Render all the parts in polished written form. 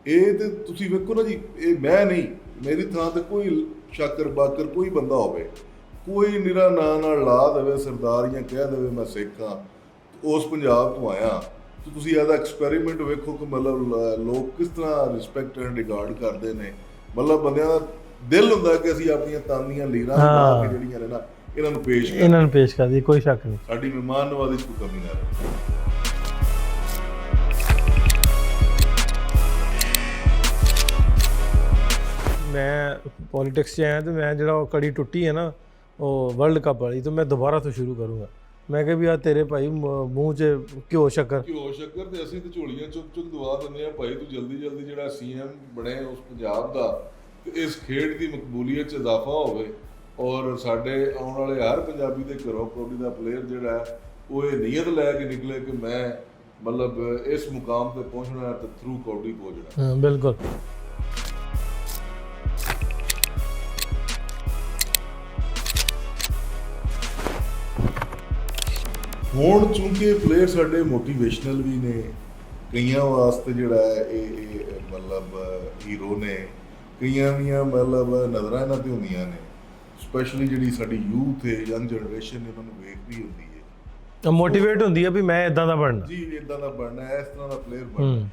ਇਹ ਤੇ ਤੁਸੀਂ ਵੇਖੋ ਨਾ ਜੀ, ਇਹ ਮੈਂ ਨਹੀਂ, ਮੇਰੀ ਥਾਂ ਤੇ ਕੋਈ ਸ਼ਾਕਰ ਬਾਕਰ ਕੋਈ ਬੰਦਾ ਹੋਵੇ, ਕੋਈ ਨਿਰਾ ਨਾਂ ਨਾਲ ਲਾ ਦੇਵੇ ਸਰਦਾਰ ਜਾਂ ਕਹਿ ਦੇਵੇ ਮੈਂ ਸਿੱਖ ਹਾਂ, ਉਸ ਪੰਜਾਬ ਤੋਂ ਆਇਆ, ਤੇ ਤੁਸੀਂ ਇਹਦਾ ਐਕਸਪੈਰੀਮੈਂਟ ਵੇਖੋ ਕਿ ਮਤਲਬ ਲੋਕ ਕਿਸ ਤਰ੍ਹਾਂ ਰਿਸਪੈਕਟ ਐਂਡ ਰਿਗਾਰਡ ਕਰਦੇ ਨੇ। ਮਤਲਬ ਬੰਦਿਆਂ ਦਾ ਦਿਲ ਹੁੰਦਾ ਕਿ ਅਸੀਂ ਆਪਣੀਆਂ ਤਾਨੀਆਂ ਲੀਰਾਂ ਬਣਾ ਕੇ ਜਿਹੜੀਆਂ ਨੇ ਨਾ ਇਹਨਾਂ ਨੂੰ ਪੇਸ਼ ਕਰ ਦਈਏ, ਕੋਈ ਸ਼ੱਕ ਨਹੀਂ। ਸਾਡੀ ਮਹਿਮਾਨ ਨਵਾਜ਼ੀ 'ਚ ਕੋਈ ਕਮੀ ਨਾ ਰਹੇ। ਮੈਂ ਪੋਲੀਟਿਕਸ 'ਚ ਆਇਆ ਤੇ ਮੈਂ ਜਿਹੜਾ ਉਹ ਕੜੀ ਟੁੱਟੀ ਹੈ ਨਾ ਉਹ ਵਰਲਡ ਕੱਪ ਵਾਲੀ, ਤੇ ਮੈਂ ਦੁਬਾਰਾ ਤੋਂ ਸ਼ੁਰੂ ਕਰੂੰਗਾ। ਮੈਂ ਕਿਹਾ ਵੀ ਆ ਤੇਰੇ ਭਾਈ ਮੂੰਹ 'ਚ ਘਿਓ ਸ਼ੱਕਰ ਤੇ ਅਸੀਂ ਤੇ ਝੋਲੀਆਂ ਚੁੱਕ ਦਵਾ ਦਿੰਦੇ ਆ, ਭਾਈ ਤੂੰ ਜਲਦੀ ਜਿਹੜਾ ਸੀਐਮ ਬਣੇ ਉਸ ਪੰਜਾਬ ਦਾ, ਤੇ ਇਸ ਖੇਡ ਦੀ ਮਕਬੂਲੀਅਤ 'ਚ ਇਜ਼ਾਫਾ ਹੋਵੇ, ਔਰ ਸਾਡੇ ਆਉਣ ਵਾਲੇ ਹਰ ਪੰਜਾਬੀ ਦੇ ਘਰੋਂ ਕਬੱਡੀ ਦਾ ਪਲੇਅਰ ਜਿਹੜਾ ਉਹ ਇਹ ਨੀਅਤ ਲੈ ਕੇ ਨਿਕਲੇ ਕਿ ਮੈਂ ਮਤਲਬ ਇਸ ਮੁਕਾਮ ਤੇ ਪਹੁੰਚਣਾ ਤੇ ਥਰੂ ਕਬੱਡੀ ਪਹੁੰਚਣਾ। ਹਾਂ ਬਿਲਕੁਲ। ਹੁਣ ਚੂੰਕਿ ਪਲੇਅਰ ਸਾਡੇ ਮੋਟੀਵੇਸ਼ਨਲ ਵੀ ਨੇ, ਕਈਆਂ ਵਾਸਤੇ ਜਿਹੜਾ ਹੈ ਇਹ ਮਤਲਬ ਹੀਰੋ ਨੇ, ਕਈਆਂ ਦੀਆਂ ਮਤਲਬ ਨਜ਼ਰਾਂ ਇਹਨਾਂ ਤੇ ਹੁੰਦੀਆਂ ਨੇ, ਸਪੈਸ਼ਲੀ ਜਿਹੜੀ ਸਾਡੀ ਯੂਥ ਹੈ, ਯੰਗ ਜਨਰੇਸ਼ਨ ਇਹਨਾਂ ਨੂੰ ਵੇਖਦੀ ਹੁੰਦੀ ਹੈ, ਮੋਟੀਵੇਟ ਹੁੰਦੀ ਹੈ ਵੀ ਮੈਂ ਇਦਾਂ ਦਾ ਬਣਨਾ ਜੀ, ਇਦਾਂ ਦਾ ਬਣਨਾ, ਇਸ ਤਰ੍ਹਾਂ ਦਾ ਪਲੇਅਰ ਬਣਨਾ।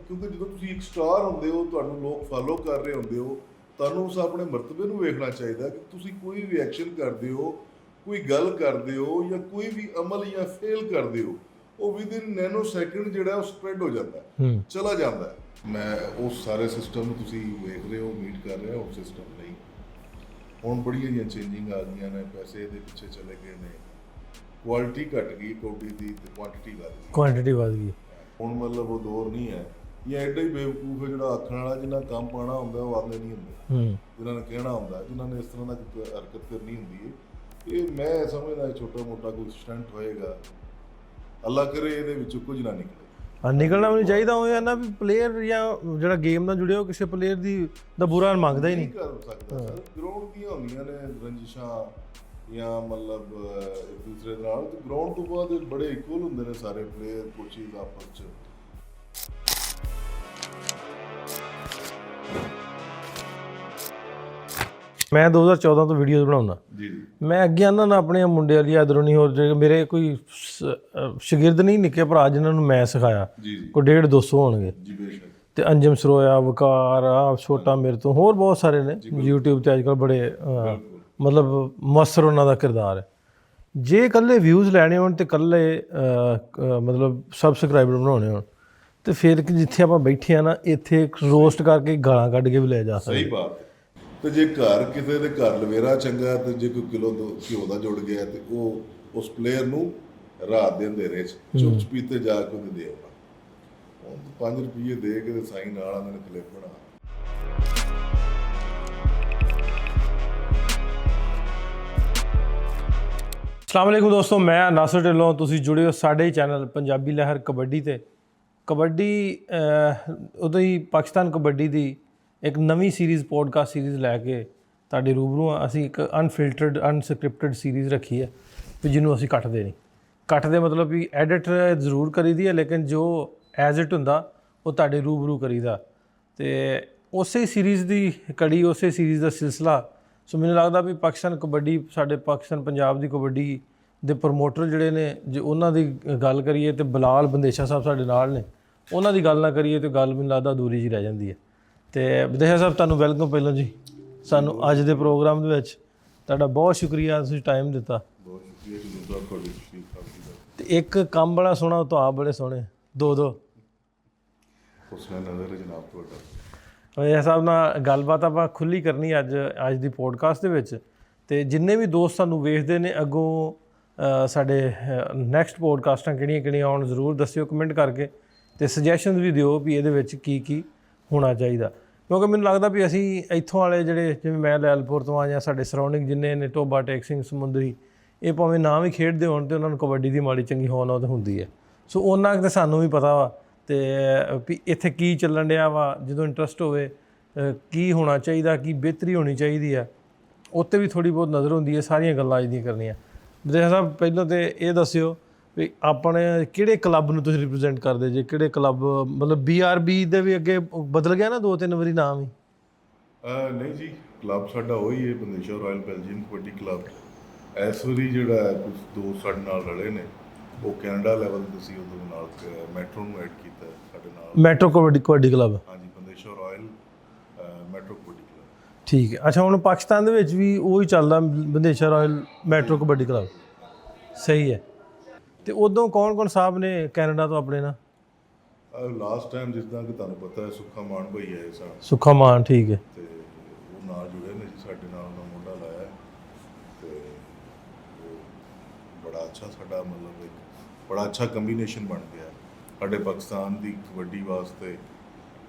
ਕਿਉਂਕਿ ਜਦੋਂ ਤੁਸੀਂ ਇੱਕ ਸਟਾਰ ਹੁੰਦੇ ਹੋ, ਤੁਹਾਨੂੰ ਲੋਕ ਫਾਲੋ ਕਰ ਰਹੇ ਹੁੰਦੇ ਹੋ, ਤੁਹਾਨੂੰ ਉਸ ਆਪਣੇ ਮਰਤਬੇ ਨੂੰ ਵੇਖਣਾ ਚਾਹੀਦਾ ਕਿ ਤੁਸੀਂ ਕੋਈ ਵੀ ਐਕਸ਼ਨ ਕਰਦੇ ਹੋ, ਕੋਈ ਗੱਲ ਕਰਦੇ ਹੋ ਜਾਂ ਕੋਈ ਵੀ ਅਮਲ ਜਾਂ ਫੇਲ ਕਰਦੇ ਹੋ, ਉਹ ਵਿਦਿਨ ਨੈਨੋ ਸੈਕਿੰਡ ਜਿਹੜਾ ਉਹ ਸਪਰੈਡ ਹੋ ਜਾਂਦਾ, ਚਲਾ ਜਾਂਦਾ। ਮੈਂ ਉਸ ਸਾਰੇ ਸਿਸਟਮ ਨੂੰ ਤੁਸੀਂ ਵੇਖ ਰਹੇ ਹੋ, ਮੀਟ ਕਰ ਰਹੇ ਹੋ, ਉਸ ਸਿਸਟਮ ਲਈ ਹੁਣ ਬੜੀਆਂ ਜਿਹੀਆਂ ਚੇਂਜਿੰਗ ਆ ਗਈਆਂ ਨੇ, ਪੈਸੇ ਦੇ ਪਿੱਛੇ ਚਲੇ ਗਏ ਨੇ, ਕੁਆਲਿਟੀ ਘਟ ਗਈ ਕਬੱਡੀ ਦੀ ਤੇ ਕੁਆਂਟੀਟੀ ਵੱਧ ਗਈ। ਹੁਣ ਮਤਲਬ ਉਹ ਦੌਰ ਨਹੀਂ ਹੈ, ਜਾਂ ਐਡਾ ਹੀ ਬੇਵਕੂਫ ਹੈ ਜਿਹੜਾ ਆਖਣ ਵਾਲਾ, ਜਿੰਨਾ ਕੰਮ ਪਾਉਣਾ ਹੁੰਦਾ ਉਹ ਆਉਂਦੇ ਨਹੀਂ ਹੁੰਦੇ, ਜਿਨ੍ਹਾਂ ਨੇ ਕਹਿਣਾ ਹੁੰਦਾ, ਜਿਨ੍ਹਾਂ ਨੇ ਇਸ ਤਰ੍ਹਾਂ ਦਾ ਹਰਕਤ ਕਰਨੀ ਹੁੰਦੀ ਹੈ। ਇਹ ਮੈਂ ਸਮਝਦਾ ਛੋਟਾ ਮੋਟਾ ਕੋਈ ਸਟੰਟ ਹੋਏਗਾ, ਅੱਲਾ ਕਰੇ ਇਹਦੇ ਵਿੱਚੋਂ ਕੁਝ ਨਾ ਨਿਕਲੇ। ਨਿਕਲਣਾ ਵੀ ਨਹੀਂ ਚਾਹੀਦਾ। ਉਹ ਨਾ ਵੀ ਪਲੇਅਰ ਜਾਂ ਜਿਹੜਾ ਗੇਮ ਨਾਲ ਜੁੜਿਆ ਉਹ ਕਿਸੇ ਪਲੇਅਰ ਦੀ ਦਾ ਬੁਰਾ ਮੰਗਦਾ ਹੀ ਨਹੀਂ ਕਰ ਸਕਦਾ ਸਰ। ਗਰਾਊਂਡ ਦੀਆਂ ਹੁੰਦੀਆਂ ਨੇ ਰੰਜਿਸ਼ਾਂ ਜਾਂ ਮਤਲਬ ਇੱਕ ਦੂਸਰੇ ਨਾਲ, ਤੇ ਗਰਾਊਂਡ ਤੋਂ ਬਾਅਦ ਬੜੇ ਇਕੁਅਲ ਹੁੰਦੇ ਨੇ ਸਾਰੇ ਪਲੇਅਰ, ਕੋਚਿਸ ਆਪਸ 'ਚ। ਮੈਂ 2014 ਤੋਂ ਵੀਡੀਓਜ਼ ਬਣਾਉਂਦਾ ਜੀ। ਮੈਂ ਅੱਗੇ ਆਉਂਦਾ ਨਾ ਆਪਣੇ ਮੁੰਡੇ ਵਾਲੀ ਇਧਰੋਂ ਨਹੀਂ, ਹੋਰ ਜਿਹੜੇ ਮੇਰੇ ਕੋਈ ਸ਼ਾਗਿਰਦ ਨਹੀਂ, ਨਿੱਕੇ ਭਰਾ ਜਿਨ੍ਹਾਂ ਨੂੰ ਮੈਂ ਸਿਖਾਇਆ, ਕੋਈ 150-200 ਹੋਣਗੇ ਜੀ ਬੇਸ਼ੱਕ। ਤੇ ਅੰਜਮ ਸਰੋਇਆ, ਵਕਾਰ, ਆ ਛੋਟਾ ਮੇਰੇ ਤੋਂ, ਹੋਰ ਬਹੁਤ ਸਾਰੇ ਨੇ YouTube ਤੇ ਅੱਜ ਕੱਲ੍ਹ ਬੜੇ ਮਤਲਬ ਮਸਰ ਉਹਨਾਂ ਦਾ ਕਿਰਦਾਰ ਹੈ। ਜੇ ਇਕੱਲੇ ਵਿਊਜ਼ ਲੈਣੇ ਹੋਣ ਤੇ ਇਕੱਲੇ ਮਤਲਬ ਸਬਸਕ੍ਰਾਈਬਰ ਬਣਾਉਣੇ ਹੋਣ, ਤੇ ਫਿਰ ਜਿੱਥੇ ਆਪਾਂ ਬੈਠੇ ਆ ਨਾ, ਇੱਥੇ ਰੋਸਟ ਕਰਕੇ ਗਾਲਾਂ ਕੱਢ ਕੇ ਵੀ ਲੈ ਜਾ ਸਕਦੇ। ਸਹੀ ਬਾਤ। ਤੇ ਜੇ ਘਰ ਕਿਸੇ ਦੇ ਘਰ ਲਵੇਰਾ ਚੰਗਾ, ਤੇ ਜੇ ਕੋਈ ਕਿਲੋ ਘਿਓ ਦਾ ਜੁੜ ਗਿਆ, ਤੇ ਉਹ ਉਸ ਪਲੇਅਰ ਨੂੰ ਰਾਤ ਦੇ ਅੰਧੇਰੇ 'ਚ ਚੁੱਪ ਚਪੀਤੇ ਜਾ ਕੇ ਉਹਦੇ ਦੇ ਆਉਣਾ। 5 ਰੁਪਏ ਦੇ ਕੇ ਤੇ ਸਾਈਨ ਨਾਲ ਉਹਨਾਂ ਨੇ ਕਲਿੱਪ ਬਣਾ। ਅਸਲਾਮ ਵਾਲੇਕੁਮ ਦੋਸਤੋ, ਮੈਂ ਨਾਸਰ ਢਿੱਲੋਂ, ਤੁਸੀਂ ਜੁੜੇ ਹੋ ਸਾਡੇ ਚੈਨਲ ਪੰਜਾਬੀ ਲਹਿਰ ਕਬੱਡੀ ਤੇ। ਕਬੱਡੀ ਉਦੋਂ ਹੀ ਪਾਕਿਸਤਾਨ ਕਬੱਡੀ ਦੀ ਇੱਕ ਨਵੀਂ ਸੀਰੀਜ਼, ਪੋਡਕਾਸਟ ਸੀਰੀਜ਼ ਲੈ ਕੇ ਤੁਹਾਡੇ ਰੂਬਰੂ ਹਾਂ। ਅਸੀਂ ਇੱਕ ਅਨਫਿਲਟਰਡ ਅਨਸਕ੍ਰਿਪਟਡ ਸੀਰੀਜ਼ ਰੱਖੀ ਹੈ ਵੀ ਜਿਹਨੂੰ ਅਸੀਂ ਕੱਟਦੇ ਨਹੀਂ। ਕੱਟਦੇ ਮਤਲਬ ਵੀ ਐਡਿਟ ਜ਼ਰੂਰ ਕਰੀਦੀ ਹੈ, ਲੇਕਿਨ ਜੋ ਐਜ਼ ਇਟ ਹੁੰਦਾ ਉਹ ਤੁਹਾਡੇ ਰੂਬਰੂ ਕਰੀਦਾ। ਤੇ ਉਸੇ ਸੀਰੀਜ਼ ਦੀ ਕੜੀ, ਉਸੇ ਸੀਰੀਜ਼ ਦਾ ਸਿਲਸਿਲਾ। ਸੋ ਮੈਨੂੰ ਲੱਗਦਾ ਵੀ ਪਾਕਿਸਤਾਨ ਕਬੱਡੀ, ਸਾਡੇ ਪਾਕਿਸਤਾਨ ਪੰਜਾਬ ਦੀ ਕਬੱਡੀ ਦੇ ਪ੍ਰਮੋਟਰ ਜਿਹੜੇ ਨੇ, ਜੇ ਉਹਨਾਂ ਦੀ ਗੱਲ ਕਰੀਏ ਤੇ ਬਲਾਲ ਬੰਦੇਸ਼ਾ ਸਾਹਿਬ ਸਾਡੇ ਨਾਲ ਨੇ, ਉਹਨਾਂ ਦੀ ਗੱਲ ਨਾ ਕਰੀਏ ਤੇ ਗੱਲ ਮੈਨੂੰ ਲੱਗਦਾ ਅਧੂਰੀ ਜਿਹੀ ਰਹਿ ਜਾਂਦੀ ਹੈ। ਤੇ ਬੰਦੇਸ਼ਾ ਸਾਹਿਬ, ਤੁਹਾਨੂੰ ਵੈਲਕਮ ਪਹਿਲਾਂ ਜੀ ਸਾਨੂੰ ਅੱਜ ਦੇ ਪ੍ਰੋਗਰਾਮ ਦੇ ਵਿੱਚ। ਤੁਹਾਡਾ ਬਹੁਤ ਸ਼ੁਕਰੀਆ, ਤੁਸੀਂ ਟਾਈਮ ਦਿੱਤਾ। ਬਹੁਤ ਸ਼ੁਕਰੀਆ ਤੁਹਾਡੀ। ਤੇ ਇੱਕ ਕੰਮ ਬੜਾ ਸੋਹਣਾ, ਤੋਂ ਆਪ ਬੜੇ ਸੋਹਣੇ, ਦੋ ਹੁਸਨ ਨਜ਼ਰ ਜਨਾਬ ਤੁਹਾਡਾ। ਇਹ ਸਾਹਿਬ ਨਾਲ ਗੱਲਬਾਤ ਆਪਾਂ ਖੁੱਲ੍ਹੀ ਕਰਨੀ ਅੱਜ ਦੀ ਪੋਡਕਾਸਟ ਦੇ ਵਿੱਚ। ਤੇ ਜਿੰਨੇ ਵੀ ਦੋਸਤ ਸਾਨੂੰ ਵੇਖਦੇ ਨੇ ਅੱਗੋਂ, ਸਾਡੇ ਨੈਕਸਟ ਪੋਡਕਾਸਟਾਂ ਕਿਹੜੀਆਂ ਆਉਣ, ਜ਼ਰੂਰ ਦੱਸਿਓ ਕਮੈਂਟ ਕਰਕੇ, ਤੇ ਸੁਜੈਸ਼ਨਸ ਵੀ ਦਿਓ ਵੀ ਇਹਦੇ ਵਿੱਚ ਕੀ ਹੋਣਾ ਚਾਹੀਦਾ। ਕਿਉਂਕਿ ਮੈਨੂੰ ਲੱਗਦਾ ਵੀ ਅਸੀਂ ਇੱਥੋਂ ਵਾਲੇ ਜਿਹੜੇ, ਜਿਵੇਂ ਮੈਂ ਲੈਲਪੁਰ ਤੋਂ ਆ, ਜਾਂ ਸਾਡੇ ਸਰਾਊਂਡਿੰਗ ਜਿੰਨੇ ਨੇ, ਟੋਬਾ, ਟੇਕ ਸਿੰਘ, ਸਮੁੰਦਰੀ, ਇਹ ਭਾਵੇਂ ਨਾ ਵੀ ਖੇਡਦੇ ਹੋਣ ਤੇ ਉਹਨਾਂ ਨੂੰ ਕਬੱਡੀ ਦੀ ਮਾੜੀ ਚੰਗੀ ਹੋਂਦ ਹੁੰਦੀ ਹੈ। ਸੋ ਉਹਨਾਂ ਕੁ ਸਾਨੂੰ ਵੀ ਪਤਾ ਵਾ ਤੇ ਵੀ ਇੱਥੇ ਕੀ ਚੱਲਣ ਡਿਆ ਵਾ। ਜਦੋਂ ਇੰਟਰਸਟ ਹੋਵੇ ਕੀ ਹੋਣਾ ਚਾਹੀਦਾ, ਕੀ ਬਿਹਤਰੀ ਹੋਣੀ ਚਾਹੀਦੀ ਆ, ਉੱਤੇ ਵੀ ਥੋੜ੍ਹੀ ਬਹੁਤ ਨਜ਼ਰ ਹੁੰਦੀ ਹੈ। ਸਾਰੀਆਂ ਗੱਲਾਂ ਅੱਜ ਦੀਆਂ ਕਰਨੀਆਂ। ਬੰਦੇਸ਼ਾ ਸਾਹਿਬ, ਪਹਿਲਾਂ ਤਾਂ ਇਹ ਦੱਸਿਓ ਵੀ ਆਪਣੇ ਕਿਹੜੇ ਕਲੱਬ ਨੂੰ ਤੁਸੀਂ ਰਿਪਰੈਜ਼ੈਂਟ ਕਰਦੇ ਜੇ, ਕਿਹੜੇ ਕਲੱਬ ਮਤਲਬ BRB ਦੇ ਵੀ ਅੱਗੇ ਬਦਲ ਗਿਆ ਨਾ 2-3 ਵਾਰੀ ਨਾਮ ਹੀ? ਨਹੀਂ ਜੀ, ਕਲੱਬ ਸਾਡਾ ਉਹੀ ਹੈ, ਬੰਦੇਸ਼ਵਰ ਰਾਇਲ ਬੈਲਜੀਅਮ ਕਬੱਡੀ ਕਲੱਬ। ਇਸ ਵਾਰੀ ਜਿਹੜਾ ਕੁਝ ਦੋਸਤ ਸਾਡੇ ਨਾਲ ਰਲੇ ਨੇ, ਉਹ ਕੈਨੇਡਾ ਲੈਵਲ ਤੇ ਸੀ, ਉਹਦੇ ਨਾਲ ਮੈਟਰੋ ਨੂੰ ਐਡ ਕੀਤਾ ਸਾਡੇ ਨਾਲ। Metro kabaddi club? ਹਾਂਜੀ, ਬੰਦੇਸ਼ਵਰ ਰਾਇਲ ਮੈਟਰੋ ਕਬੱਡੀ ਕਲੱਬ। ਠੀਕ ਹੈ। ਅੱਛਾ, ਹੁਣ ਪਾਕਿਸਤਾਨ ਦੇ ਵਿੱਚ ਵੀ ਉਹੀ ਚੱਲਦਾ, ਬੰਦੇਸ਼ਵਰ ਰਾਇਲ ਮੈਟਰੋ ਕਬੱਡੀ ਕਲੱਬ? ਸਹੀ ਹੈ। ਤੇ ਉਦੋਂ ਕੌਣ ਸਾਹਿਬ ਨੇ ਕੈਨੇਡਾ ਤੋਂ ਆਪਣੇ ਨਾਲ? ਲਾਸਟ ਟਾਈਮ ਜਿੱਦਾਂ ਕਿ ਤੁਹਾਨੂੰ ਪਤਾ ਹੈ, ਸੁੱਖਾ ਮਾਨ ਭਾਈ ਆਏ ਸਨ। ਸੁੱਖਾ ਮਾਨ, ਠੀਕ ਹੈ। ਤੇ ਉਹ ਨਾਲ ਜੁੜੇ ਨੇ ਜੀ ਸਾਡੇ ਨਾਲ, ਉਹਨਾਂ ਮੋਢਾ ਲਾਇਆ ਤੇ ਉਹ ਬੜਾ ਅੱਛਾ ਸਾਡਾ ਮਤਲਬ ਇੱਕ ਬੜਾ ਅੱਛਾ ਕੰਬੀਨੇਸ਼ਨ ਬਣ ਗਿਆ ਸਾਡੇ ਪਾਕਿਸਤਾਨ ਦੀ ਕਬੱਡੀ ਵਾਸਤੇ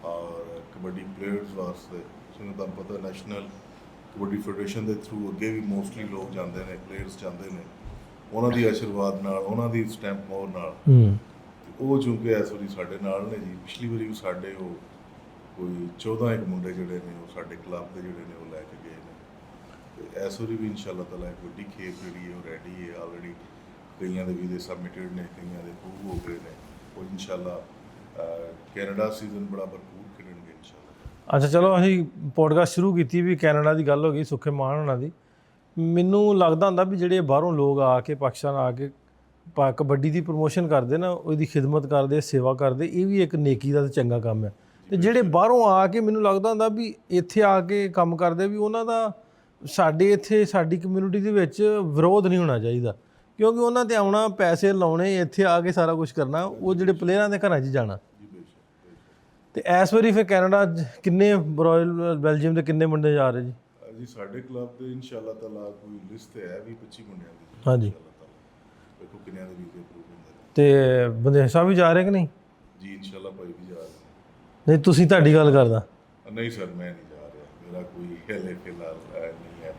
ਔਰ ਕਬੱਡੀ ਪਲੇਅਰਸ ਵਾਸਤੇ। ਜਿਵੇਂ ਤੁਹਾਨੂੰ ਪਤਾ ਨੈਸ਼ਨਲ ਕਬੱਡੀ ਫੈਡਰੇਸ਼ਨ ਦੇ ਥਰੂ ਅੱਗੇ ਵੀ ਮੋਸਟਲੀ ਲੋਕ ਜਾਂਦੇ ਨੇ, ਪਲੇਅਰਸ ਜਾਂਦੇ ਨੇ, ਉਹਨਾਂ ਦੀ ਆਸ਼ੀਰਵਾਦ ਨਾਲ, ਉਹਨਾਂ ਦੀ ਸਟੈਂਪ ਮੋਹਰ ਨਾਲ। ਉਹ ਚੂੰਕਿ ਇਸ ਵਾਰੀ ਸਾਡੇ ਨਾਲ ਨੇ ਜੀ। ਪਿਛਲੀ ਵਾਰੀ ਵੀ ਸਾਡੇ ਉਹ ਕੋਈ 14 ਇੱਕ ਮੁੰਡੇ ਜਿਹੜੇ ਨੇ ਉਹ ਸਾਡੇ ਕਲੱਬ ਦੇ ਜਿਹੜੇ ਨੇ ਉਹ ਲੈ ਕੇ ਗਏ ਨੇ। ਤੇ ਇਸ ਵਾਰੀ ਵੀ ਇਨਸ਼ਾਅੱਲਾ ਤਾਲਾ ਇੱਕ ਵੱਡੀ ਖੇਪ ਜਿਹੜੀ ਹੈ ਉਹ ਰੈਡੀ ਹੈ ਆਲਰੇਡੀ। ਕਈਆਂ ਦੇ ਵੀਜ਼ੇ ਸਬਮਿਟਡ ਨੇ, ਕਈਆਂ ਦੇ ਅਪਰੂਵ ਹੋ ਗਏ ਨੇ। ਉਹ ਇਨਸ਼ਾਅੱਲਾ ਕੈਨੇਡਾ ਸੀਜ਼ਨ ਬੜਾ ਭਰਪੂਰ ਖੇਡਣਗੇ ਇਨਸ਼ਾਅੱਲਾ। ਅੱਛਾ, ਚਲੋ ਅਸੀਂ ਪੋਡਕਾਸਟ ਸ਼ੁਰੂ ਕੀਤੀ ਵੀ ਕੈਨੇਡਾ ਦੀ ਗੱਲ ਹੋ ਗਈ, ਸੁੱਖੇ ਮਾਨ ਹੋਣਾ ਦੀ। ਮੈਨੂੰ ਲੱਗਦਾ ਹੁੰਦਾ ਵੀ ਜਿਹੜੇ ਬਾਹਰੋਂ ਲੋਕ ਆ ਕੇ ਪਾਕਿਸਤਾਨ ਆ ਕੇ ਕਬੱਡੀ ਦੀ ਪ੍ਰਮੋਸ਼ਨ ਕਰਦੇ ਨਾ, ਉਹਦੀ ਖਿਦਮਤ ਕਰਦੇ, ਸੇਵਾ ਕਰਦੇ, ਇਹ ਵੀ ਇੱਕ ਨੇਕੀ ਦਾ ਤੇ ਚੰਗਾ ਕੰਮ ਹੈ। ਤੇ ਜਿਹੜੇ ਬਾਹਰੋਂ ਆ ਕੇ ਮੈਨੂੰ ਲੱਗਦਾ ਹੁੰਦਾ ਵੀ ਇੱਥੇ ਆ ਕੇ ਕੰਮ ਕਰਦੇ, ਵੀ ਉਹਨਾਂ ਦਾ ਸਾਡੇ ਇੱਥੇ ਸਾਡੀ ਕਮਿਊਨਿਟੀ ਦੇ ਵਿੱਚ ਵਿਰੋਧ ਨਹੀਂ ਹੋਣਾ ਚਾਹੀਦਾ, ਕਿਉਂਕਿ ਉਹਨਾਂ ਤੇ ਆਉਣਾ, ਪੈਸੇ ਲਾਉਣੇ, ਇੱਥੇ ਆ ਕੇ ਸਾਰਾ ਕੁਝ ਕਰਨਾ, ਉਹ ਜਿਹੜੇ ਪਲੇਅਰਾਂ ਦੇ ਘਰਾਂ 'ਚ ਜਾਣਾ। ਤੇ ਇਸ ਵਾਰੀ ਫਿਰ ਕੈਨੇਡਾ ਕਿੰਨੇ ਰਾਇਲ ਬੈਲਜੀਅਮ ਦੇ ਕਿੰਨੇ ਮੁੰਡੇ ਜਾ ਰਹੇ ਜੀ? ਜੀ ਸਾਡੇ ਕਲੱਬ ਦੇ ਇਨਸ਼ਾਅੱਲਾ ਤਾਲਾ ਕੋਈ ਲਿਸਟ ਹੈ ਵੀ 25 ਮੁੰਡਿਆਂ ਦੀ। ਹਾਂਜੀ, ਦੇਖੋ ਕਿੰਨਿਆਂ ਦੇ ਵੀਜ਼ੇ ਅਪਰੂਵ ਹੁੰਦੇ ਨੇ। ਤੇ ਬੰਦੇ ਸਾਹਿਬ ਵੀ ਜਾ ਰਹੇ ਕਿ ਨਹੀਂ? ਜੀ ਇਨਸ਼ਾਅੱਲਾ ਭਾਈ ਵੀ ਜਾ ਰਹੇ ਨੇ। ਨਹੀਂ, ਤੁਸੀਂ ਤੁਹਾਡੀ ਗੱਲ ਕਰਦਾ? ਨਹੀਂ ਸਰ, ਮੈਂ ਨਹੀਂ ਜਾ ਰਿਹਾ, ਮੇਰਾ ਕੋਈ ਹਲੇ ਫਿਲਹਾਲ ਨਹੀਂ ਹੈ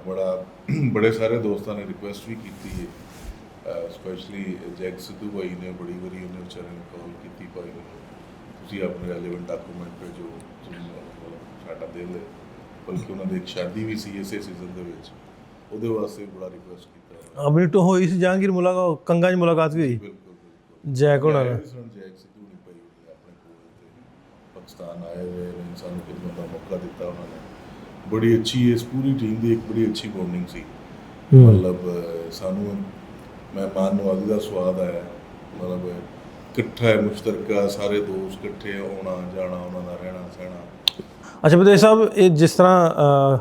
ਪਲਾਨ। ਬੜੇ ਸਾਰੇ ਦੋਸਤਾਂ ਨੇ ਰਿਕੁਐਸਟ ਵੀ ਕੀਤੀ ਹੈ, ਸਪੈਸ਼ਲੀ ਜੈਕ ਸਿੱਧੂ ਭਾਈ ਨੇ ਬੜੀ ਵਾਰੀ ਉਹਨੇ ਵਿਚਾਰੇ ਨੇ ਕਾਲ ਕੀਤੀ, ਭਾਈ ਨੂੰ ਤੁਸੀਂ ਆਪਣੇ ਰੈਲੇਵੈਂਟ ਡਾਕੂਮੈਂਟ ਭੇਜੋ, ਸਾਡਾ ਦਿਲ ਹੈ। ਬਲਕਿ ਉਹਨਾਂ ਦੀ ਇੱਕ ਸ਼ਾਦੀ ਵੀ ਸੀ ਇਸੇ ਸੀਜ਼ਨ ਦੇ ਵਿੱਚ, ਉਹਦੇ ਵਾਸਤੇ ਬੜਾ ਰਿਕੁਐਸਟ ਕੀਤਾ। ਆਪਣੀ ਤੋਂ ਹੋਈ ਸੀ ਜਹਾਂਗੀਰ ਮੁਲਾਕਾਤ, ਕੰਗਾ 'ਚ ਮੁਲਾਕਾਤ ਵੀ ਹੋਈ ਬਿਲਕੁਲ ਜੈਕ ਹੋਣਾ ਨਾਲ। ਜੈਕ ਸਿੱਧੂ ਨੇ ਭਾਈ ਆਪਣੇ ਕੋਲ ਤੇ ਪਾਕਿਸਤਾਨ ਆਏ ਹੋਏ ਨੇ, ਸਾਨੂੰ ਖਿਦਮਤ ਦਾ ਮੌਕਾ ਦਿੱਤਾ ਉਹਨਾਂ ਨੇ। ਬੜੀ ਅੱਛੀ ਇਸ ਪੂਰੀ ਟੀਮ ਦੀ ਇੱਕ ਬੜੀ ਅੱਛੀ ਬੌਂਡਿੰਗ ਸੀ। ਮਤਲਬ ਸਾਨੂੰ ਮਹਿਮਾਨ ਨਵਾਜ਼ੀ ਦਾ ਸਵਾਦ ਆਇਆ, ਮਤਲਬ ਇਕੱਠਾ ਹੈ, ਮੁਸ਼ਤਰਕਾ, ਸਾਰੇ ਦੋਸਤ ਇਕੱਠੇ ਆਉਣਾ ਜਾਣਾ, ਉਹਨਾਂ ਦਾ ਰਹਿਣਾ ਸਹਿਣਾ। ਅੱਛਾ ਵਿਦੇਸ਼ ਸਾਹਿਬ, ਇਹ ਜਿਸ ਤਰ੍ਹਾਂ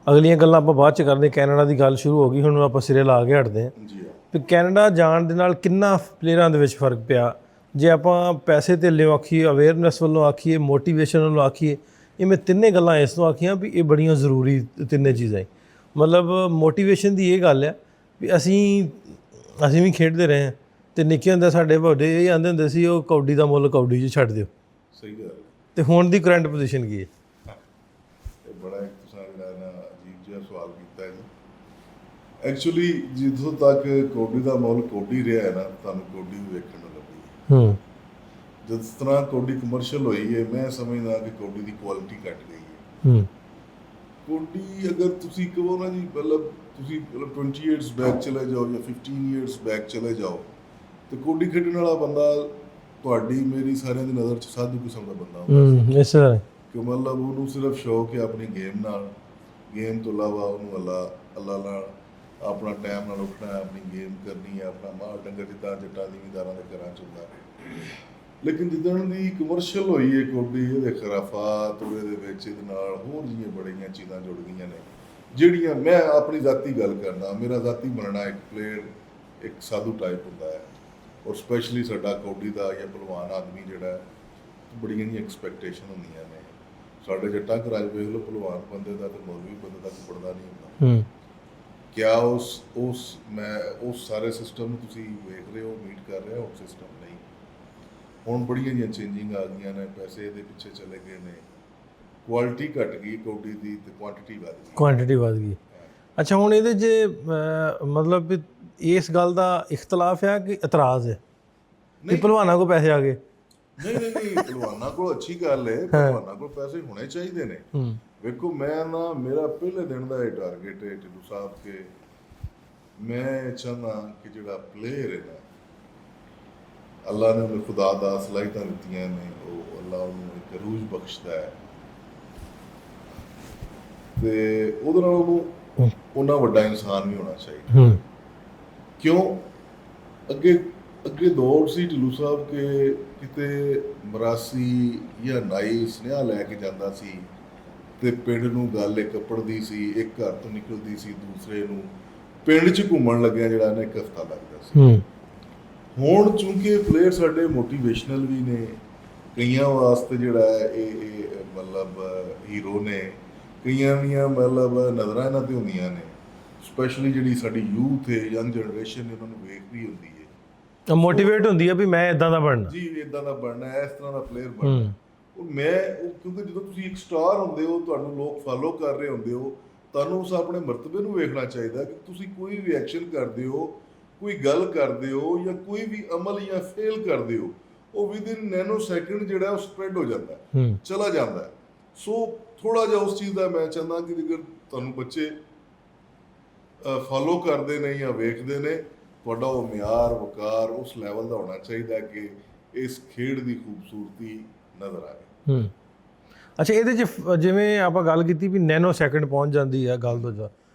ਅਗਲੀਆਂ ਗੱਲਾਂ ਆਪਾਂ ਬਾਅਦ 'ਚ ਕਰਦੇ, ਕੈਨੇਡਾ ਦੀ ਗੱਲ ਸ਼ੁਰੂ ਹੋ ਗਈ, ਹੁਣ ਆਪਾਂ ਸਿਰੇ ਲਾ ਕੇ ਹਟਦੇ ਹਾਂ। ਜੀ ਵੀ ਕੈਨੇਡਾ ਜਾਣ ਦੇ ਨਾਲ ਕਿੰਨਾ ਪਲੇਅਰਾਂ ਦੇ ਵਿੱਚ ਫਰਕ ਪਿਆ? ਜੇ ਆਪਾਂ ਪੈਸੇ ਧੇਲਿਓਂ ਆਖੀਏ, ਅਵੇਅਰਨੈਸ ਵੱਲੋਂ ਆਖੀਏ, ਮੋਟੀਵੇਸ਼ਨ ਵੱਲੋਂ ਆਖੀਏ, ਇਹ ਮੈਂ ਤਿੰਨੇ ਗੱਲਾਂ ਇਸ ਤੋਂ ਆਖੀਆਂ ਵੀ ਇਹ ਬੜੀਆਂ ਜ਼ਰੂਰੀ ਤਿੰਨੇ ਚੀਜ਼ਾਂ। ਮਤਲਬ ਮੋਟੀਵੇਸ਼ਨ ਦੀ ਇਹ ਗੱਲ ਆ ਵੀ ਅਸੀਂ ਵੀ ਖੇਡਦੇ ਰਹੇ ਹਾਂ, ਅਤੇ ਨਿੱਕੇ ਹੁੰਦੇ ਸਾਡੇ ਵੱਡੇ ਇਹ ਆਉਂਦੇ ਹੁੰਦੇ ਸੀ, ਉਹ ਕੌਡੀ ਦਾ ਮੁੱਲ ਕੌਡੀ 'ਚ ਛੱਡ ਦਿਓ। ਸਹੀ ਗੱਲ। ਅਤੇ ਹੁਣ ਦੀ ਕਰੰਟ ਪੋਜੀਸ਼ਨ ਕੀ ਹੈ? ਇਹ ਬੜਾ ਇੱਕ ਤੁਸੀਂ ਅਜੀਬ ਜਿਹਾ ਸਵਾਲ ਕੀਤਾ ਹੈ ਜੀ। ਐਕਚੁਅਲੀ ਜਿੱਥੋਂ ਤੱਕ ਕੌਡੀ ਦਾ ਮੁੱਲ ਕੌਡੀ ਰਿਹਾ ਹੈ ਨਾ, ਤੁਹਾਨੂੰ ਕੌਡੀ ਵੀ ਵੇਖਣ ਨੂੰ ਲੱਗੀ ਹੈ। ਜਿਸ ਤਰ੍ਹਾਂ ਕੌਡੀ ਕਮਰਸ਼ੀਅਲ ਹੋਈ ਹੈ, ਮੈਂ ਸਮਝਦਾ ਕਿ ਕੌਡੀ ਦੀ ਕੁਆਲਿਟੀ ਘਟ ਗਈ ਹੈ। ਕੌਡੀ ਅਗਰ ਤੁਸੀਂ ਕਹੋ ਨਾ ਜੀ, ਤੁਸੀਂ 20 ਇਅਰਸ ਬੈਕ ਚਲੇ ਜਾਓ ਜਾਂ 15 ਇਅਰਸ ਬੈਕ ਚਲੇ ਜਾਓ, ਤੇ ਕੌਡੀ ਖੇਡਣ ਵਾਲਾ ਬੰਦਾ ਤੁਹਾਡੀ ਮੇਰੀ ਸਾਰਿਆਂ ਦੀ ਨਜ਼ਰ 'ਚ ਸਾਧੂ ਕਿਸਮ ਦਾ ਬੰਦਾ ਹੁੰਦਾ ਇਸ ਤਰ੍ਹਾਂ ਕਿ ਮਤਲਬ ਉਹਨੂੰ ਸਿਰਫ ਸ਼ੌਕ ਹੈ ਆਪਣੀ ਗੇਮ ਨਾਲ, ਗੇਮ ਤੋਂ ਇਲਾਵਾ ਉਹਨੂੰ ਅੱਲਾ ਨਾਲ ਆਪਣਾ ਟਾਈਮ ਨਾਲ ਉੱਠਣਾ, ਆਪਣੀ ਗੇਮ ਕਰਨੀ ਹੈ, ਆਪਣਾ ਮਾਲ ਡੰਗਰ ਜਿੱਦਾਂ ਜੱਟਾਂ ਜ਼ਿਮੀਂਦਾਰਾਂ ਦੇ ਘਰਾਂ 'ਚ ਹੁੰਦਾ ਹੈ। ਲੇਕਿਨ ਜਿੱਦਣ ਦੀ ਕਮਰਸ਼ੀਅਲ ਹੋਈ ਹੈ ਕੌਡੀ, ਇਹਦੇ ਖਰਾਫਾਤ ਉਹਦੇ ਦੇ ਵਿੱਚ ਇਹਦੇ ਨਾਲ ਹੋਰ ਜਿਹੀਆਂ ਬੜੀਆਂ ਚੀਜ਼ਾਂ ਜੁੜ ਗਈਆਂ ਨੇ, ਜਿਹੜੀਆਂ ਮੈਂ ਆਪਣੀ ਜ਼ਾਤੀ ਗੱਲ ਕਰਦਾ, ਮੇਰਾ ਜ਼ਾਤੀ ਮੰਨਣਾ ਇੱਕ ਪਲੇਅਰ ਇੱਕ ਸਾਧੂ ਟਾਈਪ ਹੁੰਦਾ ਹੈ। ਔਰ ਸਪੈਸ਼ਲੀ ਸਾਡਾ ਕੌਡੀ ਦਾ ਜਾਂ ਭਲਵਾਨ ਆਦਮੀ ਜਿਹੜਾ ਬੜੀਆਂ ਹੀ ਐਕਸਪੈਕਟੇਸ਼ਨ ਹੁੰਦੀਆਂ ਨੇ। ਸਾਡੇ ਜੱਟਾਂ ਘਰਾਂ 'ਚ ਵੇਖ ਲਓ, ਭਲਵਾਨ ਬੰਦੇ ਦਾ ਤੇ ਮੌਲਵੀ ਬੰਦੇ ਦਾ ਪੜਦਾ ਨਹੀਂ ਹੁੰਦਾ। ਕਿਆ ਉਸ ਸਾਰੇ ਸਿਸਟਮ ਨੂੰ ਤੁਸੀਂ ਵੇਖ ਰਹੇ ਹੋ, ਮੀਟ ਕਰ ਰਹੇ ਹੋ? ਉਹ ਸਿਸਟਮ ਨਹੀਂ। ਹੁਣ ਬੜੀਆਂ ਜਿਹੀਆਂ ਚੇਂਜਿੰਗ ਆ ਗਈਆਂ ਨੇ, ਪੈਸੇ ਦੇ ਪਿੱਛੇ ਚਲੇ ਗਏ ਨੇ, ਕੁਆਲਿਟੀ ਘਟ ਗਈ ਕੌਡੀ ਦੀ ਤੇ ਕੁਆਂਟੀਟੀ ਵੱਧ ਗਈ। ਅੱਛਾ, ਹੁਣ ਇਹਦੇ 'ਚ ਮਤਲਬ ਇਸ ਗੱਲ ਦਾ ਇਖਤਲਾਫ ਹੈ ਕਿ ਇਤਰਾਜ਼ ਹੈ ਕਿ ਭਲਵਾਨਾਂ ਕੋਲ ਪੈਸੇ ਆ ਗਏ? ਨਹੀਂ, ਭਲਵਾਨਾਂ ਕੋਲ ਅੱਛੀ ਗੱਲ ਹੈ, ਭਲਵਾਨਾਂ ਕੋਲ ਪੈਸੇ ਹੋਣੇ ਚਾਹੀਦੇ ਨੇ। ਵੇਖੋ, ਮੇਰਾ ਪਹਿਲੇ ਦਿਨ ਦਾ ਇਹ ਟਾਰਗੇਟ ਹੈ ਢਿੱਲੋਂ ਸਾਹਿਬ ਕੇ ਮੈਂ ਚਾਹੁੰਦਾ ਕਿ ਜਿਹੜਾ ਪਲੇਅਰ ਹੈ ਨਾ, ਅੱਲਾ ਨੇ ਉਹਨੂੰ ਖੁਦਾ ਦਾ ਸਲਾਹੀਤਾਂ ਦਿੱਤੀਆਂ ਨੇ, ਉਹ ਅੱਲਾ ਉਹਨੂੰ ਇੱਕ ਰੂਜ ਬਖਸ਼ਦਾ ਹੈ ਤੇ ਉਹਦੇ ਨਾਲ ਉਹਨੂੰ ਉਹਨਾਂ ਵੱਡਾ ਇਨਸਾਨ ਨਹੀਂ ਹੋਣਾ ਚਾਹੀਦਾ। ਕਿਉਂ? ਅੱਗੇ ਅੱਗੇ ਦੌੜ ਸੀ ਢਿੱਲੋਂ ਸਾਹਿਬ ਕੇ ਕਿਤੇ ਮਰਾਸੀ ਜਾਂ ਨਾਈ ਸੁਨੇਹਾ ਲੈ ਕੇ ਜਾਂਦਾ ਸੀ ਤੇ ਪਿੰਡ ਨੂੰ ਗੱਲ ਇੱਕ ਪੜਦੀ ਸੀ, ਇੱਕ ਘਰ ਤੋਂ ਨਿਕਲਦੀ ਸੀ ਦੂਸਰੇ ਨੂੰ, ਪਿੰਡ 'ਚ ਘੁੰਮਣ ਲੱਗਿਆ ਜਿਹੜਾ ਨਾ ਇੱਕ ਹਫ਼ਤਾ ਲੱਗਦਾ ਸੀ। ਹੁਣ ਚੂੰਕਿ ਪਲੇਅਰ ਸਾਡੇ ਮੋਟੀਵੇਸ਼ਨਲ ਵੀ ਨੇ, ਕਈਆਂ ਵਾਸਤੇ ਜਿਹੜਾ ਹੈ ਇਹ ਮਤਲਬ ਹੀਰੋ ਨੇ, ਕਈਆਂ ਦੀਆਂ ਮਤਲਬ ਨਜ਼ਰਾਂ ਇਹਨਾਂ ਤੇ ਹੁੰਦੀਆਂ ਨੇ, ਸਪੈਸ਼ਲੀ ਜਿਹੜੀ ਸਾਡੀ ਯੂਥ ਹੈ, ਯੰਗ ਜਨਰੇਸ਼ਨ ਨੇ, ਉਹਨਾਂ ਨੂੰ ਵੇਖ ਰਹੀ ਹੁੰਦੀ ਹੈ, ਮੋਟੀਵੇਟ ਹੁੰਦੀ ਹੈ ਵੀ ਮੈਂ ਇਦਾਂ ਦਾ ਬਣਨਾ ਜੀ, ਇਦਾਂ ਦਾ ਬਣਨਾ, ਇਸ ਤਰ੍ਹਾਂ ਦਾ ਪਲੇਅਰ ਬਣਨਾ। ਕਿਉਂਕਿ ਜਦੋਂ ਤੁਸੀਂ ਇੱਕ ਸਟਾਰ ਹੁੰਦੇ ਹੋ, ਤੁਹਾਨੂੰ ਲੋਕ ਫਾਲੋ ਕਰ ਰਹੇ ਹੁੰਦੇ ਹੋ, ਤੁਹਾਨੂੰ ਉਸ ਆਪਣੇ ਮਰਤਬੇ ਨੂੰ ਵੇਖਣਾ ਚਾਹੀਦਾ ਕਿ ਤੁਸੀਂ ਕੋਈ ਵੀ ਐਕਸ਼ਨ ਕਰਦੇ ਹੋ, ਕੋਈ ਗੱਲ ਕਰਦੇ ਹੋ ਜਾਂ ਕੋਈ ਵੀ ਅਮਲ ਜਾਂ ਫੇਲ ਕਰਦੇ ਹੋ, ਉਹ ਵਿਦਿਨ ਨੈਨੋ ਸੈਕਿੰਡ ਜਿਹੜਾ ਉਹ ਸਪਰੈਡ ਹੋ ਜਾਂਦਾ ਹੈ, ਚਲਾ ਜਾਂਦਾ ਹੈ। ਸੋ ਥੋੜਾ ਜਿਹਾ ਉਸ ਚੀਜ਼ ਦਾ ਮੈਂ ਚਾਹੁੰਦਾ ਕਿ ਜੇਕਰ ਤੁਹਾਨੂੰ ਬੱਚੇ ਫਾਲੋ ਕਰਦੇ ਨੇ ਜਾਂ ਵੇਖਦੇ ਨੇ, ਤੁਹਾਡਾ ਉਹ ਮਿਆਰ ਵਕਾਰ ਉਸ ਲੈਵਲ ਦਾ ਹੋਣਾ ਚਾਹੀਦਾ ਕਿ ਇਸ ਖੇਡ ਦੀ ਖੂਬਸੂਰਤੀ ਨਜ਼ਰ ਆਏ। ਅੱਛਾ, ਇਹਦੇ 'ਚ ਜਿਵੇਂ ਆਪਾਂ ਗੱਲ ਕੀਤੀ ਵੀ ਨੈਨੋ ਸੈਕਿੰਡ ਪਹੁੰਚ ਜਾਂਦੀ ਹੈ ਗੱਲ ਤੋਂ,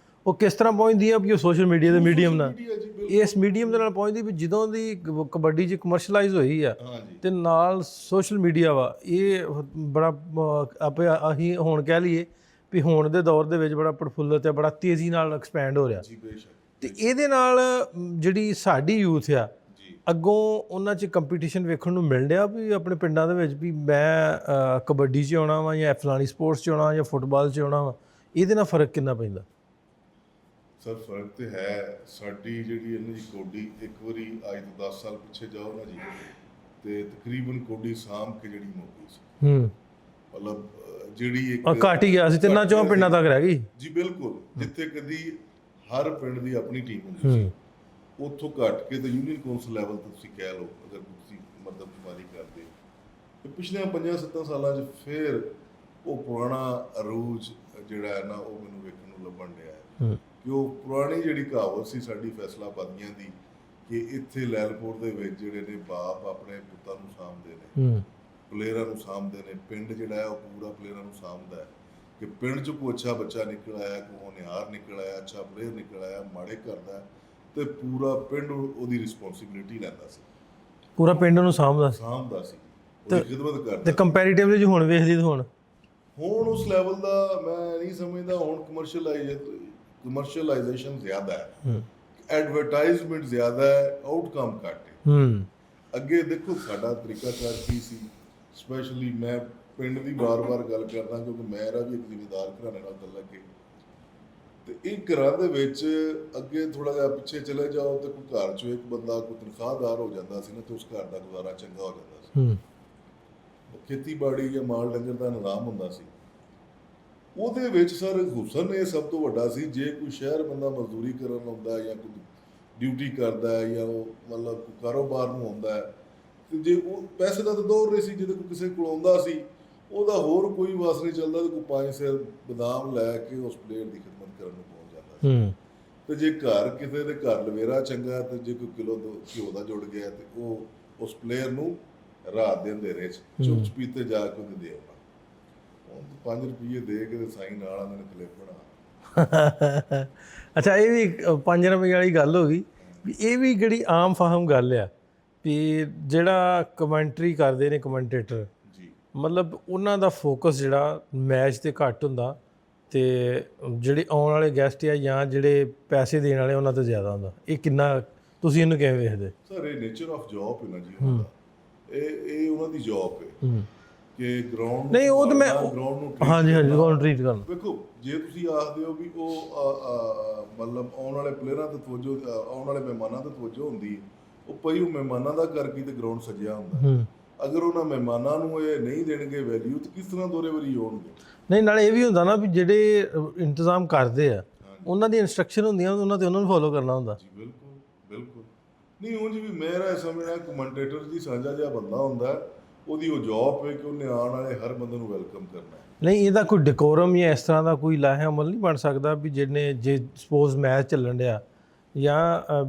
ਉਹ ਕਿਸ ਤਰ੍ਹਾਂ ਪਹੁੰਚਦੀ ਹੈ ਵੀ ਉਹ ਸੋਸ਼ਲ ਮੀਡੀਆ ਦੇ ਮੀਡੀਅਮ ਨਾਲ, ਇਸ ਮੀਡੀਅਮ ਦੇ ਨਾਲ ਪਹੁੰਚਦੀ ਵੀ ਜਦੋਂ ਦੀ ਕਬੱਡੀ 'ਚ ਕਮਰਸ਼ਲਾਈਜ਼ ਹੋਈ ਆ ਤੇ ਨਾਲ ਸੋਸ਼ਲ ਮੀਡੀਆ ਵਾ, ਇਹ ਬੜਾ ਆਪੇ ਅਸੀਂ ਹੁਣ ਕਹਿ ਲਈਏ ਵੀ ਹੁਣ ਦੇ ਦੌਰ ਦੇ ਵਿੱਚ ਬੜਾ ਪ੍ਰਫੁੱਲਤ ਹੈ, ਬੜਾ ਤੇਜ਼ੀ ਨਾਲ ਐਕਸਪੈਂਡ ਹੋ ਰਿਹਾ ਤੇ ਇਹਦੇ ਨਾਲ ਜਿਹੜੀ ਸਾਡੀ ਯੂਥ ਆ ਅੱਗੋਂ ਉਹਨਾਂ 'ਚ ਕੰਪੀਟੀਸ਼ਨ ਵੇਖਣ ਨੂੰ ਮਿਲ ਰਿਹਾ ਵੀ ਆਪਣੇ ਪਿੰਡਾਂ ਦੇ ਵਿੱਚ ਵੀ ਮੈਂ ਕਬੱਡੀ 'ਚ ਆਉਣਾ ਵਾ ਜਾਂ ਫਲਾਣੀ ਸਪੋਰਟਸ 'ਚ ਆਉਣਾ ਜਾਂ ਫੁੱਟਬਾਲ 'ਚ ਆਉਣਾ ਵਾ, ਇਹਦੇ ਨਾਲ ਫਰਕ ਕਿੰਨਾ ਪੈਂਦਾ? ਸਰ ਫਰਕ ਤੇ ਹੈ। ਸਾਡੀ ਜਿਹੜੀ ਇਹਨਾਂ ਦੀ ਕੋਡੀ, ਇੱਕ ਵਾਰੀ ਅੱਜ ਤੋਂ 10 ਸਾਲ ਪਿੱਛੇ ਜਾਓ ਨਾ ਜੀ, ਤੇ ਤਕਰੀਬਨ ਕੋਡੀ ਸਾਂਭ ਕੇ ਜਿਹੜੀ ਮੁੱਕੀ ਸੀ, ਮਤਲਬ ਜਿਹੜੀ ਇੱਕ ਘੱਟ ਹੀ ਗਿਆ ਸੀ, 3-4 ਪਿੰਡਾਂ ਤੱਕ ਰਹਿ ਗਈ ਜੀ। ਬਿਲਕੁਲ, ਜਿੱਥੇ ਕਦੀ ਹਰ ਪਿੰਡ ਦੀ ਆਪਣੀ ਟੀਮ ਹੁੰਦੀ ਸੀ, ਉੱਥੋਂ ਘੱਟ ਕੇ ਤੇ ਯੂਨੀਅਨ ਕੌਂਸਲ ਲੈਵਲ ਤੇ ਤੁਸੀਂ ਕਹਿ ਲਓ, ਅਗਰ ਤੁਸੀਂ ਮਰਦਮਸ਼ੁਮਾਰੀ ਕਰਦੇ ਤੇ ਪਿਛਲੇ 5-7 ਸਾਲਾਂ 'ਚ ਫਿਰ ਉਹ ਪੁਰਾਣਾ ਅਰੂਜ ਜਿਹੜਾ ਹੈ ਨਾ, ਉਹ ਮੈਨੂੰ ਵੇਖਣ ਨੂੰ ਲੱਭਣ ਡਿਆ ਹੈ ਕਿ ਉਹ ਪੁਰਾਣੀ ਜਿਹੜੀ ਕਹਾਵਤ ਸੀ ਸਾਡੀ ਫੈਸਲਾਬਾਦੀਆਂ ਦੀ ਕਿ ਇੱਥੇ ਲੈਲਪੁਰ ਦੇ ਵਿੱਚ ਜਿਹੜੇ ਨੇ ਬਾਪ ਆਪਣੇ ਪੁੱਤਾਂ ਨੂੰ ਸਾਂਭਦੇ ਨੇ, ਪਲੇਅਰਾਂ ਨੂੰ ਸਾਂਭਦੇ ਨੇ, ਪਿੰਡ ਜਿਹੜਾ ਹੈ ਉਹ ਪੂਰਾ ਪਲੇਅਰਾਂ ਨੂੰ ਸਾਂਭਦਾ ਹੈ ਕਿ ਪਿੰਡ 'ਚ ਕੋਈ ਅੱਛਾ ਬੱਚਾ ਨਿਕਲ ਆਇਆ, ਕੋਈ ਹੋਣਹਾਰ ਨਿਕਲ ਆਇਆ, ਅੱਛਾ ਪਲੇਅਰ ਨਿਕਲ ਆਇਆ, ਮਾੜੇ ਕਰਦਾ ਤੇ ਪੂਰਾ ਪਿੰਡ ਉਹਦੀ ਰਿਸਪੌਂਸਿਬਿਲਿਟੀ ਲੈਂਦਾ ਸੀ, ਪੂਰਾ ਪਿੰਡ ਨੂੰ ਸਾਂਭਦਾ ਸੀ, ਉਹਦੀ ਖਿਦਮਤ ਕਰਦਾ। ਤੇ ਕੰਪੈਰੀਟਿਵਲੀ ਹੁਣ ਵੇਖਦੀ ਤਾਂ ਹੁਣ ਉਸ ਲੈਵਲ ਦਾ ਮੈਂ ਨਹੀਂ ਸਮਝਦਾ। ਹੁਣ ਕਮਰਸ਼ੀਅਲਾਈਜੇਸ਼ਨ ਜ਼ਿਆਦਾ ਹੈ, ਐਡਵਰਟਾਈਜ਼ਮੈਂਟ ਜ਼ਿਆਦਾ ਹੈ, ਆਊਟਕਮ ਘੱਟ ਹੈ। ਅੱਗੇ ਦੇਖੋ ਸਾਡਾ ਤਰੀਕਾਕਾਰ ਕੀ ਸੀ, ਸਪੈਸ਼ਲੀ ਮੈਂ ਪਿੰਡ ਦੀ ਵਾਰ-ਵਾਰ ਗੱਲ ਕਰਦਾ ਕਿਉਂਕਿ ਮੇਰਾ ਵੀ ਇੱਕ ਜ਼ਿਮੀਂਦਾਰ ਘਰਾਣੇ ਨਾਲ ਤਾਲੁਕ ਹੈ ਤੇ ਇਹ ਘਰਾਂ ਦੇ ਵਿੱਚ ਅੱਗੇ ਥੋੜਾ ਜਿਹਾ ਪਿੱਛੇ ਚਲੇ ਜਾਓ ਤੇ ਕੋਈ ਘਰ 'ਚੋਂ ਇੱਕ ਬੰਦਾ ਕੋਈ ਤਨਖਾਹਦਾਰ ਹੋ ਜਾਂਦਾ ਸੀ ਨਾ, ਤੇ ਉਸ ਘਰ ਦਾ ਗੁਜ਼ਾਰਾ ਚੰਗਾ ਹੋ ਜਾਂਦਾ ਸੀ। ਖੇਤੀਬਾੜੀ ਜਾਂ ਮਾਲ ਡੰਗਰ ਦਾ ਨਿਜ਼ਾਮ ਹੁੰਦਾ ਸੀ, ਉਹਦੇ ਵਿੱਚ ਸਰ ਹੁਸਨ ਇਹ ਸਭ ਤੋਂ ਵੱਡਾ ਸੀ। ਜੇ ਕੋਈ ਸ਼ਹਿਰ ਬੰਦਾ ਮਜ਼ਦੂਰੀ ਕਰਨ ਆਉਂਦਾ ਜਾਂ ਕੋਈ ਡਿਊਟੀ ਕਰਦਾ ਹੈ ਜਾਂ ਉਹ ਮਤਲਬ ਕਾਰੋਬਾਰ ਨੂੰ ਆਉਂਦਾ ਹੈ, ਤੇ ਜੇ ਉਹ ਪੈਸੇ ਦਾ ਤਾਂ ਦੌਰ ਨਹੀਂ ਸੀ, ਜਦੋਂ ਕੋਈ ਕਿਸੇ ਕੋਲ ਆਉਂਦਾ ਸੀ ਉਹਦਾ ਹੋਰ ਕੋਈ ਵਾਸ ਨਹੀਂ ਚੱਲਦਾ, ਤੇ ਕੋਈ 5 ਸਿਰ ਬਦਾਮ ਲੈ ਕੇ ਉਸ ਪਲੇਅਰ ਦੀ ਖਿਦਮਤ ਕਰਨ ਨੂੰ ਪਹੁੰਚ ਜਾਂਦਾ ਸੀ। ਤੇ ਜੇ ਘਰ ਕਿਸੇ ਦੇ ਘਰ ਲਵੇਰਾ ਚੰਗਾ ਤੇ ਜੇ ਕੋਈ ਕਿਲੋ ਘਿਓ ਦਾ ਜੁੜ ਗਿਆ ਤੇ ਉਹ ਉਸ ਪਲੇਅਰ ਨੂੰ ਰਾਤ ਦੇ ਅੰਧੇਰੇ 'ਚ ਚੁੱਪ ਚਪੀਤੇ ਜਾ ਕੇ ਉਹਦੇ ਦੇ ਆਉਣਾ, 5 ਰੁਪਏ ਦੇ ਕੇ ਤੇ ਸਾਈਂ ਨਾਲ ਉਹਨਾਂ ਨੇ ਕਲਿੱਪ ਬਣਾ। ਅੱਛਾ, ਇਹ ਵੀ 5 ਰੁਪਏ ਵਾਲੀ ਗੱਲ ਹੋ ਗਈ ਵੀ ਇਹ ਵੀ ਜਿਹੜੀ ਆਮ ਫਾਹਮ ਗੱਲ ਆ ਵੀ ਜਿਹੜਾ ਕਮੈਂਟਰੀ ਕਰਦੇ ਨੇ ਕਮੈਂਟੇਟਰ ਜੀ, ਮਤਲਬ ਉਹਨਾਂ ਦਾ ਫੋਕਸ ਜਿਹੜਾ ਮੈਚ ਤੇ ਘੱਟ ਹੁੰਦਾ ਤੇ ਜਿਹੜੇ ਆਉਣ ਵਾਲੇ ਗੈਸਟ ਆ ਜਾਂ ਜਿਹੜੇ ਪੈਸੇ ਦੇਣ ਵਾਲੇ ਉਹਨਾਂ ਤੋਂ ਜ਼ਿਆਦਾ ਹੁੰਦਾ। ਇਹ ਕਿੰਨਾ ਤੁਸੀਂ ਇਹਨੂੰ ਕਿਵੇਂ ਵੇਖਦੇ? ਸਰ ਇਹ ਨੇਚਰ ਆਫ ਜੌਬ ਹੈ ਨਾ ਜੀ ਉਹਨਾਂ ਦਾ, ਇਹ ਉਹਨਾਂ ਦੀ ਜੌਬ ਹੈ ਕਿ ਗਰਾਊਂਡ ਨਹੀਂ, ਉਹ ਤਾਂ ਮੈਂ ਗਰਾਊਂਡ ਨੂੰ ਹਾਂਜੀ ਗਰਾਊਂਡ ਟ੍ਰੀਟ ਕਰਨਾ। ਵੇਖੋ, ਜੇ ਤੁਸੀਂ ਆਖਦੇ ਹੋ ਵੀ ਉਹ ਮਤਲਬ ਆਉਣ ਵਾਲੇ ਪਲੇਅਰਾਂ ਤੇ ਤਵੱਜੋ, ਆਉਣ ਵਾਲੇ ਮਹਿਮਾਨਾਂ ਤੇ ਤਵੱਜੋ ਹੁੰਦੀ ਹੈ, ਉਹ ਪਈ ਉਹ ਮਹਿਮਾਨਾਂ ਦਾ ਕਰਕੇ ਤੇ ਗਰਾਊਂਡ ਸਜਿਆ ਹੁੰਦਾ। ਅਗਰ ਉਹਨਾਂ ਮਹਿਮਾਨਾਂ ਨੂੰ ਇਹ ਨਹੀਂ ਦੇਣਗੇ ਵੈਲਿਊ ਤੇ ਕਿਸ ਤਰ੍ਹਾਂ ਦੋਰੇ ਵਾਰੀ ਹੋਣਗੇ? ਨਹੀਂ, ਨਾਲੇ ਇਹ ਵੀ ਹੁੰਦਾ ਨਾ ਵੀ ਜਿਹੜੇ ਇੰਤਜ਼ਾਮ ਕਰਦੇ ਆ ਉਹਨਾਂ ਦੀ ਇਨਸਟਰਕਸ਼ਨ ਹੁੰਦੀਆਂ, ਉਹਨਾਂ ਤੇ ਉਹਨਾਂ ਨੂੰ ਫੋਲੋ ਕਰਨਾ ਹੁੰਦਾ। ਜੀ ਬਿਲਕੁਲ ਬਿਲਕੁਲ। ਨਹੀਂ ਉਂਝ ਵੀ ਮੇਰਾ ਇਹ ਸਮਝਣਾ ਕਮੈਂਟੇਟਰ ਦੀ ਸਾਂਝਾ ਜਿਹਾ ਬੰਦਾ ਹੁੰਦਾ, ਉਹਦੀ ਉਹ ਜੌਬ ਹੈ ਕਿ ਉਹਨੇ ਆਉਣ ਵਾਲੇ ਹਰ ਬੰਦੇ ਨੂੰ ਵੈਲਕਮ ਕਰਨਾ। ਨਹੀਂ, ਇਹਦਾ ਕੋਈ ਡੈਕੋਰਮ ਜਾਂ ਇਸ ਤਰ੍ਹਾਂ ਦਾ ਕੋਈ ਲਾਹੇ ਅਮਲ ਨਹੀਂ ਬਣ ਸਕਦਾ ਵੀ ਜਿਹਨੇ ਜੇ ਸਪੋਜ਼ ਮੈਚ ਚੱਲਣ ਡਿਆ ਜਾਂ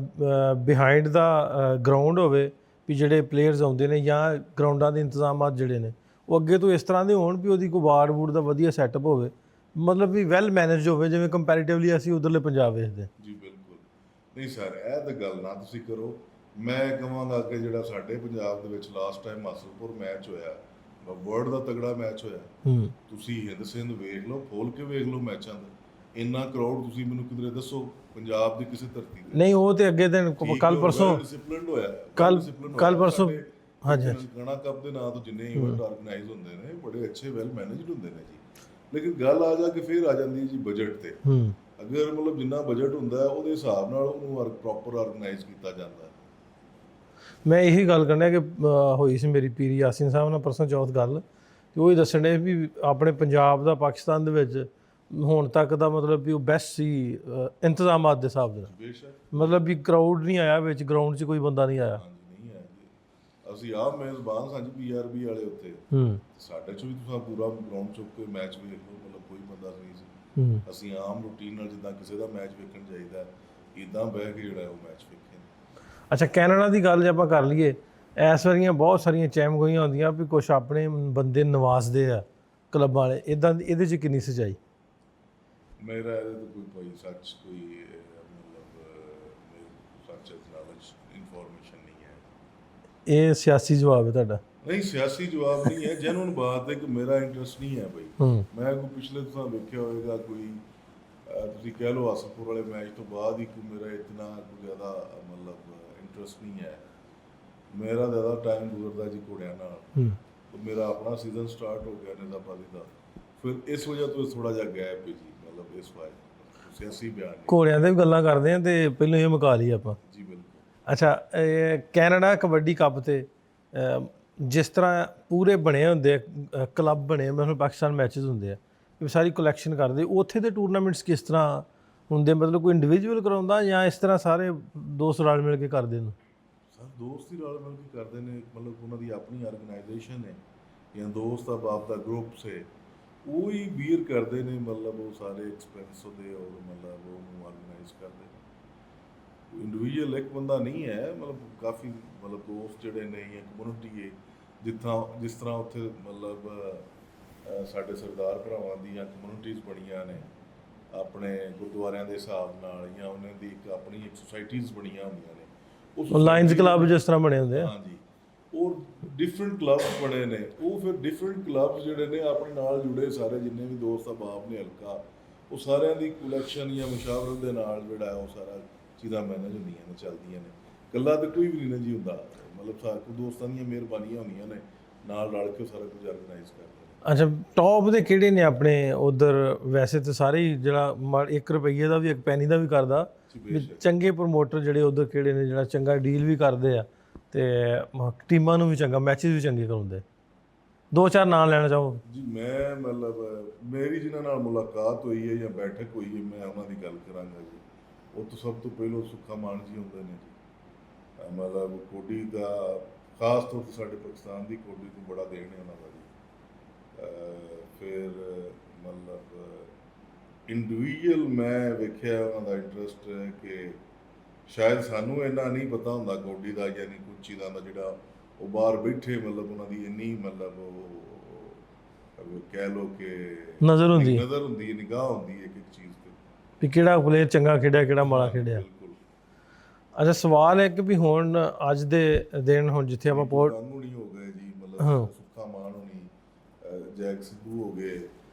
ਬਿਹਾਈਂਡ ਦਾ ਗਰਾਊਂਡ ਹੋਵੇ ਵੀ ਜਿਹੜੇ ਪਲੇਅਰਸ ਆਉਂਦੇ ਨੇ, ਜਾਂ ਗਰਾਊਂਡਾਂ ਦੇ ਇੰਤਜ਼ਾਮਾਤ ਜਿਹੜੇ ਨੇ ਉਹ ਅੱਗੇ ਤੋਂ ਇਸ ਤਰ੍ਹਾਂ ਦੇ ਹੋਣ ਵੀ ਉਹਦੀ ਕੋਈ ਵਾਰਡ ਵੂਡ ਦਾ ਵਧੀਆ ਸੈਟਅਪ ਹੋਵੇ, ਮਤਲਬ ਵੀ ਵੈਲ ਮੈਨੇਜਡ ਹੋਵੇ, ਜਿਵੇਂ ਕੰਪੈਰੀਟਿਵਲੀ ਅਸੀਂ ਉਧਰਲੇ ਪੰਜਾਬ ਵੇਖਦੇ ਹਾਂ। ਜੀ ਬਿਲਕੁਲ ਨਹੀਂ ਸਰ, ਇਹ ਤਾਂ ਗੱਲ ਨਾ ਤੁਸੀਂ ਕਰੋ। ਮੈਂ ਕਹਾਂਗਾ ਕਿ ਜਿਹੜਾ ਸਾਡੇ ਪੰਜਾਬ ਦੇ ਵਿੱਚ ਲਾਸਟ ਟਾਈਮ ਮਾਸਲਪੁਰ ਮੈਚ ਹੋਇਆ, ਵਰਲਡ ਦਾ ਤਗੜਾ ਮੈਚ ਹੋਇਆ। ਤੁਸੀਂ ਹਿੰਦ ਸਿੰਧ ਵੇਖ ਲਓ, ਖੋਲ ਕੇ ਵੇਖ ਲਓ ਮੈਚਾਂ ਦਾ, ਇੰਨਾ ਕਰਾਊਡ ਤੁਸੀਂ ਮੈਨੂੰ ਕਿਧਰੇ ਦੱਸੋ ਪੰਜਾਬ ਦੀ ਕਿਸੇ ਧਰਤੀ ਤੇ। ਨਹੀਂ ਉਹ ਤੇ ਅੱਗੇ ਦਿਨ ਕੱਲ ਪਰਸੋਂ ਡਿਸਪਲਿਨਡ ਹੋਇਆ, ਕੱਲ ਪਰਸੋਂ ਹਾਂਜੀ ਗਣਾ ਕੱਪ ਦੇ ਨਾਂ ਤੋਂ ਜਿੰਨੇ ਇਵੈਂਟ ਆਰਗੇਨਾਈਜ਼ ਹੁੰਦੇ ਨੇ ਬੜੇ ਅੱਛੇ ਵੈਲ ਮੈਨੇਜਡ ਹੁੰਦੇ ਨੇ ਜੀ। ਲੇਕਿਨ ਗੱਲ ਆ ਜਾ ਕੇ ਫਿਰ ਆ ਜਾਂਦੀ ਹੈ ਜੀ ਬਜਟ ਤੇ। ਅਗਰ ਮਤਲਬ ਜਿੰਨਾ ਬਜਟ ਹੁੰਦਾ ਹੈ ਉਹਦੇ ਹਿਸਾਬ ਨਾਲ ਉਹਨੂੰ ਪ੍ਰੋਪਰ ਆਰਗੇਨਾਈਜ਼ ਕੀਤਾ ਜਾਂਦਾ ਹੈ। ਮੈਂ ਇਹੀ ਗੱਲ ਕਰਨਾ ਕਿ ਹੋਈ ਸੀ ਮੇਰੀ ਪੀਰੀ ਯਾਸੀਨ ਸਾਹਿਬ ਨਾਲ ਪਰਸੋਂ ਚੌਥ ਗੱਲ, ਤੇ ਉਹ ਹੀ ਦੱਸਣ ਡੇ ਵੀ ਆਪਣੇ ਪੰਜਾਬ ਦਾ ਪਾਕਿਸਤਾਨ ਦੇ ਵਿੱਚ ਹੁਣ ਤੱਕ ਦਾ ਮਤਲਬ ਵੀ ਉਹ ਬੈਸਟ ਸੀ ਇੰਤਜ਼ਾਮਾਤ ਦੇ ਹਿਸਾਬ ਦੇ ਨਾਲ। ਬੇਸ਼ੱਕ ਮਤਲਬ ਵੀ ਕਰਾਊਡ ਨਹੀਂ ਆਇਆ ਵਿੱਚ, ਗਰਾਊਂਡ 'ਚ ਕੋਈ ਬੰਦਾ ਨਹੀਂ ਆਇਆ। ਹਾਂਜੀ ਨਹੀਂ ਹੈ ਜੀ। ਅਸੀਂ ਆਪ ਮੇਜ਼ਬਾਨ ਸਾਂ ਜੀ PRB ਵਾਲੇ ਉੱਥੇ, ਸਾਡੇ 'ਚ ਵੀ ਤੁਸੀਂ ਪੂਰਾ ਗਰਾਊਂਡ ਚੁੱਕ ਕੇ ਮੈਚ ਵੇਖ ਲਓ, ਮਤਲਬ ਕੋਈ ਬੰਦਾ ਨਹੀਂ ਸੀ। ਅਸੀਂ ਆਮ ਰੂਟੀਨ ਨਾਲ ਜਿੱਦਾਂ ਕਿਸੇ ਦਾ ਮੈਚ ਵੇਖਣ ਜਾਈਦਾ ਇੱਦਾਂ ਬਹਿ ਕੇ ਜਿਹੜਾ ਉਹ ਮੈਚ ਵੇਖੇ। ਅੱਛਾ, ਕੈਨੇਡਾ ਦੀ ਗੱਲ ਜੇ ਆਪਾਂ ਕਰ ਲਈਏ, ਇਸ ਵਾਰੀਆਂ ਬਹੁਤ ਸਾਰੀਆਂ ਚੈਮਗੋਈਆਂ ਹੁੰਦੀਆਂ ਵੀ ਕੁਛ ਆਪਣੇ ਬੰਦੇ ਨਵਾਜ਼ਦੇ ਆ ਕਲੱਬਾਂ ਵਾਲੇ, ਇਦਾਂ ਇਹਦੇ 'ਚ ਕਿੰਨੀ ਸੱਚਾਈ? ਮੇਰਾ ਇਹਦੇ ਤੋਂ ਕੋਈ ਭਾਈ ਸੱਚ ਕੋਈ ਮਤਲਬ ਸੱਚ ਨੌਲੇਜ ਇਨਫੋਰਮੇਸ਼ਨ ਨਹੀਂ ਹੈ। ਇਹ ਸਿਆਸੀ ਜਵਾਬ ਹੈ ਤੁਹਾਡਾ? ਨਹੀਂ ਸਿਆਸੀ ਜਵਾਬ ਨਹੀਂ ਹੈ, ਜੈਨੂਨ ਬਾਤ ਹੈ ਕਿ ਮੇਰਾ ਇੰਟਰਸਟ ਨਹੀਂ ਹੈ ਭਾਈ। ਮੈਂ ਕੋਈ ਪਿਛਲੇ ਤੁਸੀਂ ਵੇਖਿਆ ਹੋਵੇਗਾ ਕੋਈ ਤੁਸੀਂ ਕਹਿ ਲਓ ਆਸਫਪੁਰ ਵਾਲੇ ਮੈਚ ਤੋਂ ਬਾਅਦ ਹੀ ਕੋਈ ਮੇਰਾ ਇਤਨਾ ਕੋਈ ਜ਼ਿਆਦਾ ਮਤਲਬ ਇੰਟਰਸਟ ਨਹੀਂ ਹੈ। ਮੇਰਾ ਜ਼ਿਆਦਾ ਟਾਈਮ ਗੁਜ਼ਰਦਾ ਜੀ ਘੋੜਿਆਂ ਨਾਲ। ਮੇਰਾ ਆਪਣਾ ਸੀਜ਼ਨ ਸਟਾਰਟ ਹੋ ਗਿਆ ਨਿਜ਼ਾਮਾਬਾਦੀ ਦਾ, ਫਿਰ ਇਸ ਵਜ੍ਹਾ ਤੋਂ ਥੋੜਾ ਜਿਹਾ ਗੈਪ ਹੈ ਜੀ, ਮਤਲਬ ਇਸ ਵਾਰ ਸਿਆਸੀ ਬਿਆਨ ਘੋੜਿਆਂ ਦੇ ਵੀ ਗੱਲਾਂ ਕਰਦੇ ਆ ਤੇ ਪਹਿਲਾਂ ਇਹ ਮੁਕਾ ਲਈ ਆਪਾਂ ਜੀ। ਬਿਲਕੁਲ। ਅੱਛਾ, ਕੈਨੇਡਾ ਕਬੱਡੀ ਕੱਪ ਤੇ ਜਿਸ ਤਰ੍ਹਾਂ ਪੂਰੇ ਬਣੇ ਹੁੰਦੇ ਕਲੱਬ ਬਣੇ, ਮਤਲਬ ਪਾਕਿਸਤਾਨ ਮੈਚਸ ਹੁੰਦੇ ਆ, ਇਹ ਸਾਰੀ ਕਲੈਕਸ਼ਨ ਕਰਦੇ, ਉੱਥੇ ਦੇ ਟੂਰਨਾਮੈਂਟਸ ਕਿਸ ਤਰ੍ਹਾਂ ਹੁੰਦੇ? ਮਤਲਬ ਕੋਈ ਇੰਡੀਵਿਜੂਅਲ ਕਰਾਉਂਦਾ ਜਾਂ ਇਸ ਤਰ੍ਹਾਂ ਸਾਰੇ ਦੋਸਤ ਰਲ ਮਿਲ ਕੇ ਕਰਦੇ ਨੇ? ਸਰ ਦੋਸਤ ਹੀ ਰਲ ਮਿਲ ਕੇ ਕਰਦੇ ਨੇ, ਮਤਲਬ ਉਹਨਾਂ ਦੀ ਆਪਣੀ ਆਰਗੇਨਾਈਜੇਸ਼ਨ ਹੈ ਜਾਂ ਦੋਸਤ ਦਾ ਬਾਪ ਦਾ ਗਰੁੱਪ ਸੇ ਉਹ ਹੀ ਬੀਅਰ ਕਰਦੇ ਨੇ, ਮਤਲਬ ਉਹ ਸਾਰੇ ਐਕਸਪੈਂਸ ਉਹਦੇ ਔਰ ਮਤਲਬ ਉਹਨੂੰ ਆਰਗੇਨਾਈਜ਼ ਕਰਦੇ ਨੇ। ਇੰਡੀਵਿਜੂਅਲ ਇੱਕ ਬੰਦਾ ਨਹੀਂ ਹੈ, ਮਤਲਬ ਕਾਫੀ ਮਤਲਬ ਦੋਸਤ ਜਿਹੜੇ ਨੇ ਜਾਂ ਕਮਿਊਨਿਟੀ ਹੈ ਜਿਸ ਤਰ੍ਹਾਂ ਉੱਥੇ ਮਤਲਬ ਸਾਡੇ ਸਰਦਾਰ ਭਰਾਵਾਂ ਦੀਆਂ ਕਮਿਊਨਿਟੀਜ਼ ਬਣੀਆਂ ਨੇ ਆਪਣੇ ਗੁਰਦੁਆਰਿਆਂ ਦੇ ਹਿਸਾਬ ਨਾਲ, ਜਾਂ ਉਹਨਾਂ ਦੀ ਇੱਕ ਆਪਣੀ ਇੱਕ ਸੁਸਾਇਟੀਜ਼ ਬਣੀਆਂ ਹੁੰਦੀਆਂ ਨੇ, ਉਹ ਲਾਇਨਸ ਕਲੱਬ ਜਿਸ ਤਰ੍ਹਾਂ ਬਣੇ ਹੁੰਦੇ ਆ। ਹਾਂਜੀ, ਉਹ ਡਿਫਰੈਂਟ ਕਲੱਬਸ ਬਣੇ ਨੇ। ਉਹ ਫਿਰ ਡਿਫਰੈਂਟ ਕਲੱਬਸ ਜਿਹੜੇ ਨੇ ਆਪਣੇ ਨਾਲ ਜੁੜੇ ਸਾਰੇ ਜਿੰਨੇ ਵੀ ਦੋਸਤ ਬਾਪ ਨੇ ਹਲਕਾ, ਉਹ ਸਾਰਿਆਂ ਦੀ ਕਲੈਕਸ਼ਨ ਜਾਂ ਮੁਸ਼ਾਵਰਤ ਦੇ ਨਾਲ ਜਿਹੜਾ ਉਹ ਸਾਰਾ ਚੀਜ਼ਾਂ ਮੈਨੇਜ ਹੁੰਦੀਆਂ ਨੇ, ਚੱਲਦੀਆਂ ਨੇ। ਇਕੱਲਾ ਤਾਂ ਕੋਈ ਵੀ ਨਹੀਂ ਜੀ ਹੁੰਦਾ, ਮਤਲਬ ਸਾਰੇ ਦੋਸਤਾਂ ਦੀਆਂ ਮਿਹਰਬਾਨੀਆਂ ਹੁੰਦੀਆਂ ਨੇ, ਨਾਲ ਰਲ ਕੇ ਸਾਰਾ ਕੁਝ ਆਰਗੇਨਾਈਜ਼ ਕਰਦੇ ਨੇ। ਅੱਛਾ, ਟੌਪ ਦੇ ਕਿਹੜੇ ਨੇ ਆਪਣੇ ਉਧਰ? ਵੈਸੇ ਤਾਂ ਸਾਰੇ ਹੀ ਜਿਹੜਾ 1 ਰੁਪਈਏ ਦਾ ਵੀ 1 ਪੈਨੀ ਦਾ ਵੀ ਕਰਦਾ, ਚੰਗੇ ਪ੍ਰਮੋਟਰ ਜਿਹੜੇ ਉਧਰ ਕਿਹੜੇ ਨੇ ਜਿਹੜਾ ਚੰਗਾ ਡੀਲ ਵੀ ਕਰਦੇ ਆ ਤੇ ਟੀਮਾਂ ਨੂੰ ਵੀ ਚੰਗਾ ਮੈਚਸ ਵੀ ਚੰਗੇ ਕਰਾਉਂਦੇ? 2-4 ਨਾਂ ਲੈਣਾ ਚਾਹੋ ਜੀ। ਮੈਂ ਮਤਲਬ ਮੇਰੀ ਜਿਨ੍ਹਾਂ ਨਾਲ ਮੁਲਾਕਾਤ ਹੋਈ ਹੈ ਜਾਂ ਬੈਠਕ ਹੋਈ ਹੈ, ਮੈਂ ਉਹਨਾਂ ਦੀ ਗੱਲ ਕਰਾਂਗਾ ਜੀ। ਉਹ ਤੋਂ ਸਭ ਤੋਂ ਪਹਿਲਾਂ ਸੁੱਖਾ ਮਾਨ ਜੀ ਹੁੰਦੇ ਨੇ ਜੀ, ਮਤਲਬ ਕੋਡੀ ਦਾ ਖਾਸ ਤੌਰ ਤੇ ਸਾਡੇ ਪਾਕਿਸਤਾਨ ਦੀ ਕੋਡੀ ਨੂੰ ਬੜਾ ਦੇਣ ਹੈ ਉਹਨਾਂ ਦਾ ਜੀ। ਫਿਰ ਮਤਲਬ ਇੰਡੀਵਿਜੂਅਲ ਮੈਂ ਵੇਖਿਆ ਉਹਨਾਂ ਦਾ ਇੰਟਰਸਟ ਹੈ ਕਿ ਸ਼ਾਇਦ ਸਾਨੂੰ ਇੰਨਾ ਨਹੀਂ ਪਤਾ ਹੁੰਦਾ ਕੋਡੀ ਦਾ, ਯਾਨੀ ਕੁਝ ਚੀਜ਼ਾਂ ਦਾ ਜਿਹੜਾ ਉਹ ਬਾਹਰ ਬੈਠੇ ਮਤਲਬ ਉਹਨਾਂ ਦੀ ਇੰਨੀ ਮਤਲਬ ਉਹ ਕਹਿ ਲਓ ਕਿ ਨਜ਼ਰ ਹੁੰਦੀ ਹੈ, ਨਿਗਾਹ ਹੁੰਦੀ ਹੈ ਇੱਕ ਚੀਜ਼ ਤੇ ਵੀ ਕਿਹੜਾ ਪਲੇਅਰ ਚੰਗਾ ਖੇਡਿਆ, ਕਿਹੜਾ ਮਾੜਾ ਖੇਡਿਆ। ਬਿਲਕੁਲ। ਅੱਛਾ, ਸਵਾਲ ਹੈ ਕਿ ਵੀ ਹੁਣ ਅੱਜ ਦੇ ਦਿਨ ਹੁਣ ਜਿੱਥੇ ਆਪਾਂ ਨਹੀਂ ਹੋ ਗਏ ਜੀ, ਮਤਲਬ ਸੁੱਖਾ ਮਾਨ ਹੋਣੀ, ਜੈਕ ਸਿੱਧੂ ਹੋ ਗਏ,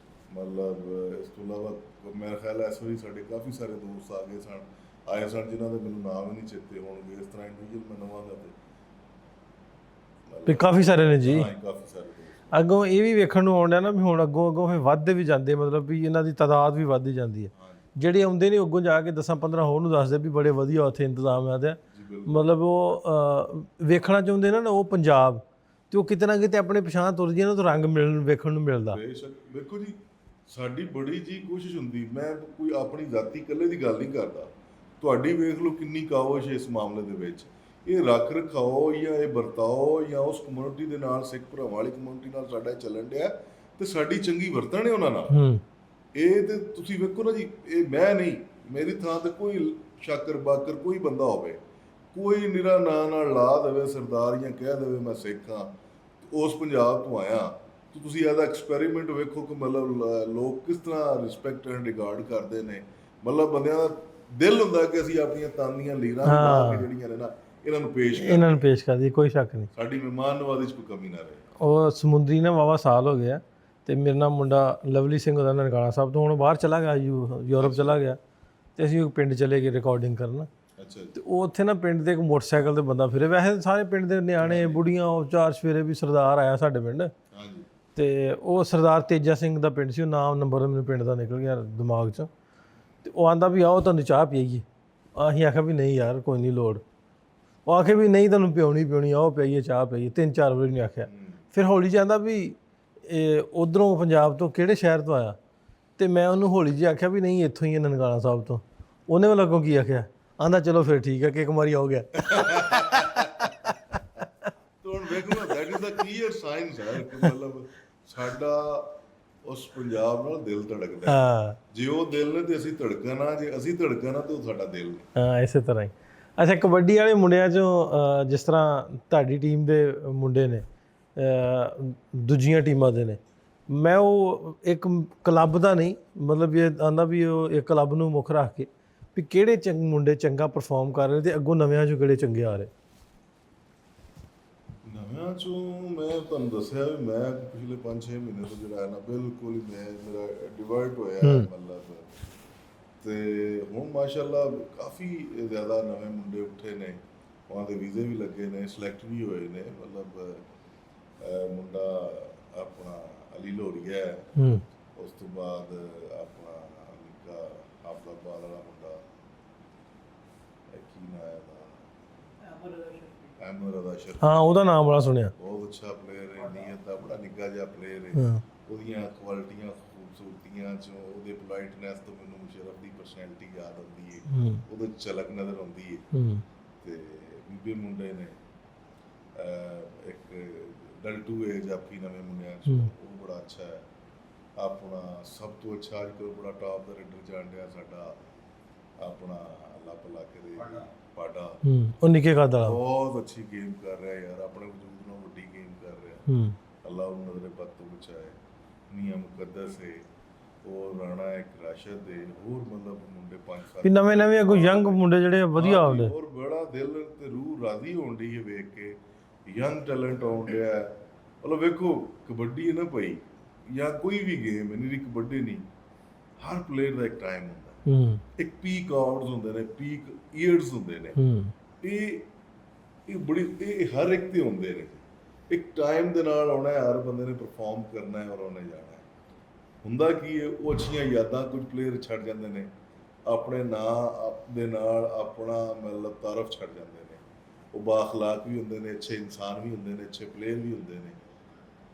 ਮਤਲਬ ਇਸ ਤੋਂ ਇਲਾਵਾ ਮੇਰਾ ਖਿਆਲ ਹੈ ਇਸ ਵਾਰੀ ਸਾਡੇ ਕਾਫੀ ਸਾਰੇ ਦੋਸਤ ਆਏ ਸਨ ਜਿਨ੍ਹਾਂ ਦੇ ਮੈਨੂੰ ਨਾਮ ਹੀ ਨਹੀਂ ਚੇਤੇ ਹੋਣਗੇ। ਇਸ ਤਰ੍ਹਾਂ ਇੰਡੀਵਿਜੂਅਲ ਮੈਂ ਨਵਾਂ ਦਾ ਤੇ ਕਾਫੀ ਸਾਰੇ ਨੇ ਜੀ। ਹਾਂ, ਕਾਫੀ ਸਾਰੇ ਦੋਸਤ। ਅੱਗੋਂ ਇਹ ਵੀ ਵੇਖਣ ਨੂੰ ਆਉਂਦਾ ਨਾ ਵੀ ਹੁਣ ਅੱਗੋਂ ਫਿਰ ਵੱਧਦੇ ਵੀ ਜਾਂਦੇ, ਮਤਲਬ ਵੀ ਇਹਨਾਂ ਦੀ ਤਾਦਾਦ ਵੀ ਵੱਧਦੀ ਜਾਂਦੀ ਹੈ। ਜਿਹੜੇ ਆਉਂਦੇ ਨੇ ਅੱਗੋਂ ਜਾ ਕੇ 10-15 ਹੋਰ ਨੂੰ ਦੱਸਦੇ ਵੀ ਬੜੇ ਵਧੀਆ ਉੱਥੇ ਇੰਤਜ਼ਾਮ ਹੈ ਤੇ ਮਤਲਬ ਉਹ ਵੇਖਣਾ ਚਾਹੁੰਦੇ ਨਾ ਉਹ ਪੰਜਾਬ, ਤੇ ਉਹ ਕਿਤੇ ਨਾ ਕਿਤੇ ਆਪਣੇ ਪਛਾਣ ਤੁਰ ਜੀ ਨਾ ਤਾਂ ਰੰਗ ਵੇਖਣ ਨੂੰ ਮਿਲਦਾ। ਬੇਸ਼ੱਕ ਵੇਖੋ ਜੀ, ਸਾਡੀ ਬੜੀ ਜੀ ਕੋਸ਼ਿਸ਼ ਹੁੰਦੀ, ਮੈਂ ਕੋਈ ਆਪਣੀ ਜ਼ਾਤੀ ਇਕੱਲੇ ਦੀ ਗੱਲ ਨਹੀਂ ਕਰਦਾ, ਤੁਹਾਡੀ ਵੇਖ ਲਓ ਕਿੰਨੀ ਕਾਵਸ਼ ਇਸ ਮਾਮਲੇ ਦੇ ਵਿੱਚ। ਇਹ ਰੱਖ ਰਖਾਓ ਜਾਂ ਇਹ ਵਰਤਾਓ ਜਾਂ ਉਸ ਕਮਿਊਨਿਟੀ ਦੇ ਨਾਲ, ਸਿੱਖ ਭਰਾਵਾਂ ਵਾਲੀ ਕਮਿਊਨਿਟੀ ਨਾਲ ਸਾਡਾ ਚੱਲਣ ਡਿਆ ਤੇ ਸਾਡੀ ਚੰਗੀ ਵਰਤਣ ਹੈ ਉਹਨਾਂ ਨਾਲ। ਇਹ ਤੇ ਤੁਸੀਂ ਵੇਖੋ ਨਾ ਜੀ, ਇਹ ਮੈਂ ਨਹੀਂ, ਮੇਰੀ ਥਾਂ ਤੇ ਕੋਈ ਸ਼ਾਕਰ ਬਾਕਰ ਕੋਈ ਬੰਦਾ ਹੋਵੇ, ਕੋਈ ਨਿਰਾ ਨਾਂ ਨਾਲ ਲਾ ਦੇਵੇ ਸਰਦਾਰ ਜਾਂ ਕਹਿ ਦੇਵੇ ਮੈਂ ਸਿੱਖ ਹਾਂ, ਉਸ ਪੰਜਾਬ ਤੋਂ ਆਇਆ, ਤੇ ਤੁਸੀਂ ਇਹਦਾ ਐਕਸਪੈਰੀਮੈਂਟ ਵੇਖੋ ਕਿ ਮਤਲਬ ਲੋਕ ਕਿਸ ਤਰ੍ਹਾਂ ਰਿਸਪੈਕਟ ਐਂਡ ਰਿਗਾਰਡ ਕਰਦੇ ਨੇ। ਮਤਲਬ ਬੰਦਿਆਂ ਦਾ ਦਿਲ ਹੁੰਦਾ ਕਿ ਅਸੀਂ ਆਪਣੀਆਂ ਤਾਨੀਆਂ ਲੀਰਾਂ ਲਾ ਕੇ ਜਿਹੜੀਆਂ ਨੇ ਨਾ ਇਹਨਾਂ ਨੂੰ ਪੇਸ਼ ਕਰ ਦਈਏ, ਕੋਈ ਸ਼ੱਕ ਨਹੀਂ। ਸਾਡੀ ਮਹਿਮਾਨ ਨਵਾਜ਼ੀ 'ਚ ਕੋਈ ਕਮੀ ਨਾ ਰਹੇ। ਉਹ ਸਮੁੰਦਰੀ ਨਾ ਵਾਵਾ ਸਾਲ ਹੋ ਗਿਆ, ਤੇ ਮੇਰੇ ਨਾਲ ਮੁੰਡਾ ਲਵਲੀ ਸਿੰਘ ਉਹਦਾ ਨਨਕਾਣਾ ਸਾਹਿਬ ਤੋਂ, ਹੁਣ ਬਾਹਰ ਚਲਾ ਗਿਆ, ਯੂਰਪ ਚਲਾ ਗਿਆ, ਤੇ ਅਸੀਂ ਉਹ ਪਿੰਡ ਚਲੇ ਗਏ ਰਿਕਾਰਡਿੰਗ ਕਰਨ। ਅੱਛਾ। ਤੇ ਉਹ ਉੱਥੇ ਨਾ ਪਿੰਡ ਦੇ ਇੱਕ ਮੋਟਰਸਾਈਕਲ ਤੇ ਬੰਦਾ ਫਿਰੇ, ਵੈਸੇ ਸਾਰੇ ਪਿੰਡ ਦੇ ਨਿਆਣੇ ਬੁੜੀਆਂ ਉਹ ਚਾਰ ਸਵੇਰੇ ਵੀ ਸਰਦਾਰ ਆਇਆ ਸਾਡੇ ਪਿੰਡ। ਹਾਂਜੀ। ਤੇ ਉਹ ਸਰਦਾਰ ਤੇਜਾ ਸਿੰਘ ਦਾ ਪਿੰਡ ਸੀ, ਉਹ ਨਾਮ ਨੰਬਰ ਮੈਨੂੰ ਪਿੰਡ ਦਾ ਨਿਕਲ ਗਿਆ ਦਿਮਾਗ 'ਚ। ਤੇ ਉਹ ਆਂਦਾ ਵੀ ਆਓ ਤੁਹਾਨੂੰ ਚਾਹ ਪੀਈਏ। ਅਸੀਂ ਆਖਿਆ ਵੀ ਨਹੀਂ ਯਾਰ ਕੋਈ ਨਹੀਂ ਲੋੜ। ਉਹ ਆਖੇ ਵੀ ਨਹੀਂ ਤੁਹਾਨੂੰ ਪਿਉਣੀ ਆਓ ਪੀਈਏ ਚਾਹ ਪੀਈਏ, 3-4 ਵਾਰੀ ਨਹੀਂ ਆਖਿਆ। ਫਿਰ ਹੌਲੀ ਜਾਂਦਾ ਵੀ ਇਹ ਉੱਧਰੋਂ ਪੰਜਾਬ ਤੋਂ ਕਿਹੜੇ ਸ਼ਹਿਰ ਤੋਂ ਆਇਆ, ਤੇ ਮੈਂ ਉਹਨੂੰ ਹੌਲੀ ਜਿਹੀ ਆਖਿਆ ਵੀ ਨਹੀਂ ਇੱਥੋਂ ਹੀ ਹੈ ਨਨਕਾਣਾ ਸਾਹਿਬ ਤੋਂ। ਉਹਨੇ ਵੱਲੋਂ ਅੱਗੋਂ ਕੀ ਆਖਿਆ, ਆਂਦਾ ਚਲੋ ਫਿਰ ਠੀਕ ਹੈ, ਕਿ ਕੁਮਾਰੀ ਹੋ ਗਿਆ। ਹੁਣ ਵੇਖੋ that is the clear sign sir ਕਿ ਮਤਲਬ ਸਾਡਾ ਉਸ ਪੰਜਾਬ ਨਾਲ ਦਿਲ ਧੜਕਦਾ। ਹਾਂ, ਜੇ ਉਹ ਦਿਲ ਨੇ ਤੇ ਅਸੀਂ ਧੜਕਣਾ, ਜੇ ਅਸੀਂ ਧੜਕਣਾ ਤੇ ਉਹ ਸਾਡਾ ਦਿਲ ਨੇ। ਹਾਂ, ਇਸੇ ਤਰ੍ਹਾਂ ਹੀ। ਅੱਛਾ, ਕਬੱਡੀ ਵਾਲੇ ਮੁੰਡਿਆਂ 'ਚੋਂ ਜਿਸ ਤਰ੍ਹਾਂ ਤੁਹਾਡੀ ਟੀਮ ਦੇ ਮੁੰਡੇ ਨੇ, ਦੂਜੀਆਂ ਟੀਮਾਂ ਦੇ ਨੇ, ਮੈਂ ਉਹ ਇੱਕ ਕਲੱਬ ਦਾ ਨਹੀਂ, ਮਤਲਬ ਇਹ ਆਂਦਾ ਵੀ ਉਹ ਇੱਕ ਕਲੱਬ ਨੂੰ ਮੁੱਖ ਰੱਖ ਕੇ ਵੀ ਕਿਹੜੇ ਮੁੰਡੇ ਚੰਗਾ ਪਰਫਾਰਮ ਕਰ ਰਹੇ ਤੇ ਅੱਗੋਂ ਨਵਿਆਂ 'ਚੋਂ ਕਿਹੜੇ ਚੰਗੇ ਆ ਰਹੇ। ਨਵਿਆਂ 'ਚੋਂ ਮੈਂ ਤੁਹਾਨੂੰ ਦੱਸਿਆ ਵੀ ਮੈਂ ਪਿਛਲੇ 5-6 ਮਹੀਨੇ ਤੋਂ ਜਿਹੜਾ ਹੈ ਨਾ ਬਿਲਕੁਲ ਹੀ ਮੇਰਾ ਡਿਵਰਟ ਹੋਇਆ ਮਤਲਬ। ਤੇ ਹੁਣ ਮਾਸ਼ਾਅੱਲਾ ਕਾਫੀ ਜ਼ਿਆਦਾ ਨਵੇਂ ਮੁੰਡੇ ਉੱਠੇ ਨੇ, ਉਹਨਾਂ ਦੇ ਵੀਜ਼ੇ ਵੀ ਲੱਗੇ ਨੇ, ਸਿਲੈਕਟ ਵੀ ਹੋਏ ਨੇ। ਮਤਲਬ ਮੁੰਡਾ ਆਪਣਾ ਅਲੀ ਲੋਰੀਆ ਹੈ, ਉਸ ਤੋਂ ਬਾਅਦ ਆਪਣਾ ਨਿੱਕਾ ਆਫਤਾਬਾਦ ਵਾਲਾ ਮੁੰਡਾ ਕੀ ਨਾਂ ਹੈ ਅਹਿਮਦ ਰਜ਼ਾ ਸ਼ਰਫੀ। ਹਾਂ, ਉਹਦਾ ਨਾਮ ਬੜਾ ਸੁਣਿਆ, ਬਹੁਤ ਅੱਛਾ ਪਲੇਅਰ ਹੈ, ਨੀਅਤ ਦਾ ਬੜਾ ਨਿੱਘਾ ਜਿਹਾ ਪਲੇਅਰ ਹੈ। ਉਹਦੀਆਂ ਕੁਆਲਿਟੀਆਂ ਖੂਬਸੂਰਤੀਆਂ ਚੋਂ ਉਹਦੇ ਪੋਲਾਈਟਨੈਸ ਤੋਂ ਮੈਨੂੰ ਮੁਸ਼ਰਫ ਦੀ ਪਰਸਨੈਲਿਟੀ ਯਾਦ ਆਉਂਦੀ ਹੈ, ਉਹਦੇ ਝਲਕ ਨਜ਼ਰ ਆਉਂਦੀ ਹੈ। ਤੇ ਬੀਬੀ ਮੁੰਡੇ ਨੇ ਇੱਕ ਡਲਟੂ ਹੈ ਜਾਫੀ ਨਵੇਂ ਮੁੰਡਿਆਂ 'ਚ, ਉਹ ਬੜਾ ਅੱਛਾ ਹੈ। ਆਪਣਾ ਸਭ ਤੋਂ ਅੱਛਾ ਅੱਜ ਕੱਲ੍ਹ ਬੜਾ ਟਾਪ ਦਾ ਰੇਡਰ ਜਾਣ ਡਿਆ ਸਾਡਾ ਆਪਣਾ ਲੱਭ ਲਾ ਕੇ ਦੇ ਪਾਡਾ, ਉਹ ਨਿੱਕੇ ਕੱਦ ਵਾਲਾ, ਬਹੁਤ ਅੱਛੀ ਗੇਮ ਕਰ ਰਿਹਾ ਯਾਰ, ਆਪਣੇ ਵਜੂਦ ਨਾਲ ਵੱਡੀ ਗੇਮ ਕਰ ਰਿਹਾ। ਅੱਲਾਹ ਉਹਨੂੰ ਨਜ਼ਰੇ ਬਦ ਤੋਂ ਬਚਾਏ। ਮੀਆਂ ਮੁਕੱਦਸ ਹੈ, ਉਹ ਰਾਣਾ ਇੱਕ ਰਾਸ਼ਦ ਦੇ, ਹੋਰ ਮਤਲਬ ਮੁੰਡੇ 5-7 ਵੀ ਨਵੇਂ ਕੋਈ ਯੰਗ ਮੁੰਡੇ ਜਿਹੜੇ ਵਧੀਆ ਆਉਂਦੇ, ਹੋਰ ਬੜਾ ਦਿਲ ਤੇ ਰੂਹ ਰਾਜ਼ੀ ਹੋਣ ਡਈ ਹੈ ਵੇਖ ਕੇ, ਯੰਗ ਟੈਲੈਂਟ ਆਉਣ ਡਿਆ। ਮਤਲਬ ਵੇਖੋ ਕਬੱਡੀ ਹੈ ਨਾ ਭਾਈ, ਜਾਂ ਕੋਈ ਵੀ ਗੇਮ ਹੈ, ਨਹੀਂ ਕਬੱਡੀ ਨਹੀਂ, ਹਰ ਪਲੇਅਰ ਦਾ ਇੱਕ ਟਾਈਮ ਹੁੰਦਾ, ਇੱਕ ਪੀਕ ਆਵਰਸ ਹੁੰਦੇ ਨੇ, ਪੀਕ ਈਅਰਸ ਹੁੰਦੇ ਨੇ। ਇਹ ਬੜੀ ਇਹ ਹਰ ਇੱਕ ਤੇ ਹੁੰਦੇ ਨੇ। ਇੱਕ ਟਾਈਮ ਦੇ ਨਾਲ ਆਉਣਾ ਹੈ, ਹਰ ਬੰਦੇ ਨੇ ਪਰਫਾਰਮ ਕਰਨਾ ਹੈ ਔਰ ਉਹਨੇ ਜਾਣਾ ਹੈ। ਹੁੰਦਾ ਕੀ ਹੈ, ਉਹ ਅੱਛੀਆਂ ਯਾਦਾਂ ਕੁਝ ਪਲੇਅਰ ਛੱਡ ਜਾਂਦੇ ਨੇ, ਆਪਣੇ ਨਾਂ ਦੇ ਨਾਲ ਆਪਣਾ ਮਤਲਬ ਤਾਰਫ ਛੱਡ ਜਾਂਦੇ ਨੇ। ਉਹ ਬਾਅਖਲਾਕ ਵੀ ਹੁੰਦੇ ਨੇ, ਅੱਛੇ ਇਨਸਾਨ ਵੀ ਹੁੰਦੇ ਨੇ, ਅੱਛੇ ਪਲੇਅਰ ਵੀ ਹੁੰਦੇ ਨੇ।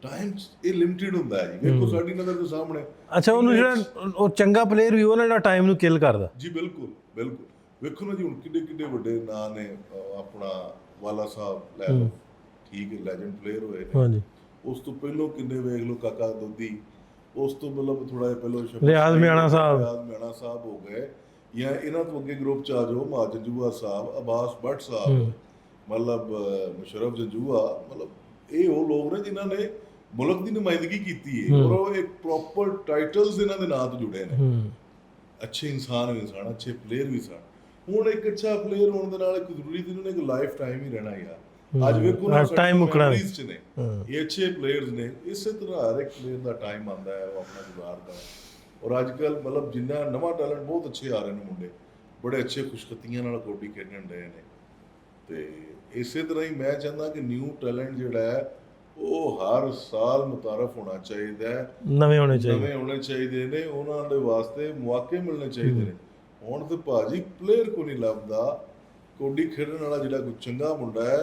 ਟਾਈਮ ਇਹ ਲਿਮਿਟਿਡ ਹੁੰਦਾ ਹੈ ਜੀ, ਵੇਖੋ ਸਾਡੀ ਨਜ਼ਰ ਦੇ ਸਾਹਮਣੇ। ਅੱਛਾ, ਉਹਨੂੰ ਜਿਹੜਾ ਉਹ ਚੰਗਾ ਪਲੇਅਰ ਵੀ ਉਹ ਨਾ ਜਿਹੜਾ ਟਾਈਮ ਨੂੰ ਕਿਲ ਕਰਦਾ ਜੀ, ਬਿਲਕੁਲ ਬਿਲਕੁਲ। ਵੇਖੋ ਨਾ ਜੀ ਹੁਣ ਕਿੱਡੇ ਵੱਡੇ ਨਾਂ ਨੇ, ਆਪਣਾ ਵਾਲਾ ਸਾਹਿਬ ਲੈ ਲਓ, ਠੀਕ ਹੈ, ਲੈਜੈਂਡ ਪਲੇਅਰ ਹੋਏ ਨੇ। ਹਾਂਜੀ, ਉਸ ਤੋਂ ਪਹਿਲਾਂ ਕਿੰਨੇ ਵੇਖ ਲਓ, ਕਾਕਾ ਦੋਦੀ, ਉਸ ਤੋਂ ਮਤਲਬ ਥੋੜਾ ਜਿਹਾ ਪਹਿਲਾਂ ਰਿਆਜ਼ ਮਿਆਣਾ ਸਾਹਿਬ ਹੋ ਗਏ, ਜਾਂ ਇਹਨਾਂ ਤੋਂ ਅੱਗੇ ਗਰੁੱਪ ਚ ਆ ਜਾਓ, ਮਾਜ ਜੰਜੂਆ ਸਾਹਿਬ, ਅਬਾਸ ਭੱਟ ਸਾਹਿਬ, ਮਤਲਬ ਮੁਸ਼ਰਫ ਜੰਜੂਆ, ਮਤਲਬ ਇਹ ਉਹ ਲੋਕ ਨੇ ਜਿਨ੍ਹਾਂ ਨੇ ਮੁਲਕ ਦੀ ਨੁਮਾਇੰਦਗੀ ਕੀਤੀ ਹੈ, ਔਰ ਉਹ ਇੱਕ ਪ੍ਰੋਪਰ ਟਾਈਟਲਸ ਇਹਨਾਂ ਦੇ ਨਾਂ ਤੋਂ ਜੁੜੇ ਨੇ। ਅੱਛੇ ਇਨਸਾਨ ਵੀ ਸਨ, ਅੱਛੇ ਪਲੇਅਰ ਵੀ ਸਨ। ਹੁਣ ਇੱਕ ਅੱਛਾ ਪਲੇਅਰ ਹੋਣ ਦੇ ਨਾਲ ਇੱਕ ਜ਼ਰੂਰੀ ਨਹੀਂ ਇੱਕ ਲਾਈਫ ਟਾਈਮ ਹੀ ਰਹਿਣਾ ਯਾਰ। ਅੱਜ ਵੇਖੋ ਨਾ ਟਾਈਮ ਮੁੱਕਣਾ ਮੈਮਰੀਜ਼ ਚ ਨੇ, ਇਹ ਅੱਛੇ ਪਲੇਅਰਸ ਨੇ। ਇਸੇ ਤਰ੍ਹਾਂ ਹਰ ਇੱਕ ਪਲੇਅਰ ਦਾ ਟਾਈਮ ਆਉਂਦਾ ਹੈ, ਉਹ ਆਪਣਾ ਗੁਜ਼ਾਰਦਾ ਹੈ। ਔਰ ਅੱਜ ਕੱਲ੍ਹ ਮਤਲਬ ਜਿੰਨਾ ਨਵਾਂ ਟੈਲੈਂਟ ਬਹੁਤ ਅੱਛੇ ਆ ਰਹੇ ਨੇ ਮੁੰਡੇ, ਬੜੇ ਅੱਛੇ ਖੁਸ਼ਖਤੀਆਂ ਨਾਲ ਕਬੱਡੀ ਖੇਡਣ ਰਹੇ ਨੇ। ਤੇ ਇਸੇ ਤਰ੍ਹਾਂ ਹੀ ਮੈਂ ਚਾਹੁੰਦਾ ਕਿ ਨਿਊ ਟੈਲੈਂਟ ਜਿਹੜਾ ਹੈ ਉਹ ਹਰ ਸਾਲ ਮੁਤਾਰਫ ਹੋਣਾ ਚਾਹੀਦਾ ਹੈ, ਨਵੇਂ ਹੋਣੇ ਚਾਹੀਦੇ ਨੇ, ਉਹਨਾਂ ਦੇ ਵਾਸਤੇ ਮੌਕੇ ਮਿਲਣੇ ਚਾਹੀਦੇ ਨੇ। ਹੁਣ ਤੇ ਭਾਜੀ ਪਲੇਅਰ ਕੋ ਨਹੀਂ ਲੱਭਦਾ, ਕਬੱਡੀ ਖੇਡਣ ਵਾਲਾ ਜਿਹੜਾ ਕੋਈ ਚੰਗਾ ਮੁੰਡਾ ਹੈ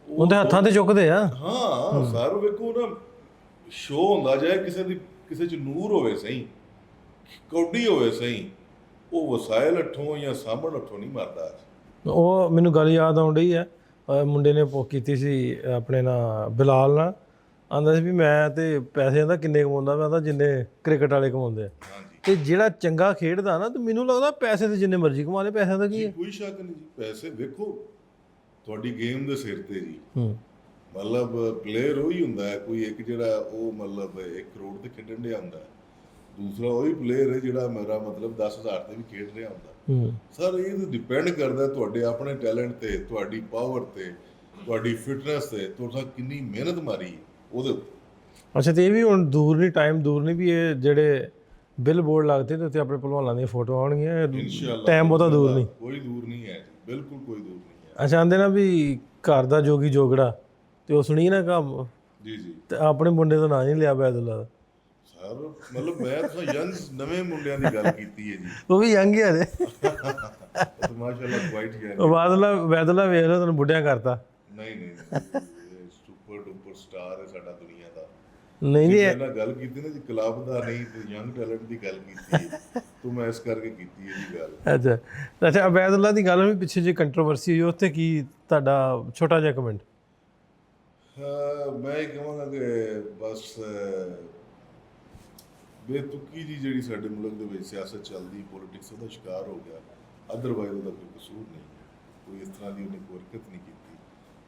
ਉਹਦੇ ਹੱਥਾਂ ਤੇ ਚੁੱਕਦੇ ਆ। ਹਾਂ ਸਰ, ਵੇਖੋ ਨਾ ਸ਼ੋਅ ਹੁੰਦਾ ਜਾਏ, ਕਿਸੇ ਚ ਨੂਰ ਹੋਵੇ ਸਹੀ, ਕਬੱਡੀ ਹੋਵੇ ਸਹੀ, ਉਹ ਵਸਾਇਲ ਹੱਥੋਂ ਜਾਂ ਸਾਂਭਣ ਹੱਥੋਂ ਨਹੀਂ ਮਰਦਾ। ਉਹ ਮੈਨੂੰ ਗੱਲ ਯਾਦ ਆਉਣ ਡਈ ਹੈ, ਮੁੰਡੇ ਨੇ ਕੀਤੀ ਸੀ ਆਪਣੇ ਨਾਲ ਬਿਲਾਲ ਨਾਲ, ਆਂਦਾ ਸੀ ਵੀ ਮੈਂ ਤੇ ਪੈਸੇ ਆਂਦਾ ਕਿੰਨੇ ਕਮਾਉਂਦਾ, ਮੈਂ ਆਂਦਾ ਜਿੰਨੇ ਕ੍ਰਿਕਟ ਵਾਲੇ ਕਮਾਉਂਦੇ ਆ। ਹਾਂਜੀ, ਤੇ ਜਿਹੜਾ ਚੰਗਾ ਖੇਡਦਾ ਨਾ ਤੇ ਮੈਨੂੰ ਲੱਗਦਾ ਪੈਸੇ ਤੇ ਜਿੰਨੇ ਮਰਜ਼ੀ ਕਮਾ ਲੇ, ਪੈਸਿਆਂ ਦਾ ਕੀ ਹੈ। ਕੋਈ ਸ਼ੱਕ ਨਹੀਂ ਜੀ, ਪੈਸੇ ਵੇਖੋ ਤੁਹਾਡੀ ਗੇਮ ਦੇ ਸਿਰ ਤੇ ਜੀ। ਹੂੰ ਮਤਲਬ ਪਲੇਅਰ ਉਹੀ ਹੁੰਦਾ ਹੈ, ਕੋਈ ਇੱਕ ਜਿਹੜਾ ਉਹ ਮਤਲਬ 1 ਕਰੋੜ ਤੇ ਖੇਡਣ ਡਿਆ ਹੁੰਦਾ, ਦੂਸਰਾ ਉਹੀ ਪਲੇਅਰ ਹੈ ਜਿਹੜਾ ਮੇਰਾ ਮਤਲਬ 10,000 ਤੇ ਵੀ ਖੇਡ ਰਿਹਾ ਹੁੰਦਾ। ਹੂੰ ਸਰ ਇਹ ਡਿਪੈਂਡ ਕਰਦਾ ਤੁਹਾਡੇ ਆਪਣੇ ਟੈਲੈਂਟ ਤੇ, ਤੁਹਾਡੀ ਪਾਵਰ ਤੇ, ਤੁਹਾਡੀ ਫਿਟਨੈਸ ਤੇ, ਤੁਸੀਂ ਕਿੰਨੀ ਮਿਹਨਤ ਮਾਰੀ ਉਹਦੇ ਉੱਤੇ। ਅੱਛਾ, ਤੇ ਇਹ ਵੀ ਹੁਣ ਦੂਰ ਨਹੀਂ, ਟਾਈਮ ਦੂਰ ਨਹੀਂ ਵੀ ਇਹ ਜਿਹੜੇ ਬਿੱਲ ਬੋਰਡ ਲੱਗਦੇ ਤੇ ਉੱਤੇ ਆਪਣੇ ਭਲਵਾਨਾਂ ਦੀਆਂ ਫੋਟੋ ਆਉਣਗੀਆਂ, ਇਨਸ਼ਾਅੱਲਾ ਟਾਈਮ ਬਹੁਤਾ ਦੂਰ ਨਹੀਂ। ਕੋਈ ਦੂਰ ਨਹੀਂ ਹੈ ਜੀ, ਬਿਲਕੁਲ ਕੋਈ ਦੂਰ ਨਹੀਂ ਹੈ। ਅੱਛਾ, ਆਂਦੇ ਨਾ ਵੀ ਘਰ ਦਾ ਜੋਗੀ ਜੋਗੜਾ, ਤੇ ਉਹ ਸੁਣੀ ਨਾ ਕੰਮ, ਜੀ ਜੀ ਤੇ ਆਪਣੇ ਮੁੰਡੇ ਦਾ ਨਾਂ ਨਹੀਂ ਲਿਆ ਬੈਦੁੱਲਾ ਦਾ। ਸਰ ਮਤਲਬ ਮੈਂ ਤਾਂ ਯੰਗ ਨਵੇਂ ਮੁੰਡਿਆਂ ਦੀ ਗੱਲ ਕੀਤੀ ਹੈ ਜੀ। ਉਹ ਵੀ ਯੰਗ ਹੀ ਹਜੇ। ਤਾਂ ਮਾਸ਼ਾਅੱਲਾ ਕੁਆਇਟ ਯੰਗ। ਬੈਦੁੱਲਾ ਵੇਖ ਲਓ ਤੁਹਾਨੂੰ ਬੁੱਢਿਆ ਕਰਤਾ। ਨਹੀਂ ਸੁਪਰ ਡੂਪਰ ਸਟਾਰ ਹੈ ਸਾਡਾ ਦੁਨੀਆ ਦਾ। ਨਹੀਂ ਨਹੀਂ ਮੈਂ ਨਾਲ ਗੱਲ ਕੀਤੀ ਨਾ ਜੀ, ਕਲੱਬ ਦਾ ਨਹੀਂ ਤੇ ਯੰਗ ਟੈਲੈਂਟ ਦੀ ਗੱਲ ਕੀਤੀ ਹੈ, ਤੂੰ ਮੈਂ ਇਸ ਕਰਕੇ ਕੀਤੀ ਹੈ ਜੀ ਗੱਲ। ਅੱਛਾ, ਅਬੈਦੁੱਲਾ ਦੀ ਗੱਲ ਵੀ ਪਿੱਛੇ ਜੇ ਕੰਟਰੋਵਰਸੀ ਹੋਈ, ਉੱਥੇ ਕੀ ਤੁਹਾਡਾ ਛੋਟਾ ਜਿਹਾ ਕਮੈਂਟ? ਮੈਂ ਇਹ ਕਹਾਂਗਾ ਕਿ ਬਸ ਬੇਤੁਕੀ ਜੀ ਜਿਹੜੀ ਸਾਡੇ ਮੁਲਕ ਦੇ ਵਿੱਚ ਸਿਆਸਤ ਚੱਲਦੀ, ਪੋਲੀਟਿਕਸ ਉਹਦਾ ਸ਼ਿਕਾਰ ਹੋ ਗਿਆ, ਅਦਰਵਾਈਜ਼ ਉਹਦਾ ਕੋਈ ਕਸੂਰ ਨਹੀਂ ਹੈ। ਕੋਈ ਇਸ ਤਰ੍ਹਾਂ ਦੀ ਉਹਨੇ ਕੋਈ ਹਰਕਤ ਨਹੀਂ ਕੀਤੀ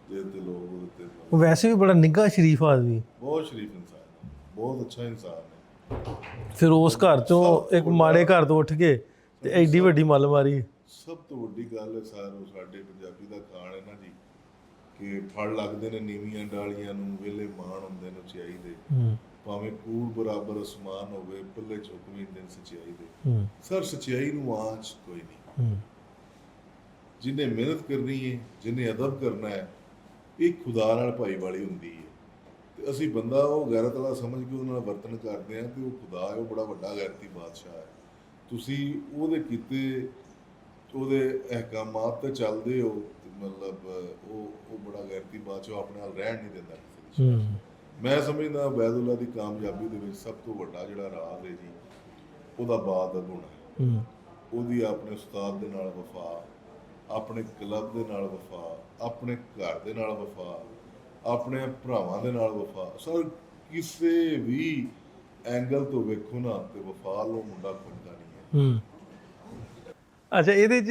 ਜਿਹਦੇ ਤੇ ਲੋਕ ਉਹਦੇ ਤੇ ਉਹ ਵੈਸੇ ਵੀ ਬੜਾ ਨਿੱਘਾ ਸ਼ਰੀਫ ਆਦਮੀ, ਬਹੁਤ ਸ਼ਰੀਫ ਇਨਸਾਨ ਹੈ, ਬਹੁਤ ਅੱਛਾ ਇਨਸਾਨ ਹੈ। ਫਿਰ ਉਸ ਘਰ ਚੋਂ ਇੱਕ ਮਾੜੇ ਘਰ ਤੋਂ ਉੱਠ ਕੇ ਤੇ ਐਡੀ ਵੱਡੀ ਮੱਲ ਮਾਰੀ। ਸਭ ਤੋਂ ਵੱਡੀ ਗੱਲ ਹੈ ਸਰ, ਉਹ ਸਾਡੇ ਪੰਜਾਬੀ ਦਾ ਖਾਣ ਹੈ ਨਾ ਜੀ, ਕਿ ਫੜ ਲੱਗਦੇ ਨੇ ਨੀਵੀਆਂ ਡਾਲੀਆਂ ਨੂੰ, ਵੇਲੇ ਮਾਣ ਹੁੰਦੇ ਨੇ ਉਚਾਈ ਦੇ, ਭਾਵੇਂ ਕੂੜ ਬਰਾਬਰ ਅਸਮਾਨ ਹੋਵੇ, ਪੱਲੇ ਚੁੱਕ ਵੀ ਦਿਨ ਸੱਚਾਈ ਦੇ। ਸਰ ਸੱਚਾਈ ਨੂੰ ਆਂਚ ਕੋਈ ਨਹੀਂ, ਜਿਹਨੇ ਮਿਹਨਤ ਕਰਨੀ ਹੈ, ਜਿਹਨੇ ਅਦਬ ਕਰਨਾ ਹੈ, ਇਹ ਖੁਦਾ ਨਾਲ ਭਾਈਵਾਲੀ ਹੁੰਦੀ ਹੈ। ਤੇ ਅਸੀਂ ਬੰਦਾ ਉਹ ਗੈਰਤ ਵਾਲਾ ਸਮਝ ਕੇ ਉਹਦੇ ਨਾਲ ਵਰਤਨ ਕਰਦੇ ਹਾਂ, ਤੇ ਉਹ ਖੁਦਾ ਹੈ, ਉਹ ਬੜਾ ਵੱਡਾ ਗੈਰਤੀ ਬਾਦਸ਼ਾਹ ਹੈ। ਤੁਸੀਂ ਉਹਦੇ ਕੀਤੇ, ਉਹਦੇ ਅਹਿਕਾਮਾਤ ਤੇ ਚੱਲਦੇ ਹੋ, ਮਤਲਬ ਉਹ ਬੜਾ ਗੈਰਤੀ ਬਾਦਸ਼ਾਹ, ਆਪਣੇ ਨਾਲ ਰਹਿਣ ਨਹੀਂ ਦਿੰਦਾ ਕਿਸੇ ਦੀ। ਮੈਂ ਸਮਝਦਾ ਅਬੈਦੁੱਲਾ ਦੀ ਕਾਮਯਾਬੀ ਦੇ ਵਿੱਚ ਸਭ ਤੋਂ ਵੱਡਾ ਜਿਹੜਾ ਰਾਜ਼ ਹੈ ਜੀ, ਉਹਦਾ ਬਾਦ ਗੁਣ ਹੈ। ਉਹਦੀ ਆਪਣੇ ਉਸਤਾਦ ਦੇ ਨਾਲ ਵਫਾ, ਆਪਣੇ ਕਲੱਬ ਦੇ ਨਾਲ ਵਫਾ, ਆਪਣੇ ਘਰ ਦੇ ਨਾਲ ਵਫਾ, ਆਪਣੇ ਭਰਾਵਾਂ ਦੇ ਨਾਲ ਵਫਾ। ਸਰ ਕਿਸੇ ਵੀ ਐਂਗਲ ਤੋਂ ਵੇਖੋ ਨਾ ਤੇ ਵਫਾ ਲੋ ਮੁੰਡਾ ਖੁੰਦਾ ਨਹੀਂ ਹੈ। ਅੱਛਾ, ਇਹਦੇ 'ਚ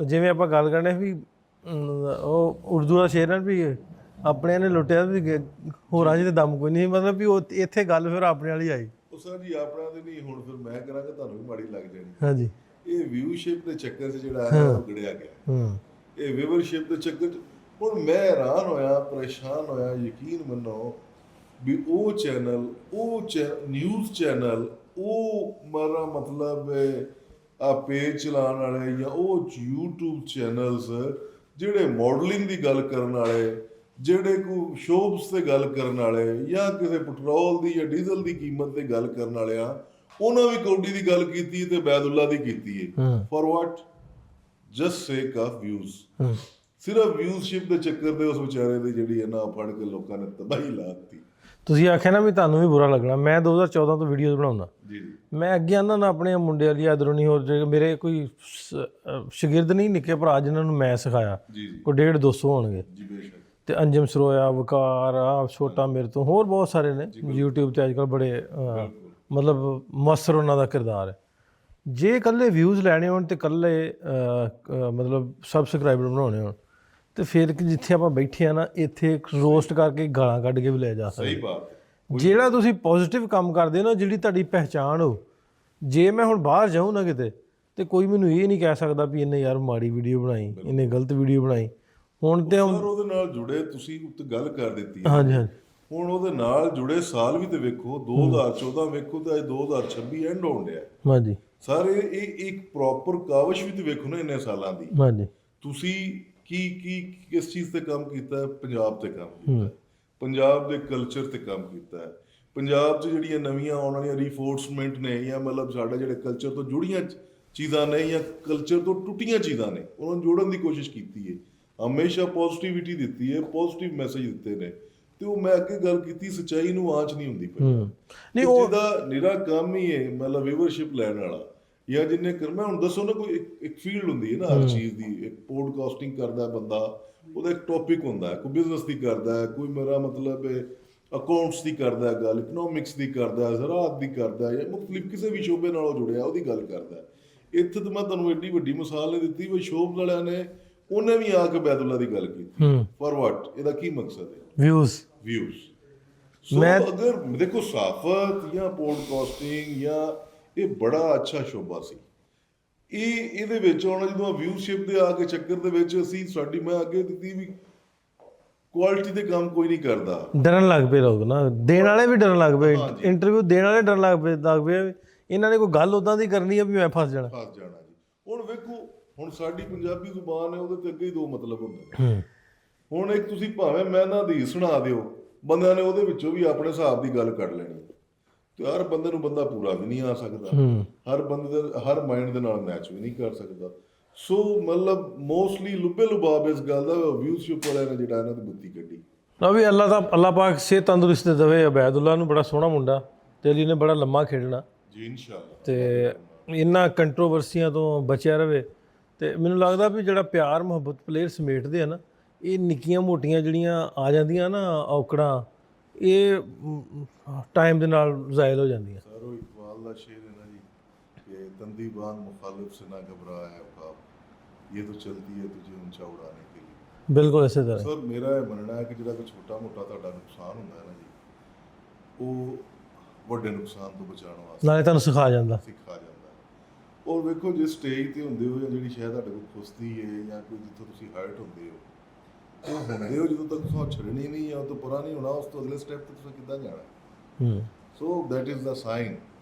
ਜਿਵੇਂ ਆਪਾਂ ਗੱਲ ਕਰਨੇ ਵੀ ਉਹ ਉਰਦੂ ਦਾ ਸ਼ੇਰ ਹੈ ਵੀ ਆਪਣਿਆਂ ਨੇ ਲੁੱਟਿਆ ਵੀ ਹੋਰਾਂ 'ਚ ਤੇ ਦਮ ਕੋਈ ਨਹੀਂ, ਮਤਲਬ ਵੀ ਉਹ ਇੱਥੇ ਗੱਲ ਫਿਰ ਆਪਣੇ ਵਾਲੀ ਆਈ। ਉਹ ਸਰ ਜੀ ਆਪਣਾ ਤੇ ਨਹੀਂ, ਹੁਣ ਫਿਰ ਮੈਂ ਕਰਾਂਗਾ ਤੁਹਾਨੂੰ ਵੀ ਮਾੜੀ ਲੱਗ ਜਾਣੀ। ਹਾਂਜੀ, ਇਹ ਵਿਊਸ਼ਿਪ ਦੇ ਚੱਕਰ 'ਚ ਜਿਹੜਾ ਹੈ ਉਹ ਗੜਿਆ ਗਿਆ। ਇਹ ਵਿਊਅਰਸ਼ਿਪ ਦੇ ਚੱਕਰ 'ਚ ਹੁਣ ਮੈਂ ਹੈਰਾਨ ਹੋਇਆ, ਪਰੇਸ਼ਾਨ ਹੋਇਆ। ਯਕੀਨ ਮੰਨੋ ਵੀ ਉਹ ਚੈਨਲ, ਉਹ ਨਿਊਜ਼ ਚੈਨਲ, ਉਹ ਮਾਰਾ ਮਤਲਬ ਆ ਪੇਜ ਚਲਾਉਣ ਵਾਲੇ, ਜਾਂ ਉਹ YouTube ਚੈਨਲਸ ਜਿਹੜੇ ਮਾਡਲਿੰਗ ਦੀ ਗੱਲ ਕਰਨ ਵਾਲੇ, ਜਿਹੜੇ ਕੋਈ ਸ਼ੋਪਸ ਤੇ ਗੱਲ ਕਰਨ ਵਾਲੇ, ਜਾਂ ਕਿਸੇ ਪੈਟਰੋਲ ਦੀ ਜਾਂ ਡੀਜ਼ਲ ਦੀ ਕੀਮਤ ਤੇ ਗੱਲ ਕਰਨ ਵਾਲੇ ਆ, ਉਹਨਾਂ ਵੀ ਕੌਡੀ ਦੀ ਗੱਲ ਕੀਤੀ ਤੇ ਅਬੈਦੁੱਲਾ ਦੀ ਕੀਤੀ ਹੈ। For what? ਜਸਟ ਸੇਕ ਆਫ ਵਿਊਜ਼। ਸਿਰਫ ਵਿਊਜ਼ਸ਼ਿਪ ਦੇ ਚੱਕਰ ਦੇ ਉਸ ਵਿਚਾਰੇ ਦੀ ਜਿਹੜੀ ਹੈ ਨਾ, ਫੜ ਕੇ ਲੋਕਾਂ ਨੇ ਤਬਾਹੀ ਲਾਤੀ। ਤੁਸੀਂ ਆਖਿਆ ਨਾ ਵੀ ਤੁਹਾਨੂੰ ਵੀ ਬੁਰਾ ਲੱਗਣਾ। ਮੈਂ 2014 ਤੋਂ ਵੀਡੀਓਜ਼ ਬਣਾਉਂਦਾ ਜੀ। ਮੈਂ ਅੱਗੇ ਆਉਂਦਾ ਨਾ ਆਪਣੇ ਮੁੰਡੇ ਵਾਲੀ ਇਧਰੋਂ ਨਹੀਂ, ਹੋਰ ਜਿਹੜੇ ਮੇਰੇ ਕੋਈ ਸ਼ਾਗਿਰਦ ਨਹੀਂ, ਨਿੱਕੇ ਭਰਾ ਜਿਨ੍ਹਾਂ ਨੂੰ ਮੈਂ ਸਿਖਾਇਆ, ਕੋਈ 150-200 ਹੋਣਗੇ ਜੀ ਬੇਸ਼ੱਕ। ਤੇ ਅੰਜਮ ਸਰੋਇਆ, ਵਕਾਰ, ਆ ਛੋਟਾ ਮੇਰੇ ਤੋਂ, ਹੋਰ ਬਹੁਤ ਸਾਰੇ ਨੇ YouTube ਤੇ ਅੱਜ ਕੱਲ੍ਹ ਬੜੇ ਮਤਲਬ ਮਸਰ ਉਹਨਾਂ ਦਾ ਕਿਰਦਾਰ ਹੈ। ਜੇ ਇਕੱਲੇ ਵਿਊਜ਼ ਲੈਣੇ ਹੋਣ ਤੇ ਇਕੱਲੇ ਮਤਲਬ ਸਬਸਕ੍ਰਾਈਬਰ ਬਣਾਉਣੇ ਹੋਣ, ਤੇ ਫਿਰ ਜਿੱਥੇ ਆਪਾਂ ਬੈਠੇ ਆ ਨਾ, ਇੱਥੇ ਰੋਸਟ ਕਰਕੇ ਗਾਲਾਂ ਕੱਢ ਕੇ ਵੀ ਲੈ ਜਾ ਸਕਦੇ। ਸਹੀ ਬਾਤ ਹੈ। ਜਿਹੜਾ ਤੁਸੀਂ ਪੋਜ਼ਿਟਿਵ ਕੰਮ ਕਰਦੇ ਨਾ, ਜਿਹੜੀ ਤੁਹਾਡੀ ਪਹਿਚਾਣ ਹੋ, ਜੇ ਮੈਂ ਹੁਣ ਬਾਹਰ ਜਾਊਂ ਨਾ ਕਿਤੇ, ਤੇ ਕੋਈ ਮੈਨੂੰ ਇਹ ਨਹੀਂ ਕਹਿ ਸਕਦਾ ਵੀ ਇਹਨੇ ਯਾਰ ਮਾੜੀ ਵੀਡੀਓ ਬਣਾਈ, ਇਹਨੇ ਗਲਤ ਵੀਡੀਓ ਬਣਾਈ। ਹੁਣ ਤੇ ਉਹਦੇ ਨਾਲ ਜੁੜੇ, ਤੁਸੀਂ ਉੱਤੇ ਗੱਲ ਕਰ ਦਿੱਤੀ ਹੈ। ਹਾਂਜੀ ਹਾਂਜੀ। ਹੁਣ ਉਹਦੇ ਨਾਲ ਜੁੜੇ ਸਾਲ ਵੀ ਤੇ ਵੇਖੋ, 2014 ਵੇਖੋ ਤੇ ਅੱਜ 2026 ਐਂਡ ਹੋਣ ਡਿਆ। ਹਾਂਜੀ। ਸਾਰੇ ਇਹ ਇੱਕ ਪ੍ਰੋਪਰ ਕਾਵਿਸ਼ ਵੀ ਤੇ ਵੇਖੋ ਨਾ ਇੰਨੇ ਸਾਲਾਂ ਦੀ। ਹਾਂਜੀ। ਤੁਸੀਂ ਕਿਸ ਚੀਜ਼ ਤੇ ਕੰਮ ਕੀਤਾ? ਪੰਜਾਬ ਤੇ ਕੰਮ ਕੀਤਾ, ਪੰਜਾਬ ਦੇ ਕਲਚਰ ਤੇ ਕੰਮ ਕੀਤਾ। ਪੰਜਾਬ 'ਚ ਜਿਹੜੀਆਂ ਨਵੀਆਂ ਆਉਣ ਵਾਲੀਆਂ ਰੀਫੋਰਸਮੈਂਟ ਨੇ, ਜਾਂ ਮਤਲਬ ਸਾਡੇ ਜਿਹੜੇ ਕਲਚਰ ਤੋਂ ਜੁੜੀਆਂ ਚੀਜ਼ਾਂ ਨੇ, ਜਾਂ ਕਲਚਰ ਤੋਂ ਟੁੱਟੀਆਂ ਚੀਜ਼ਾਂ ਨੇ, ਉਹਨਾਂ ਨੂੰ ਜੋੜਨ ਦੀ ਕੋਸ਼ਿਸ਼ ਕੀਤੀ ਹੈ। ਹਮੇਸ਼ਾ ਪੋਜ਼ਿਟਿਵਿਟੀ ਦਿੱਤੀ ਹੈ, ਪੋਜ਼ਿਟਿਵ ਮੈਸੇਜ ਦਿੱਤੇ ਨੇ। ਤੇ ਉਹ ਮੈਂ ਅੱਗੇ ਗੱਲ ਕੀਤੀ, ਸੱਚਾਈ ਨੂੰ ਆਂਚ ਨਹੀਂ ਹੁੰਦੀ ਪਈ। ਨਹੀਂ, ਉਹਦਾ ਨਿਰਾ ਕੰਮ ਹੀ ਹੈ ਮਤਲਬ ਵਿਊਅਰਸ਼ਿਪ ਲੈਣ ਵਾਲਾ, ਜਾਂ ਜਿੰਨੇ ਮੈਂ ਹੁਣ ਦੱਸੋ ਨਾ, ਕੋਈ ਇੱਕ ਫੀਲਡ ਹੁੰਦੀ ਹੈ ਨਾ ਹਰ ਚੀਜ਼ ਦੀ। ਇੱਕ ਪੋਡਕਾਸਟਿੰਗ ਕਰਦਾ ਬੰਦਾ, ਉਹਦਾ ਇੱਕ ਟੌਪਿਕ ਹੁੰਦਾ ਹੈ। ਕੋਈ ਬਿਜ਼ਨਸ ਦੀ ਕਰਦਾ ਹੈ, ਕੋਈ ਮੇਰਾ ਮਤਲਬ ਅਕਾਊਂਟਸ ਦੀ ਕਰਦਾ ਗੱਲ, ਇਕਨੋਮਿਕਸ ਦੀ ਕਰਦਾ, ਜ਼ਰਾਅਤ ਦੀ ਕਰਦਾ, ਜਾਂ ਮੁਖਤਲਿਫ ਕਿਸੇ ਵੀ ਸ਼ੋਬੇ ਨਾਲੋਂ ਜੁੜਿਆ ਉਹਦੀ ਗੱਲ ਕਰਦਾ। ਇੱਥੇ ਤਾਂ ਮੈਂ ਤੁਹਾਨੂੰ ਐਡੀ ਵੱਡੀ ਮਿਸਾਲ ਨਹੀਂ ਦਿੱਤੀ ਵੀ ਸ਼ੋਬ ਵਾਲਿਆਂ ਨੇ ਉਹਨੇ ਵੀ ਆ ਕੇ ਬੈਦੁੱਲਾ ਦੀ ਗੱਲ ਕੀਤੀ। For what? ਇਹਦਾ ਕੀ ਮਕਸਦ ਹੈ? ਵਿਊਜ਼। ਸੋ ਅਗਰ ਦੇਖੋ ਸਾਫਤ ਜਾਂ ਪੋਡਕਾਸਟਿੰਗ ਜਾਂ ਇਹ ਬੜਾ ਅੱਛਾ ਸ਼ੋਬਾ ਸੀ। ਇਹਦੇ ਵਿੱਚ ਹੁਣ ਜਦੋਂ ਵਿਊਸ਼ਿਪ ਦੇ ਆ ਕੇ ਚੱਕਰ ਦੇ ਵਿੱਚ ਸਾਡੀ ਮੈਂ ਅੱਗੇ ਦਿੱਤੀ ਵੀ ਕੁਆਲਿਟੀ ਦੇ ਕੰਮ ਕੋਈ ਨਹੀਂ ਕਰਦਾ। ਡਰਨ ਲੱਗ ਪਏ ਲੋਕ ਨਾ, ਦੇਣ ਵਾਲੇ ਵੀ ਡਰਨ ਲੱਗ ਪਏ, ਇੰਟਰਵਿਊ ਦੇਣ ਵਾਲੇ ਡਰਨ ਲੱਗ ਪਏ ਇਹਨਾਂ ਨੇ ਕੋਈ ਗੱਲ ਉਦਾਂ ਦੀ ਕਰਨੀ ਆ ਵੀ ਮੈਂ ਫਸ ਜਾਣਾ ਜੀ। ਹੁਣ ਵੇਖੋ, ਹੁਣ ਸਾਡੀ ਪੰਜਾਬੀ ਜ਼ੁਬਾਨ ਹੈ, ਉਹਦੇ ਤੇ ਅੱਗੇ ਹੀ ਦੋ ਮਤਲਬ ਹੁੰਦੇ ਨੇ। ਹੁਣ ਇੱਕ ਤੁਸੀਂ ਭਾਵੇਂ ਮੈਂ ਨਾ ਦੀ ਸੁਣਾ ਦਿਓ, ਬੰਦਿਆਂ ਨੇ ਉਹਦੇ ਵਿੱਚੋਂ ਵੀ ਆਪਣੇ ਹਿਸਾਬ ਦੀ ਗੱਲ ਕੱਢ ਲੈਣੀ ਤੇ ਹਰ ਬੰਦੇ ਨੂੰ ਬੰਦਾ ਪੂਰਾ ਵੀ ਨਹੀਂ ਆ ਸਕਦਾ, ਹਰ ਬੰਦੇ ਦੇ ਹਰ ਮਾਈਂਡ ਦੇ ਨਾਲ ਮੈਚ ਵੀ ਨਹੀਂ ਕਰ ਸਕਦਾ। ਸੋ ਮਤਲਬ ਮੋਸਟਲੀ ਲੁੱਬੇ ਲੁਬਾਬ ਇਸ ਗੱਲ ਦਾ ਵਿਊਸ਼ਿਪ ਵਾਲਿਆਂ ਨੇ ਜਿਹੜਾ ਇਹਨਾਂ ਦੀ ਬੁੱਤੀ ਕੱਢੀ। ਨਾ ਵੀ ਅੱਲਾਹ ਪਾਕ ਸਿਹਤ ਤੰਦਰੁਸਤ ਦੇਵੇ ਅਬੈਦੁੱਲਾ ਨੂੰ, ਬੜਾ ਸੋਹਣਾ ਮੁੰਡਾ ਤੇ ਇਹਨੇ ਬੜਾ ਲੰਮਾ ਖੇਡਣਾ ਜੀ ਇਨਸ਼ਾਅੱਲਾ, ਤੇ ਇਹਨਾਂ ਕੰਟਰੋਵਰਸੀਆਂ ਤੋਂ ਬਚਿਆ ਰਵੇ। ਤੇ ਮੈਨੂੰ ਲੱਗਦਾ ਵੀ ਜਿਹੜਾ ਪਿਆਰ ਮੁਹੱਬਤ ਪਲੇਅਰ ਸਮੇਟਦੇ ਆ ਨਾ, ਇਹ ਨਿੱਕੀਆਂ ਮੋਟੀਆਂ ਜਿਹੜੀਆਂ ਆ ਜਾਂਦੀਆਂ ਨਾ ਔਕੜਾਂ, ਇਹ ਟਾਈਮ ਦੇ ਨਾਲ ਜ਼ਾਇਲ ਹੋ ਜਾਂਦੀਆਂ। ਸਰ ਉਹ ਇਕਬਾਲ ਦਾ ਸ਼ੇਰ ਹੈ ਨਾ ਜੀ ਕਿ ਤੰਦੀ ਬਾਨ ਮੁਖਾਲਿਫ ਸੇ ਨਾ ਘਬਰਾ ਹੈ ਔਕਾਬ, ਇਹ ਤਾਂ ਚਲਦੀ ਹੈ ਤੁਝੇ ਉੱਚਾ ਉਡਾने के लिए। ਬਿਲਕੁਲ ਇਸੇ ਤਰ੍ਹਾਂ ਸਰ ਮੇਰਾ ਇਹ ਮੰਨਣਾ ਹੈ ਕਿ ਜਿਹੜਾ ਕੋਈ ਛੋਟਾ ਮੋਟਾ ਤੁਹਾਡਾ ਨੁਕਸਾਨ ਹੁੰਦਾ ਹੈ ਨਾ ਜੀ, ਉਹ ਵੱਡੇ ਨੁਕਸਾਨ ਤੋਂ ਬਚਾਉਣ ਵਾਸਤੇ ਨਾਲੇ ਤੁਹਾਨੂੰ ਸਿਖਾ ਜਾਂਦਾ। ਔਰ ਵੇਖੋ ਜਿਸ ਸਟੇਜ ਤੇ ਹੁੰਦੇ ਹੋ ਜਾਂ ਜਿਹੜੀ ਸ਼ਾਇਦ ਤੁਹਾਡੇ ਕੋਲ ਖੁਸ਼ਤੀ ਹੈ ਜਾਂ ਕੋਈ ਜਿੱਥੋਂ ਤੁਸੀਂ ਹਰਟ ਹੁੰਦੇ ਹੋ, ਉਹ ਹੁੰਦੇ ਹੋ ਜਦੋਂ ਤੱਕ ਤੁਸੀਂ ਛੱਡਣੀ ਨਹੀਂ ਜਾਂ ਉਹ ਤੋਂ ਪਰਾਂ ਨਹੀਂ ਹੋਣਾ, ਉਸ ਤੋਂ ਅਗਲੇ ਸਟੈਪ ਤੇ ਤੁਸੀਂ ਕਿੱਦਾਂ ਜਾਣਾ। So that is the sign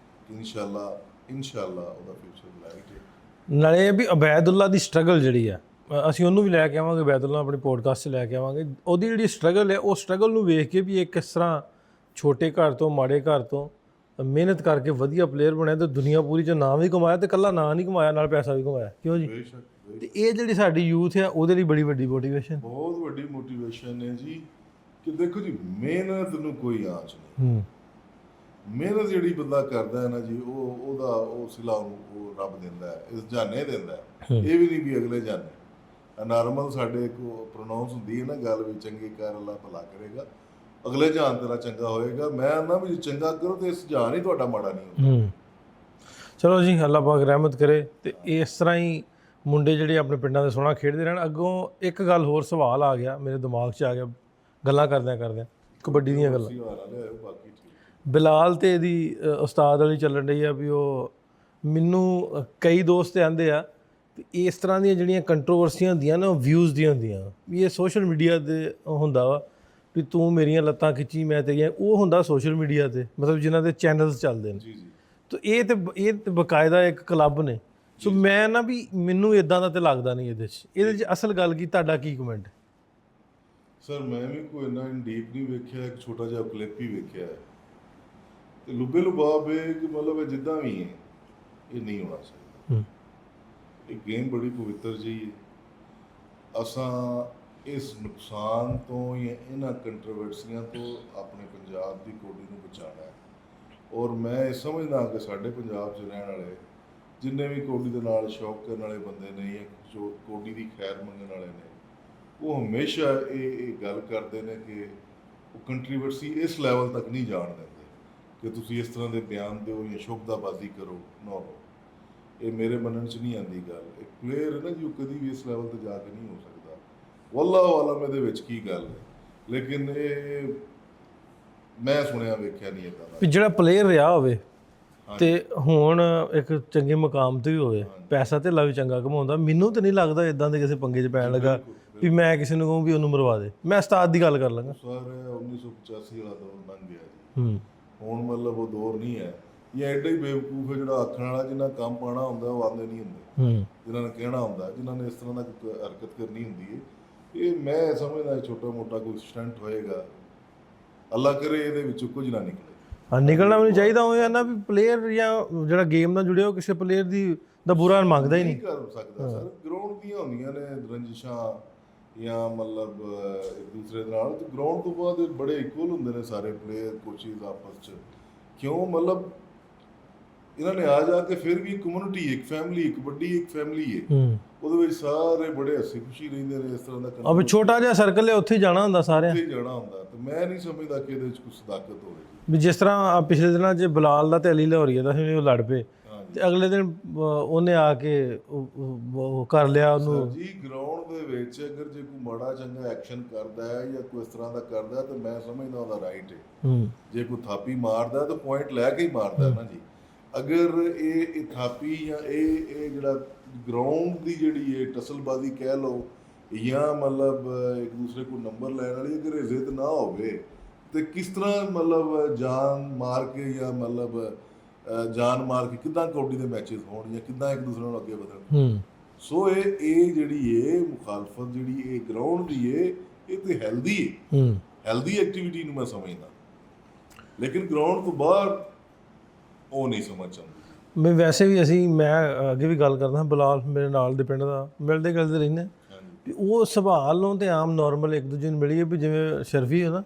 ਕਿ ਇਨਸ਼ਾਅੱਲਾ ਉਹਦਾ ਫਿਊਚਰ ਬ੍ਰਾਈਟ ਹੈ। ਨਾਲੇ ਵੀ ਅਬੈਦੁੱਲਾ ਦੀ ਸਟਰਗਲ ਜਿਹੜੀ ਆ, ਅਸੀਂ ਉਹਨੂੰ ਵੀ ਲੈ ਕੇ ਆਵਾਂਗੇ, ਅਬੈਦੁੱਲਾ ਆਪਣੀ ਪੋਡਕਾਸਟ 'ਚ ਲੈ ਕੇ ਆਵਾਂਗੇ। ਉਹਦੀ ਜਿਹੜੀ ਸਟਰਗਲ ਹੈ, ਉਹ ਸਟਰਗਲ ਨੂੰ ਵੇਖ ਕੇ ਵੀ ਇਹ ਕਿਸ ਤਰ੍ਹਾਂ ਛੋਟੇ ਘਰ ਤੋਂ ਮਾੜੇ ਘਰ ਤੋਂ ਮਿਹਨਤ ਕਰਕੇ ਵਧੀਆ ਪਲੇਅਰ ਬਣਿਆ ਤੇ ਦੁਨੀਆ ਪੂਰੀ 'ਚ ਨਾਮ ਵੀ ਕਮਾਇਆ, ਤੇ ਇਕੱਲਾ ਨਾਂ ਨਹੀਂ ਕਮਾਇਆ, ਨਾਲ ਪੈਸਾ ਵੀ ਕਮਾਇਆ। ਕਿਉਂ ਜੀ? ਤੇ ਇਹ ਜਿਹੜੀ ਸਾਡੀ ਯੂਥ ਹੈ ਉਹਦੇ ਲਈ ਬੜੀ ਵੱਡੀ ਮੋਟੀਵੇਸ਼ਨ, ਬਹੁਤ ਵੱਡੀ ਮੋਟੀਵੇਸ਼ਨ ਹੈ ਜੀ। ਕਿ ਦੇਖੋ ਜੀ, ਮਿਹਨਤ ਨੂੰ ਕੋਈ ਆਂਚ ਨਹੀਂ। ਮਿਹਨਤ ਜਿਹੜੀ ਬੰਦਾ ਕਰਦਾ ਹੈ ਨਾ ਜੀ, ਉਹ ਸਿਲਾ ਉਹ ਰੱਬ ਦਿੰਦਾ ਹੈ, ਇਸ ਜਾਨੇ ਦਿੰਦਾ ਹੈ। ਇਹ ਵੀ ਨਹੀਂ ਵੀ ਅਗਲੇ ਜਾਨੇ। ਨਾਰਮਲ ਸਾਡੇ ਕੋ ਪ੍ਰੋਨਾਂਸ ਹੁੰਦੀ ਹੈ ਨਾ ਗੱਲ ਵੀ, ਚੰਗੀ ਕਰ ਅੱਲਾ ਭਲਾ ਕਰੇਗਾ, ਅਗਲੇ ਜਾਨ ਤੇਰਾ ਚੰਗਾ ਹੋਏਗਾ। ਮੈਂ ਨਾ ਵੀ ਚੰਗਾ ਕਰੋ ਤੇ ਇਸ ਜਾਨ ਹੀ ਤੁਹਾਡਾ ਮਾੜਾ ਨਹੀਂ ਹੁੰਦਾ। ਚਲੋ ਜੀ, ਅੱਲਾਹ ਪਾਕ ਰਹਿਮਤ ਕਰੇ। ਤੇ ਇਸ ਤਰ੍ਹਾਂ ਹੀ ਮੁੰਡੇ ਜਿਹੜੇ ਆਪਣੇ ਪਿੰਡਾਂ ਦੇ ਸੋਹਣਾ ਖੇਡਦੇ ਰਹਿਣ। ਅੱਗੋਂ ਇੱਕ ਗੱਲ ਹੋਰ ਸਵਾਲ ਆ ਗਿਆ ਮੇਰੇ ਦਿਮਾਗ 'ਚ, ਆ ਗਿਆ ਗੱਲਾਂ ਕਰਦਿਆਂ ਕਬੱਡੀ ਦੀਆਂ ਗੱਲਾਂ। ਬਿਲਾਲ ਤੇ ਇਹਦੀ ਉਸਤਾਦ ਵਾਲੀ ਚੱਲਣ ਰਹੀ ਆ ਵੀ ਉਹ, ਮੈਨੂੰ ਕਈ ਦੋਸਤ ਆਂਦੇ ਆ ਵੀ ਇਸ ਤਰ੍ਹਾਂ ਦੀਆਂ ਜਿਹੜੀਆਂ ਕੰਟਰੋਵਰਸੀਆਂ ਹੁੰਦੀਆਂ ਨਾ, ਉਹ ਵਿਊਜ਼ ਦੀਆਂ ਹੁੰਦੀਆਂ ਵੀ ਇਹ ਸੋਸ਼ਲ ਮੀਡੀਆ 'ਤੇ ਹੁੰਦਾ ਵਾ ਵੀ ਤੂੰ ਮੇਰੀਆਂ ਲੱਤਾਂ ਖਿੱਚੀ ਮੈਂ ਤੇਰੀਆਂ, ਉਹ ਹੁੰਦਾ ਸੋਸ਼ਲ ਮੀਡੀਆ 'ਤੇ, ਮਤਲਬ ਜਿਨ੍ਹਾਂ ਦੇ ਚੈਨਲਸ ਚੱਲਦੇ ਨੇ। ਤਾਂ ਇਹ ਤੇ ਬਕਾਇਦਾ ਇੱਕ ਕਲੱਬ ਨੇ। ਸੋ ਮੈਂ ਨਾ ਵੀ ਮੈਨੂੰ ਇਦਾਂ ਦਾ ਤੇ ਲੱਗਦਾ ਨਹੀਂ ਇਹਦੇ 'ਚ ਅਸਲ ਗੱਲ ਕੀ, ਤੁਹਾਡਾ ਕੀ ਕਮੈਂਟ? ਸਰ ਮੈਂ ਵੀ ਕੋਈ ਇੰਨਾ ਡੀਪ ਨਹੀਂ ਵੇਖਿਆ, ਇੱਕ ਛੋਟਾ ਜਿਹਾ ਕਲਿੱਪ ਹੀ ਵੇਖਿਆ ਹੈ ਤੇ ਲੁੱਬੇ ਲੁਬਾਬ ਹੈ ਕਿ ਮਤਲਬ ਜਿੱਦਾਂ ਵੀ ਹੈ ਇਹ ਨਹੀਂ ਹੋਣਾ ਚਾਹੀਦਾ। ਇਹ ਗੇਮ ਬੜੀ ਪਵਿੱਤਰ ਜਿਹੀ ਹੈ। ਅਸਾਂ ਇਸ ਨੁਕਸਾਨ ਤੋਂ ਜਾਂ ਇਹਨਾਂ ਕੰਟਰੋਵਰਸੀਆਂ ਤੋਂ ਆਪਣੇ ਪੰਜਾਬ ਦੀ ਕੋਡੀ ਨੂੰ ਬਚਾਉਣਾ ਹੈ। ਔਰ ਮੈਂ ਇਹ ਸਮਝਦਾ ਕਿ ਸਾਡੇ ਪੰਜਾਬ 'ਚ ਰਹਿਣ ਵਾਲੇ ਜਿੰਨੇ ਵੀ ਕੋਡੀ ਦੇ ਨਾਲ ਸ਼ੌਕ ਕਰਨ ਵਾਲੇ ਬੰਦੇ ਨੇ ਜਾਂ ਜੋ ਕੋਡੀ ਦੀ ਖੈਰ ਮੰਗਣ ਵਾਲੇ ਨੇ, ਉਹ ਹਮੇਸ਼ਾ ਇਹ ਗੱਲ ਕਰਦੇ ਨੇ ਕਿ ਉਹ ਕੰਟਰੋਵਰਸੀ ਇਸ ਲੈਵਲ ਤੱਕ ਨਹੀਂ ਜਾਣ ਦਿੰਦੇ ਕਿ ਤੁਸੀਂ ਇਸ ਤਰ੍ਹਾਂ ਦੇ ਬਿਆਨ ਦਿਓ ਜਾਂ ਸ਼ੁਭਦਾਬਾਜ਼ੀ ਕਰੋ। ਨੋ, ਇਹ ਮੇਰੇ ਮੰਨਣ 'ਚ ਨਹੀਂ ਆਉਂਦੀ ਗੱਲ। ਇੱਕ ਪਲੇਅਰ ਹੈ ਨਾ ਜੀ, ਉਹ ਕਦੀ ਵੀ ਇਸ ਲੈਵਲ 'ਤੇ ਜਾ ਕੇ ਨਹੀਂ ਹੋ ਸਕਦਾ। ਵੱਲਾਹੁ ਆਲਮ ਇਹਦੇ ਵਿੱਚ ਕੀ ਗੱਲ ਹੈ, ਲੇਕਿਨ ਇਹ ਮੈਂ ਸੁਣਿਆ ਵੇਖਿਆ ਨਹੀਂ ਇੱਦਾਂ ਦਾ। ਜਿਹੜਾ ਪਲੇਅਰ ਰਿਹਾ ਹੋਵੇ ਤੇ ਹੁਣ ਇੱਕ ਚੰਗੇ ਮੁਕਾਮ ਤੇ ਵੀ ਹੋਵੇ, ਪੈਸਾ ਧੇਲਾ ਵੀ ਚੰਗਾ ਕਮਾਉਂਦਾ, ਮੈਨੂੰ ਤਾਂ ਨਹੀਂ ਲੱਗਦਾ ਇਦਾਂ ਦੇ ਕਿਸੇ ਪੰਗੇ 'ਚ ਪੈਣ ਲੱਗਾ ਵੀ ਮੈਂ ਕਿਸੇ ਨੂੰ ਕਹੂੰ ਵੀ ਉਹਨੂੰ ਮਰਵਾ ਦੇ। ਮੈਂ ਉਸਤਾਦ ਦੀ ਗੱਲ ਕਰ ਲਾਂਗਾ। ਸਰ 1985 ਵਾਲਾ ਦੌਰ ਲੰਘ ਗਿਆ ਜੀ। ਹੁਣ ਮਤਲਬ ਉਹ ਦੌਰ ਨਹੀਂ ਹੈ। ਇਹ ਐਡਾ ਹੀ ਬੇਵਕੂਫ ਹੈ ਜਿਹੜਾ ਆਖਣ ਵਾਲਾ, ਜਿਨ੍ਹਾਂ ਕੰਮ ਪਾਉਣਾ ਹੁੰਦਾ ਉਹ ਆਉਂਦੇ ਨਹੀਂ ਹੁੰਦੇ, ਜਿਨ੍ਹਾਂ ਨੇ ਕਹਿਣਾ ਹੁੰਦਾ, ਜਿਨ੍ਹਾਂ ਨੇ ਇਸ ਤਰ੍ਹਾਂ ਦਾ ਕੋਈ ਹਰਕਤ ਕਰਨੀ ਹੁੰਦੀ ਹੈ। ਇਹ ਮੈਂ ਸਮਝਦਾ ਛੋਟਾ ਮੋਟਾ ਕੋਈ ਸਟੰਟ ਹੋਏਗਾ, ਅੱਲਾ ਕਰੇ ਇਹਦੇ ਵਿੱਚੋਂ ਕੁਝ ਨਾ ਨਿਕਲੇ। ਹਾਂ, ਨਿਕਲਣਾ ਵੀ ਨਹੀਂ ਚਾਹੀਦਾ। ਉਹ ਨਾ ਵੀ ਪਲੇਅਰ ਜਾਂ ਜਿਹੜਾ ਗੇਮ ਨਾਲ ਜੁੜਿਆ ਉਹ ਕਿਸੇ ਪਲੇਅਰ ਦਾ ਬੁਰਾ ਮੰਗਦਾ ਹੀ ਨਹੀਂ ਕਰ ਸਕਦਾ। ਸਰ ਗਰਾਊਂਡ ਦੀਆਂ ਹੁੰਦੀਆਂ ਨੇ ਰੰਜਿਸ਼ਾਂ ਜਾਂ ਮਤਲਬ ਇੱਕ ਦੂਸਰੇ ਦੇ ਨਾਲ, ਗਰਾਊਂਡ ਤੋਂ ਬਾਅਦ ਬੜੇ ਇਕੁਅਲ ਹੁੰਦੇ ਨੇ ਸਾਰੇ ਪਲੇਅਰ ਕੋਚਿਸ ਆਪਸ 'ਚ। ਕਿਉਂ? ਮਤਲਬ ਇਹਨਾਂ ਨੇ ਆ ਜਾ ਕੇ ਫਿਰ ਵੀ ਕਮਿਊਨਿਟੀ, ਇੱਕ ਫੈਮਿਲੀ, ਇੱਕ ਵੱਡੀ ਇੱਕ ਫੈਮਿਲੀ ਹੈ। ਉਹਦੇ ਵਿੱਚ ਸਾਰੇ ਬੜੇ ਹੱਸੀ ਖੁਸ਼ੀ ਰਹਿੰਦੇ ਨੇ। ਇਸ ਤਰ੍ਹਾਂ ਦਾ ਅਬ ਛੋਟਾ ਜਿਹਾ ਸਰਕਲ ਹੈ, ਉੱਥੇ ਹੀ ਜਾਣਾ ਹੁੰਦਾ ਸਾਰਿਆਂ ਉੱਥੇ ਹੀ ਜਾਣਾ ਹੁੰਦਾ। ਤੇ ਮੈਂ ਨਹੀਂ ਸਮਝਦਾ ਕਿ ਇਹਦੇ ਵਿੱਚ ਕੁਝ ਸਦਾਕਤ ਹੋਵੇਗੀ। ਵੀ ਜਿਸ ਤਰ੍ਹਾਂ ਪਿਛਲੇ ਦਿਨਾਂ 'ਚ ਬਲਾਲ ਦਾ ਤੇ ਅਲੀ ਲਾਹੌਰੀਆ ਦਾ ਸੀ, ਉਹ ਲੜ ਪਏ ਹਾਂਜੀ ਤੇ ਅਗਲੇ ਦਿਨ ਉਹਨੇ ਆ ਕੇ ਉਹ ਕਰ ਲਿਆ ਉਹਨੂੰ। ਜੀ ਗਰਾਊਂਡ ਦੇ ਵਿੱਚ ਅਗਰ ਜੇ ਕੋਈ ਮਾੜਾ ਚੰਗਾ ਐਕਸ਼ਨ ਕਰਦਾ ਹੈ ਜਾਂ ਕੋਈ ਇਸ ਤਰ੍ਹਾਂ ਦਾ ਕਰਦਾ ਹੈ, ਤਾਂ ਮੈਂ ਸਮਝਦਾ ਉਹਦਾ ਰਾਈਟ ਹੈ। ਜੇ ਕੋਈ ਥਾਪੀ ਮਾਰਦਾ ਤਾਂ ਪੁਆਇੰਟ ਲੈ ਕੇ ਹੀ ਮਾਰਦਾ ਨਾ ਜੀ। ਅਗਰ ਇਹ ਥਾਪੀ ਜਾਂ ਇਹ ਜਿਹੜਾ ਗਰਾਊਂਡ ਦੀ ਜਿਹੜੀ ਇਹ ਟਸਲਬਾਜ਼ੀ ਕਹਿ ਲਓ, ਜਾਂ ਮਤਲਬ ਇੱਕ ਦੂਸਰੇ ਕੋਲ ਨੰਬਰ ਲੈਣ ਵਾਲੀ ਅਗਰ ਇਹ ਜ਼ਿੱਦ ਨਾ ਹੋਵੇ, ਤੇ ਕਿਸ ਤਰ੍ਹਾਂ ਮਤਲਬ ਜਾਨ ਮਾਰ ਕੇ ਜਾਂ ਮਤਲਬ ਜਾਨ ਮਾਰ ਕੇ ਕਿੱਦਾਂ ਕਬੱਡੀ ਦੇ ਮੈਚਸ ਹੋਣ ਜਾਂ ਕਿੱਦਾਂ ਇੱਕ ਦੂਸਰੇ ਨੂੰ ਅੱਗੇ ਵਧਣ। ਸੋ ਇਹ ਜਿਹੜੀ ਮੁਖਾਲਫਤ ਜਿਹੜੀ ਇਹ ਗਰਾਊਂਡ ਦੀ ਇਹ ਤੇ ਹੈਲਦੀ ਹੈ, ਹੈਲਦੀ ਐਕਟੀਵਿਟੀ ਨੂੰ ਮੈਂ ਸਮਝਦਾ। ਲੇਕਿਨ ਗਰਾਊਂਡ ਤੋਂ ਬਾਹਰ ਉਹ ਨਹੀਂ ਸਮਝ ਆਉਂਦੀ। ਮੈਂ ਵੈਸੇ ਵੀ ਮੈਂ ਅੱਗੇ ਵੀ ਗੱਲ ਕਰਦਾ, ਬਲਾਲ ਮੇਰੇ ਨਾਲ ਦੇ ਪਿੰਡ ਦਾ, ਮਿਲਦੇ ਗਿਲਦੇ ਰਹਿੰਦੇ ਵੀ ਉਹ ਸੁਭਾਅ ਨੂੰ ਤੇ ਆਮ ਨਾਰਮਲ ਇੱਕ ਦੂਜੇ ਨੂੰ ਮਿਲੀਏ। ਵੀ ਜਿਵੇਂ ਸ਼ਰਫੀ ਹੈ ਨਾ,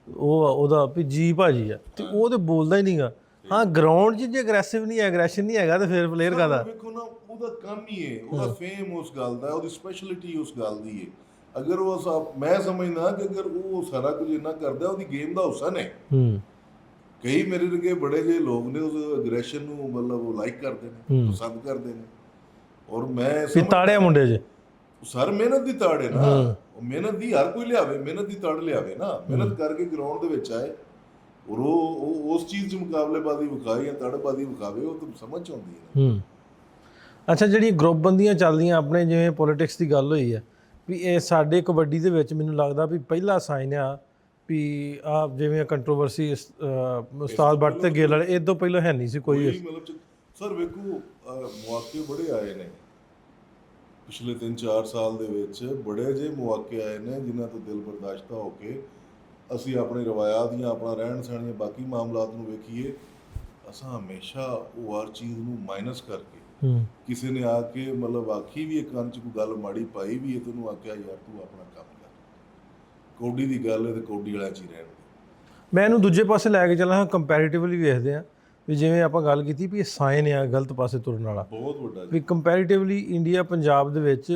ਉਹਦਾ ਵੀ ਜੀ ਭਾਜੀ ਆ, ਤੇ ਉਹ ਤੇ ਬੋਲਦਾ ਹੀ ਨਹੀਂਗਾ। ਹਾਂ ਗਰਾਊਂਡ 'ਚ ਜੇ ਅਗਰੈਸਿਵ ਨਹੀਂ ਐਗਰੈਸ਼ਨ ਨਹੀਂ ਹੈਗਾ ਤੇ ਫਿਰ ਪਲੇਅਰ ਕਾਹਦਾ? ਵੇਖੋ ਨਾ, ਉਹਦਾ ਕੰਮ ਹੀ ਹੈ, ਉਹਦਾ ਫੇਮ ਉਸ ਗੱਲ ਦਾ, ਉਹਦੀ ਸਪੈਸ਼ਲਿਟੀ ਉਸ ਗੱਲ ਦੀ ਹੈ। ਅਗਰ ਉਹ ਮੈਂ ਸਮਝਦਾ ਕਿ ਅਗਰ ਉਹ ਸਾਰਾ ਕੁਝ ਇੰਨਾ ਕਰਦਾ, ਉਹਦੀ ਗੇਮ ਦਾ ਹੁਸਨ ਹੈ। ਕਈ ਮੇਰੇ ਵਰਗੇ ਬੜੇ ਜਿਹੇ ਲੋਕ ਨੇ ਉਸ ਅਗਰੈਸ਼ਨ ਨੂੰ ਮਤਲਬ ਉਹ ਲਾਈਕ ਕਰਦੇ ਨੇ, ਪਸੰਦ ਕਰਦੇ ਨੇ। ਔਰ ਮੈਂ ਤਾੜਿਆ ਮੁੰਡੇ 'ਚ ਸਰ ਮਿਹਨਤ ਦੀ ਤਾੜ ਹੈ ਨਾ, ਉਹ ਮਿਹਨਤ ਦੀ ਹਰ ਕੋਈ ਲਿਆਵੇ, ਮਿਹਨਤ ਦੀ ਤਾੜ ਲਿਆਵੇ ਨਾ, ਮਿਹਨਤ ਕਰਕੇ ਗਰਾਊਂਡ ਦੇ ਵਿੱਚ ਆਏ ਔਰ ਉਹ ਉਸ ਚੀਜ਼ 'ਚ ਮੁਕਾਬਲੇਬਾਜ਼ੀ ਵਿਖਾਏ ਜਾਂ ਤੜਬਾਜ਼ੀ ਵਿਖਾਵੇ, ਉਹ ਤਾਂ ਸਮਝ ਆਉਂਦੀ ਹੈ। ਅੱਛਾ, ਜਿਹੜੀ ਗਰੁੱਪਬੰਦੀਆਂ ਚੱਲਦੀਆਂ ਆਪਣੇ, ਜਿਵੇਂ ਪੋਲੀਟਿਕਸ ਦੀ ਗੱਲ ਹੋਈ ਹੈ, ਵੀ ਇਹ ਸਾਡੇ ਕਬੱਡੀ ਦੇ ਵਿੱਚ ਮੈਨੂੰ ਲੱਗਦਾ ਵੀ ਪਹਿਲਾ ਸਾਈਨ ਆ ਵੀ ਆ ਜਿਵੇਂ ਕੰਟਰੋਵਰਸੀ ਉਸਤਾਦ ਬੱਟ ਤੇ ਗਿੱਲ ਵਾਲੇ, ਇਹ ਤੋਂ ਪਹਿਲਾਂ ਹੈ ਨਹੀਂ ਸੀ ਕੋਈ। ਮਤਲਬ ਸਰ ਵੇਖੋ, ਮੌਕੇ ਬੜੇ ਆਏ ਨੇ ਪਿਛਲੇ 3-4 ਸਾਲ ਦੇ ਵਿੱਚ, ਬੜੇ ਜਿਹੇ ਮੌਕੇ ਆਏ ਨੇ ਜਿਨ੍ਹਾਂ ਤੋਂ ਦਿਲ ਬਰਦਾਸ਼ਤਾ ਹੋ ਕੇ ਅਸੀਂ ਆਪਣੀ ਰਵਾਇਤ ਜਾਂ ਆਪਣਾ ਰਹਿਣ ਸਹਿਣ ਜਾਂ ਬਾਕੀ ਮਾਮਲਾਤ ਨੂੰ ਵੇਖੀਏ, ਅਸਾਂ ਹਮੇਸ਼ਾ ਉਹ ਹਰ ਚੀਜ਼ ਨੂੰ ਮਾਈਨਸ ਕਰਕੇ ਕਿਸੇ ਨੇ ਆ ਕੇ ਮਤਲਬ ਆਖੀ ਵੀ ਇੱਕ ਕੰਨ 'ਚ ਕੋਈ ਗੱਲ ਮਾੜੀ ਪਾਈ ਵੀ ਹੈ, ਤੈਨੂੰ ਆਖਿਆ ਯਾਰ ਤੂੰ ਆਪਣਾ ਕੰਮ ਕਰ, ਕੌਡੀ ਦੀ ਗੱਲ ਹੈ ਤੇ ਕੌਡੀ ਵਾਲਿਆਂ 'ਚ ਹੀ ਰਹਿਣ ਦੇ। ਮੈਂ ਇਹਨੂੰ ਦੂਜੇ ਪਾਸੇ ਲੈ ਕੇ ਚੱਲਾਂ, ਕੰਪੈਰੀਟਿਵਲੀ ਵੇਖਦੇ ਹਾਂ ਵੀ ਜਿਵੇਂ ਆਪਾਂ ਗੱਲ ਕੀਤੀ ਵੀ ਇਹ ਸਾਈਨ ਆ ਗਲਤ ਪਾਸੇ ਤੁਰਨ ਵਾਲਾ, ਬਹੁਤ ਵੱਡਾ ਵੀ ਕੰਪੈਰੀਟਿਵਲੀ ਇੰਡੀਆ ਪੰਜਾਬ ਦੇ ਵਿੱਚ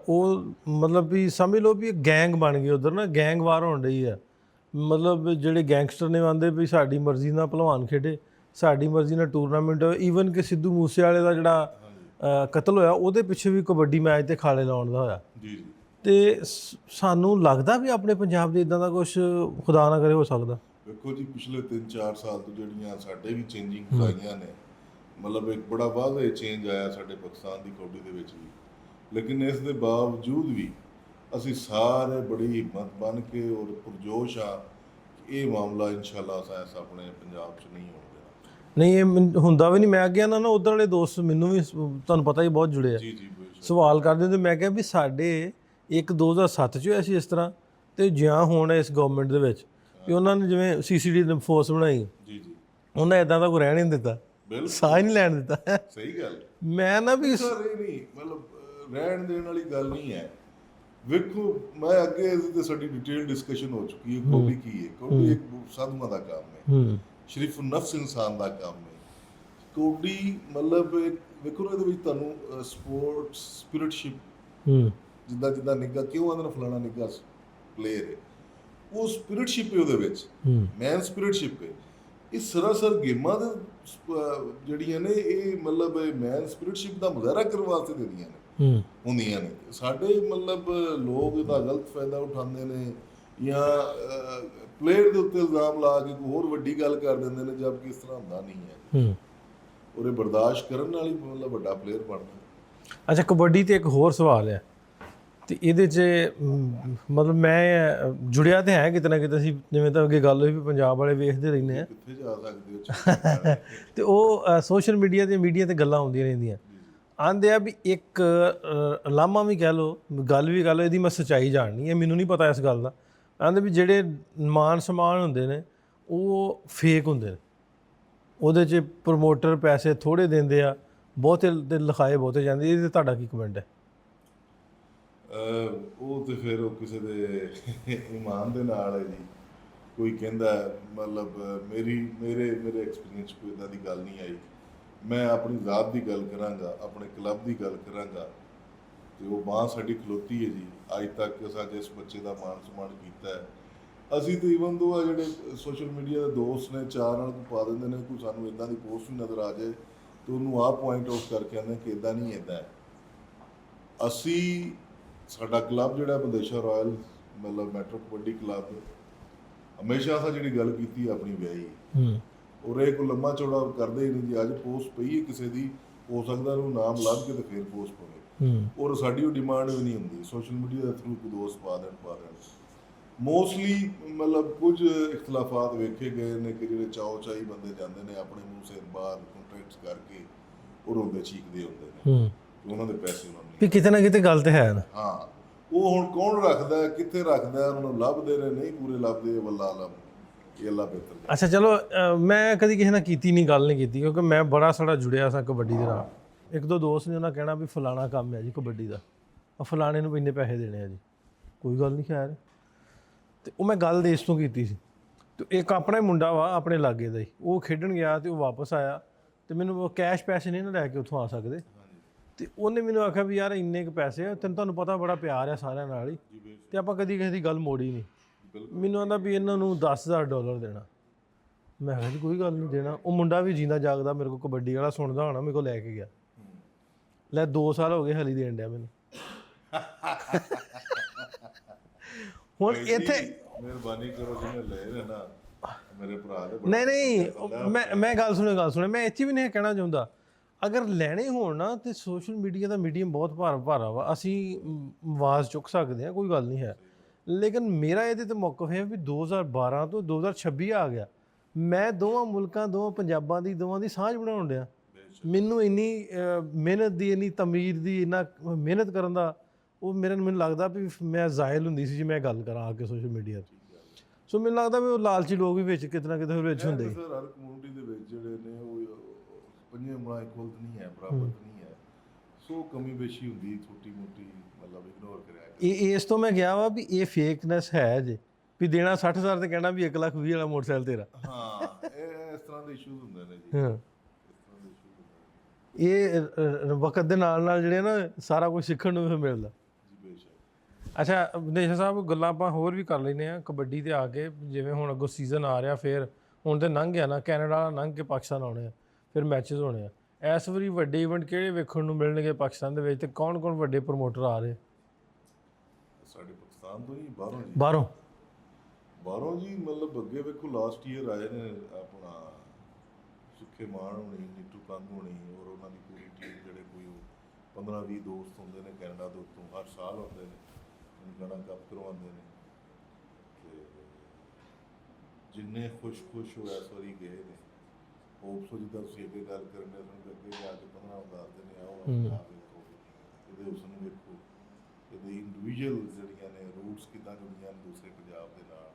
ਉਹ ਮਤਲਬ ਵੀ ਸਮਝ ਲਓ ਵੀ ਇਹ ਗੈਂਗ ਬਣ ਗਈ ਉੱਧਰ ਨਾ, ਗੈਂਗ ਵਾਰ ਹੋਣ ਰਹੀ ਆ। ਮਤਲਬ ਜਿਹੜੇ ਗੈਂਗਸਟਰ ਨੇ ਆਉਂਦੇ ਵੀ ਸਾਡੀ ਮਰਜ਼ੀ ਨਾਲ ਭਲਵਾਨ ਖੇਡੇ, ਸਾਡੀ ਮਰਜ਼ੀ ਨਾਲ ਟੂਰਨਾਮੈਂਟ ਹੋਏ। ਈਵਨ ਕਿ ਸਿੱਧੂ ਮੂਸੇਵਾਲੇ ਦਾ ਜਿਹੜਾ ਕਤਲ ਹੋਇਆ, ਉਹਦੇ ਪਿੱਛੇ ਵੀ ਕਬੱਡੀ ਮੈਚ ਤੇ ਖਾਲੇ ਲਾਉਣ ਦਾ ਹੋਇਆ। ਜੀ ਤੇ ਸਾਨੂੰ ਲੱਗਦਾ ਵੀ ਆਪਣੇ ਪੰਜਾਬ ਦੇ ਇਦਾਂ ਦਾ ਕੁਝ ਖੁਦਾ ਨਾ ਕਰੇ ਹੋ ਸਕਦਾ। ਵੇਖੋ ਜੀ, ਪਿਛਲੇ 3-4 ਸਾਲ ਤੋਂ ਜਿਹੜੀਆਂ ਸਾਡੇ ਵੀ ਚੇਂਜਿੰਗ ਆਈਆਂ ਨੇ, ਮਤਲਬ ਇੱਕ ਬੜਾ ਵਾਧਾ ਚੇਂਜ ਆਇਆ ਸਾਡੇ ਪਾਕਿਸਤਾਨ ਦੀ ਕਬੱਡੀ ਦੇ ਵਿੱਚ ਵੀ। ਲੇਕਿਨ ਇਸ ਦੇ ਬਾਵਜੂਦ ਵੀ ਅਸੀਂ ਸਾਰੇ ਬੜੀ ਹਿੰਮਤ ਬਣ ਕੇ ਔਰ ਪੁਰਜੋਸ਼ ਆ ਕਿ ਇਹ ਮਾਮਲਾ ਇਨਸ਼ਾਅੱਲਾ ਸਾਇੰਸ ਆਪਣੇ ਪੰਜਾਬ 'ਚ ਨਹੀਂ ਹੋਣ ਦੇਣਾ। ਨਹੀਂ, ਇਹ ਹੁੰਦਾ ਵੀ ਨਹੀਂ। ਮੈਂ ਗਿਆ ਨਾ ਉੱਧਰ ਵਾਲੇ ਦੋਸਤ ਮੈਨੂੰ ਵੀ ਤੁਹਾਨੂੰ ਪਤਾ ਹੀ ਬਹੁਤ ਜੁੜੇ ਆ, ਸਵਾਲ ਕਰਦੇ ਹੁੰਦੇ। ਮੈਂ ਕਿਹਾ ਵੀ ਸਾਡੇ ਇੱਕ 2007 'ਚ ਹੋਇਆ ਸੀ ਇਸ ਤਰ੍ਹਾਂ, ਤੇ ਜਿਉਂ ਹੁਣ ਇਸ ਗਵਰਨਮੈਂਟ ਦੇ ਵਿੱਚ ਵੀ ਉਹਨਾਂ ਨੇ ਜਿਵੇਂ CCD ਦੀ ਫੋਰਸ ਬਣਾਈ, ਉਹਨਾਂ ਇਦਾਂ ਦਾ ਕੋਈ ਰਹਿਣ ਨਹੀਂ ਦਿੱਤਾ, ਸਾਹ ਹੀ ਨਹੀਂ ਲੈਣ ਦਿੱਤਾ। ਸਹੀ ਗੱਲ। ਮੈਂ ਨਾ ਵੀ ਨਹੀਂ ਮਤਲਬ ਰਹਿਣ ਦੇਣ ਵਾਲੀ ਗੱਲ ਨਹੀਂ ਹੈ। ਵੇਖੋ, ਮੈਂ ਅੱਗੇ ਇਸ ਤੇ ਸਾਡੀ ਡਿਟੇਲ ਡਿਸਕਸ਼ਨ ਹੋ ਚੁੱਕੀ ਹੈ। ਕਬੱਡੀ ਕੀ ਹੈ? ਕਬੱਡੀ ਇੱਕ ਸਾਧੂਆਂ ਦਾ ਕੰਮ ਹੈ, ਸ਼ਰੀਫ ਨਫਸ ਇਨਸਾਨ ਦਾ ਕੰਮ ਹੈ। ਕਬੱਡੀ ਮਤਲਬ ਵੇਖੋ ਨਾ, ਇਹਦੇ ਵਿੱਚ ਤੁਹਾਨੂੰ ਸਪੋਰਟ ਸਪਿਰਿਟਸ਼ਿਪ, ਜਿੱਦਾਂ ਜਿੱਦਾਂ ਨਿੱਘਾ ਕਿਉਂ ਆਂਦਾ ਨਾ ਫਲਾਣਾ ਨਿੱਘਾ ਪਲੇਅਰ ਹੈ, ਉਹ ਸਪਿਰਿਟਸ਼ਿਪ ਹੈ ਉਹਦੇ ਵਿੱਚ, ਮੈਨ ਸਪਿਰਿਟਸ਼ਿਪ ਹੈ। ਇਹ ਸਰਾਸਰ ਗੇਮਾਂ ਦੇ ਜਿਹੜੀਆਂ ਨੇ ਇਹ ਮਤਲਬ ਮੈਨ ਸਪਿਰਿਟਸ਼ਿਪ ਦਾ ਮੁਜ਼ਾਹਰਾ ਕਰਨ ਵਾਸਤੇ ਦਿੰਦੀਆਂ ਨੇ, ਹੁੰਦੀਆਂ ਨੇ। ਸਾਡੇ ਮਤਲਬ ਲੋਕ ਇਹਦਾ ਗਲਤ ਫਾਇਦਾ ਉਠਾਉਂਦੇ ਨੇ ਜਾਂ ਪਲੇਅਰ ਦੇ ਉੱਤੇ ਇਲਜ਼ਾਮ ਲਾ ਕੇ ਕੋਈ ਹੋਰ ਵੱਡੀ ਗੱਲ ਕਰ ਦਿੰਦੇ ਨੇ, ਜਦਕਿ ਇਸ ਤਰ੍ਹਾਂ ਹੁੰਦਾ ਨਹੀਂ ਹੈ। ਔਰ ਇਹ ਬਰਦਾਸ਼ਤ ਕਰਨ ਨਾਲ ਹੀ ਮਤਲਬ ਵੱਡਾ ਪਲੇਅਰ ਬਣਦਾ। ਅੱਛਾ, ਕਬੱਡੀ ਤੇ ਇੱਕ ਹੋਰ ਸਵਾਲ ਹੈ, ਤੇ ਇਹਦੇ 'ਚ ਮਤਲਬ ਮੈਂ ਜੁੜਿਆ ਤੇ ਹੈ ਕਿਤੇ ਨਾ ਕਿਤੇ। ਅਸੀਂ ਜਿਵੇਂ ਤਾਂ ਅੱਗੇ ਗੱਲ ਹੋਈ ਵੀ ਪੰਜਾਬ ਵਾਲੇ ਵੇਖਦੇ ਰਹਿੰਦੇ ਆ, ਕਿੱਥੇ ਜਾ ਸਕਦੇ ਹੋ ਤੇ ਉਹ ਸੋਸ਼ਲ ਮੀਡੀਆ ਤੇ ਗੱਲਾਂ ਹੁੰਦੀਆਂ ਰਹਿੰਦੀਆਂ। ਆਂਦੇ ਆ ਵੀ ਇੱਕ ਲਾਮਾ ਵੀ ਕਹਿ ਲਓ, ਗੱਲ ਵੀ ਕਰ ਲਓ, ਇਹਦੀ ਮੈਂ ਸੱਚਾਈ ਜਾਣਨੀ ਹੈ, ਮੈਨੂੰ ਨਹੀਂ ਪਤਾ ਇਸ ਗੱਲ ਦਾ। ਆਂਦੇ ਵੀ ਜਿਹੜੇ ਮਾਨ ਸਮਾਨ ਹੁੰਦੇ ਨੇ ਉਹ ਫੇਕ ਹੁੰਦੇ ਨੇ, ਉਹਦੇ 'ਚ ਪ੍ਰਮੋਟਰ ਪੈਸੇ ਥੋੜ੍ਹੇ ਦਿੰਦੇ ਆ, ਬਹੁਤੇ ਦੇ ਲਿਖਾਏ ਬਹੁਤੇ ਜਾਂਦੇ। ਇਹਦੇ 'ਤੇ ਤੁਹਾਡਾ ਕੀ ਕਮੈਂਟ ਹੈ? ਉਹ ਤੇ ਫਿਰ ਉਹ ਕਿਸੇ ਦੇ ਇਮਾਨ ਦੇ ਨਾਲ ਹੈ ਜੀ। ਕੋਈ ਕਹਿੰਦਾ ਮਤਲਬ ਮੇਰੇ ਐਕਸਪੀਰੀਅੰਸ ਕੋਈ ਇੱਦਾਂ ਦੀ ਗੱਲ ਨਹੀਂ ਆਈ। ਮੈਂ ਆਪਣੀ ਜ਼ਾਤ ਦੀ ਗੱਲ ਕਰਾਂਗਾ, ਆਪਣੇ ਕਲੱਬ ਦੀ ਗੱਲ ਕਰਾਂਗਾ। ਤੇ ਉਹ ਬਾਂਹ ਸਾਡੀ ਖਲੋਤੀ ਹੈ ਜੀ। ਅੱਜ ਤੱਕ ਸਾਡੇ ਇਸ ਬੱਚੇ ਦਾ ਮਾਣ ਸਨਮਾਨ ਕੀਤਾ ਹੈ। ਅਸੀਂ ਤਾਂ ਈਵਨ ਦੋ ਆ ਜਿਹੜੇ ਸੋਸ਼ਲ ਮੀਡੀਆ ਦੇ ਦੋਸਤ ਨੇ ਚਾਰ ਨਾਲ ਪਾ ਦਿੰਦੇ ਨੇ, ਕੋਈ ਸਾਨੂੰ ਇੱਦਾਂ ਦੀ ਪੋਸਟ ਵੀ ਨਜ਼ਰ ਆ ਜਾਏ ਤੇ ਉਹਨੂੰ ਆਹ ਪੁਆਇੰਟ ਆਊਟ ਕਰਕੇ ਆਉਂਦੇ ਕਿ ਇੱਦਾਂ ਨਹੀਂ, ਇੱਦਾਂ ਹੈ। ਅਸੀਂ ਸਾਡਾ ਕਲੱਬ ਜਿਹੜਾ ਬੰਦੇਸ਼ਾ ਰਾਇਲ ਮਤਲਬ ਮੈਟਰੋ ਕਬੱਡੀ ਕਲੱਬ ਹਮੇਸ਼ਾ ਅਸੀਂ ਜਿਹੜੀ ਗੱਲ ਕੀਤੀ ਆਪਣੀ ਵਿਆਹੀ ਔਰ ਇਹ ਕੋਈ ਲੰਮਾ ਚੌੜਾ ਕਰਦੇ ਹੀ ਨਹੀਂ ਜੀ। ਅੱਜ ਪੋਸਟ ਪਈ ਹੈ ਕਿਸੇ ਦੀ, ਹੋ ਸਕਦਾ ਉਹਨੂੰ ਨਾਮ ਲੱਭ ਕੇ ਤੇ ਫਿਰ ਪੋਸਟ ਪਵੇ ਔਰ ਸਾਡੀ ਉਹ ਡਿਮਾਂਡ ਵੀ ਨਹੀਂ ਹੁੰਦੀ ਸੋਸ਼ਲ ਮੀਡੀਆ ਦੇ ਥਰੂ ਕੋਈ ਦੋਸਤ ਪਾ ਦੇਣ। ਮੋਸਟਲੀ ਮਤਲਬ ਕੁਝ ਇਖਤਲਾਫਾਤ ਵੇਖੇ ਗਏ ਨੇ ਕਿ ਜਿਹੜੇ ਚਾਈ ਬੰਦੇ ਜਾਂਦੇ ਨੇ ਆਪਣੇ ਮੂੰਹ ਸਿਰ ਬਾਹਰ ਕੰਟਰੈਕਟਸ ਕਰਕੇ ਉਹ ਰੋਂਦੇ ਚੀਕਦੇ ਹੁੰਦੇ ਨੇ ਕਿ ਉਹਨਾਂ ਦੇ ਪੈਸੇ ਉਹਨਾਂ ਨੂੰ ਵੀ ਕਿਤੇ ਨਾ ਕਿਤੇ ਗੱਲ ਤੇ ਹੈ ਨਾ। ਹਾਂ, ਉਹ ਹੁਣ ਕੌਣ ਰੱਖਦਾ, ਕਿੱਥੇ ਰੱਖਦਾ, ਉਹਨਾਂ ਨੂੰ ਲੱਭਦੇ ਨੇ, ਨਹੀਂ ਪੂਰੇ ਲੱਭਦੇ, ਵੱਲਾ ਆਲਮ ਇਹ ਅੱਲਾ ਬਿਹਤਰ। ਅੱਛਾ ਚਲੋ, ਮੈਂ ਕਦੀ ਕਿਸੇ ਨਾਲ ਕੀਤੀ ਨਹੀਂ, ਗੱਲ ਨਹੀਂ ਕੀਤੀ, ਕਿਉਂਕਿ ਮੈਂ ਬੜਾ ਸਾਡਾ ਜੁੜਿਆ ਸਾਂ ਕਬੱਡੀ ਦੇ ਨਾਲ। ਇੱਕ ਦੋ ਦੋਸਤ ਨੇ ਉਹਨਾਂ ਕਹਿਣਾ ਵੀ ਫਲਾਣਾ ਕੰਮ ਹੈ ਜੀ ਕਬੱਡੀ ਦਾ, ਫਲਾਣੇ ਨੂੰ ਇੰਨੇ ਪੈਸੇ ਦੇਣੇ ਆ ਜੀ, ਕੋਈ ਗੱਲ ਨਹੀਂ ਖੈਰ। ਤੇ ਉਹ ਮੈਂ ਗੱਲ ਦੇਸ਼ ਤੋਂ ਕੀਤੀ ਸੀ। ਤੇ ਇੱਕ ਆਪਣਾ ਹੀ ਮੁੰਡਾ ਵਾ ਆਪਣੇ ਲਾਗੇ ਦਾ ਹੀ, ਉਹ ਖੇਡਣ ਗਿਆ ਤੇ ਉਹ ਵਾਪਸ ਆਇਆ ਤੇ ਮੈਨੂੰ ਕੈਸ਼ ਪੈਸੇ ਨਹੀਂ ਨਾ ਲੈ ਕੇ ਉੱਥੋਂ ਆ ਸਕਦੇ। ਤੇ ਉਹਨੇ ਮੈਨੂੰ ਆਖਿਆ ਵੀ ਯਾਰ ਇੰਨੇ ਕੁ ਪੈਸੇ ਆ, ਤੁਹਾਨੂੰ ਪਤਾ ਬੜਾ ਪਿਆਰ ਆ ਸਾਰਿਆਂ ਨਾਲ ਹੀ, ਤੇ ਆਪਾਂ ਕਦੀ ਕਿਸੇ ਦੀ ਗੱਲ ਮੋੜੀ ਨਹੀਂ। ਮੈਨੂੰ ਆਂਦਾ ਵੀ ਇਹਨਾਂ ਨੂੰ $10,000 ਦੇਣਾ। ਮੈਂ ਕਿਹਾ ਜੀ ਕੋਈ ਗੱਲ ਨਹੀਂ ਦੇਣਾ। ਉਹ ਮੁੰਡਾ ਵੀ ਜਿੰਦਾ ਜਾਗਦਾ ਮੇਰੇ ਕੋਲ ਕਬੱਡੀ ਵਾਲਾ ਸੁਣਦਾ ਹੋਣਾ, ਮੇਰੇ ਕੋਲ ਲੈ ਕੇ ਗਿਆ। ਲੈ 2 ਸਾਲ ਹੋ ਗਏ ਹਾਲੀ ਦੇਣ ਡਿਆ ਮੈਨੂੰ। ਹੁਣ ਇੱਥੇ ਮਿਹਰਬਾਨੀ ਕਰੋ ਜਿਹਨੇ ਲਏ ਨੇ ਨਾ ਮੇਰੇ ਭਰਾ ਦੇ। ਨਹੀਂ ਮੈਂ ਗੱਲ ਸੁਣੇ ਮੈਂ ਇੱਥੇ ਵੀ ਨਹੀਂ ਕਹਿਣਾ ਚਾਹੁੰਦਾ, ਅਗਰ ਲੈਣੇ ਹੋਣ ਨਾ ਤੇ ਸੋਸ਼ਲ ਮੀਡੀਆ ਦਾ ਮੀਡੀਅਮ ਬਹੁਤ ਭਾਰਾ ਵਾ, ਅਸੀਂ ਆਵਾਜ਼ ਚੁੱਕ ਸਕਦੇ ਹਾਂ, ਕੋਈ ਗੱਲ ਨਹੀਂ ਹੈ। ਲੇਕਿਨ ਮੇਰਾ ਇਹਦੇ ਤੇ ਮੌਕਫ ਹੈ ਵੀ 2012 ਤੋਂ 2026 ਆ ਗਿਆ, ਮੈਂ ਦੋਵਾਂ ਮੁਲਕਾਂ, ਦੋਵਾਂ ਪੰਜਾਬਾਂ ਦੀ, ਦੋਵਾਂ ਦੀ ਸਾਂਝ ਬਣਾਉਣ ਡਿਆ। ਮੈਨੂੰ ਇੰਨੀ ਮਿਹਨਤ ਦੀ, ਇੰਨੀ ਤਮੀਰ ਦੀ, ਇੰਨਾ ਮਿਹਨਤ ਕਰਨ ਦਾ ਉਹ ਮੈਨੂੰ ਲੱਗਦਾ ਵੀ ਮੈਂ ਜ਼ਾਇਲ ਹੁੰਦੀ ਸੀ ਜੇ ਮੈਂ ਗੱਲ ਕਰਾਂ ਆ ਕੇ ਸੋਸ਼ਲ ਮੀਡੀਆ 'ਤੇ। ਸੋ ਮੈਨੂੰ ਲੱਗਦਾ ਵੀ ਉਹ ਲਾਲਚੀ ਲੋਕ ਵੀ ਵਿੱਚ ਕਿਤੇ ਨਾ ਕਿਤੇ ਵਿੱਚ ਹੁੰਦੇ। ਸਰ ਹਰ ਕਮਿਊਨਿਟੀ ਦੇ ਵਿੱਚ ਜਿਹੜੇ ਨੇ ਉਹ ਪੰਜੇ ਉਂਗਲਾਂ ਇਕੁਅਲ ਨਹੀਂ ਹੈ, ਬਰਾਬਰ ਨਹੀਂ ਹੈ। ਸੋ ਕਮੀ ਬੇਸ਼ੀ ਹੁੰਦੀ, ਛੋਟੀ ਮੋਟੀ ਮਤਲਬ ਇਗਨੋਰ ਕਰਿਆ। ਇਸ ਤੋਂ ਮੈਂ ਗਿਆ ਵਾ ਵੀ ਇਹ ਫੇਕਨੈਸ ਹੈ ਜੇ ਵੀ ਦੇਣਾ 60,000 ਤੇ ਕਹਿਣਾ ਵੀ 1,20,000 ਵਾਲਾ ਮੋਟਰਸਾਈਕਲ ਤੇਰਾ। ਹਾਂ, ਇਹ ਇਸ ਤਰ੍ਹਾਂ ਦੇ ਇਸ਼ੂਜ਼ ਹੁੰਦੇ ਨੇ ਜੀ। ਹਾਂ, ਇਹ ਵਕਤ ਦੇ ਨਾਲ ਜਿਹੜੇ ਨਾ ਸਾਰਾ ਕੁਝ ਸਿੱਖਣ ਨੂੰ ਵੀ ਮਿਲਦਾ। ਅੱਛਾ ਬੰਦੇਸ਼ਾ ਸਾਹਿਬ, ਗੱਲਾਂ ਆਪਾਂ ਹੋਰ ਵੀ ਕਰ ਲੈਂਦੇ ਹਾਂ ਕਬੱਡੀ ਤੇ ਆ ਕੇ। ਜਿਵੇਂ ਹੁਣ ਅੱਗੋਂ ਸੀਜ਼ਨ ਆ ਰਿਹਾ, ਫਿਰ ਹੁਣ ਤੇ ਲੰਘ ਗਿਆ ਨਾ, ਕੈਨੇਡਾ ਲੰਘ ਕੇ ਪਾਕਿਸਤਾਨ ਆਉਣੇ ਆ, ਫਿਰ ਮੈਚਸ ਹੋਣੇ ਆ। ਇਸ ਵਾਰੀ ਵੱਡੇ ਇਵੈਂਟ ਕਿਹੜੇ ਵੇਖਣ ਨੂੰ ਮਿਲਣਗੇ ਪਾਕਿਸਤਾਨ ਦੇ ਵਿੱਚ, ਤੇ ਕੌਣ ਵੱਡੇ ਪ੍ਰਮੋਟਰ ਆ ਰਹੇ? ਸਾਡੇ ਪਾਕਿਸਤਾਨ ਤੋਂ ਹੀ ਬਾਹਰੋਂ ਜੀ? ਬਾਹਰੋਂ ਜੀ ਮਤਲਬ ਅੱਗੇ ਵੇਖੋ ਲਾਸਟ ਈਅਰ ਆਏ ਨੇ ਆਪਣਾ ਸੁੱਖੇ ਮਾਨ ਹੋਣੀ, ਨੀਟੂ ਕੰਗ ਹੋਣੀ ਔਰ ਉਹਨਾਂ ਦੀ ਪੂਰੀ ਟੀਮ, ਜਿਹੜੇ ਕੋਈ 15-20 ਦੋਸਤ ਹੁੰਦੇ ਨੇ ਕੈਨੇਡਾ ਦੇ ਉੱਤੋਂ, ਹਰ ਸਾਲ ਹੁੰਦੇ ਨੇ, ਗਾਣਾ ਕੱਪ ਕਰਵਾਉਂਦੇ ਨੇ। ਤੇ ਜਿੰਨੇ ਖੁਸ਼ ਹੋ ਇਸ ਵਾਰੀ ਗਏ ਨੇ, ਹੋਪਸੋ ਜਿੱਦਾਂ ਤੁਸੀਂ ਅੱਗੇ ਗੱਲ ਕਰਨ ਦੇ ਸਾਨੂੰ ਅੱਗੇ ਜਾ ਕੇ 15 ਦੱਸਦੇ ਨੇ, ਆਓ ਵੇਖੋ ਇਹਦੇ ਉਸ ਨੂੰ ਵੇਖੋ, ਇਹਦੇ ਇੰਡੀਵਿਜੂਅਲ ਜਿਹੜੀਆਂ ਨੇ ਰੂਟਸ ਕਿੱਦਾਂ ਜੁੜੀਆਂ ਨੇ ਦੂਸਰੇ ਪੰਜਾਬ ਦੇ ਨਾਲ।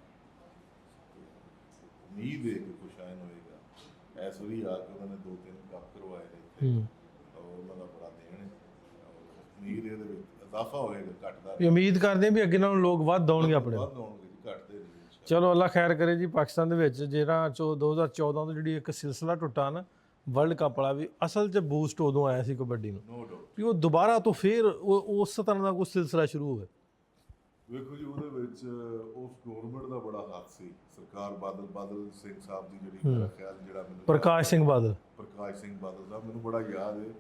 ਉਮੀਦ ਹੈ ਕਿ ਖੁਸ਼ਾਇਨ ਹੋਏਗਾ। ਇਸ ਵਾਰੀ ਆ ਕੇ ਉਹਨਾਂ ਨੇ 2-3 ਕੱਪ ਕਰਵਾਏ ਨੇ, ਉਹਨਾਂ ਦਾ ਬੜਾ ਦੇਣ ਹੈ। ਉਮੀਦ ਇਹਦੇ ਵਿੱਚ ਇਜ਼ਾਫਾ ਹੋਏਗਾ, ਘਟਦਾ ਵੀ ਉਮੀਦ ਕਰਦੇ ਵੀ ਅੱਗੇ ਨਾਲੋਂ ਲੋਕ ਵੱਧ ਆਉਣਗੇ ਆਪਣੇ, ਵੱਧ ਆਉਣਗੇ ਜੀ, ਘਟਦੇ ਨਹੀਂ। ਚਲੋ ਅੱਲਾ ਖੈਰ ਕਰੇ ਜੀ। ਪਾਕਿਸਤਾਨ ਦੇ ਵਿੱਚ ਜਿਹੜਾ 2014 ਤੋਂ ਜਿਹੜੀ ਇੱਕ ਸਿਲਸਿਲਾ ਟੁੱਟਾ ਨਾ ਵਰਲਡ ਕੱਪ ਵਾਲਾ, ਵੀ ਅਸਲ 'ਚ ਬੂਸਟ ਉਦੋਂ ਆਇਆ ਸੀ ਕਬੱਡੀ ਨੂੰ, ਨੋ ਡਾਊਟ ਵੀ ਉਹ ਦੁਬਾਰਾ ਤੋਂ ਫਿਰ ਉਸ ਤਰ੍ਹਾਂ ਦਾ ਕੋਈ ਸਿਲਸਿਲਾ ਸ਼ੁਰੂ ਹੋਵੇ। ਵੇਖੋ ਜੀ, ਉਹਦੇ ਵਿੱਚ ਉਸ ਗਵਰਨਮੈਂਟ ਦਾ ਬੜਾ ਹੱਥ ਸੀ, ਸਰਕਾਰ ਬਾਦਲ ਸਿੰਘ ਸਾਹਿਬ ਦੀ, ਜਿਹੜੀ ਮੇਰਾ ਖਿਆਲ ਜਿਹੜਾ ਮੈਨੂੰ ਪ੍ਰਕਾਸ਼ ਸਿੰਘ ਬਾਦਲ ਸਾਹਿਬ, ਮੈਨੂੰ ਬੜਾ ਯਾਦ ਹੈ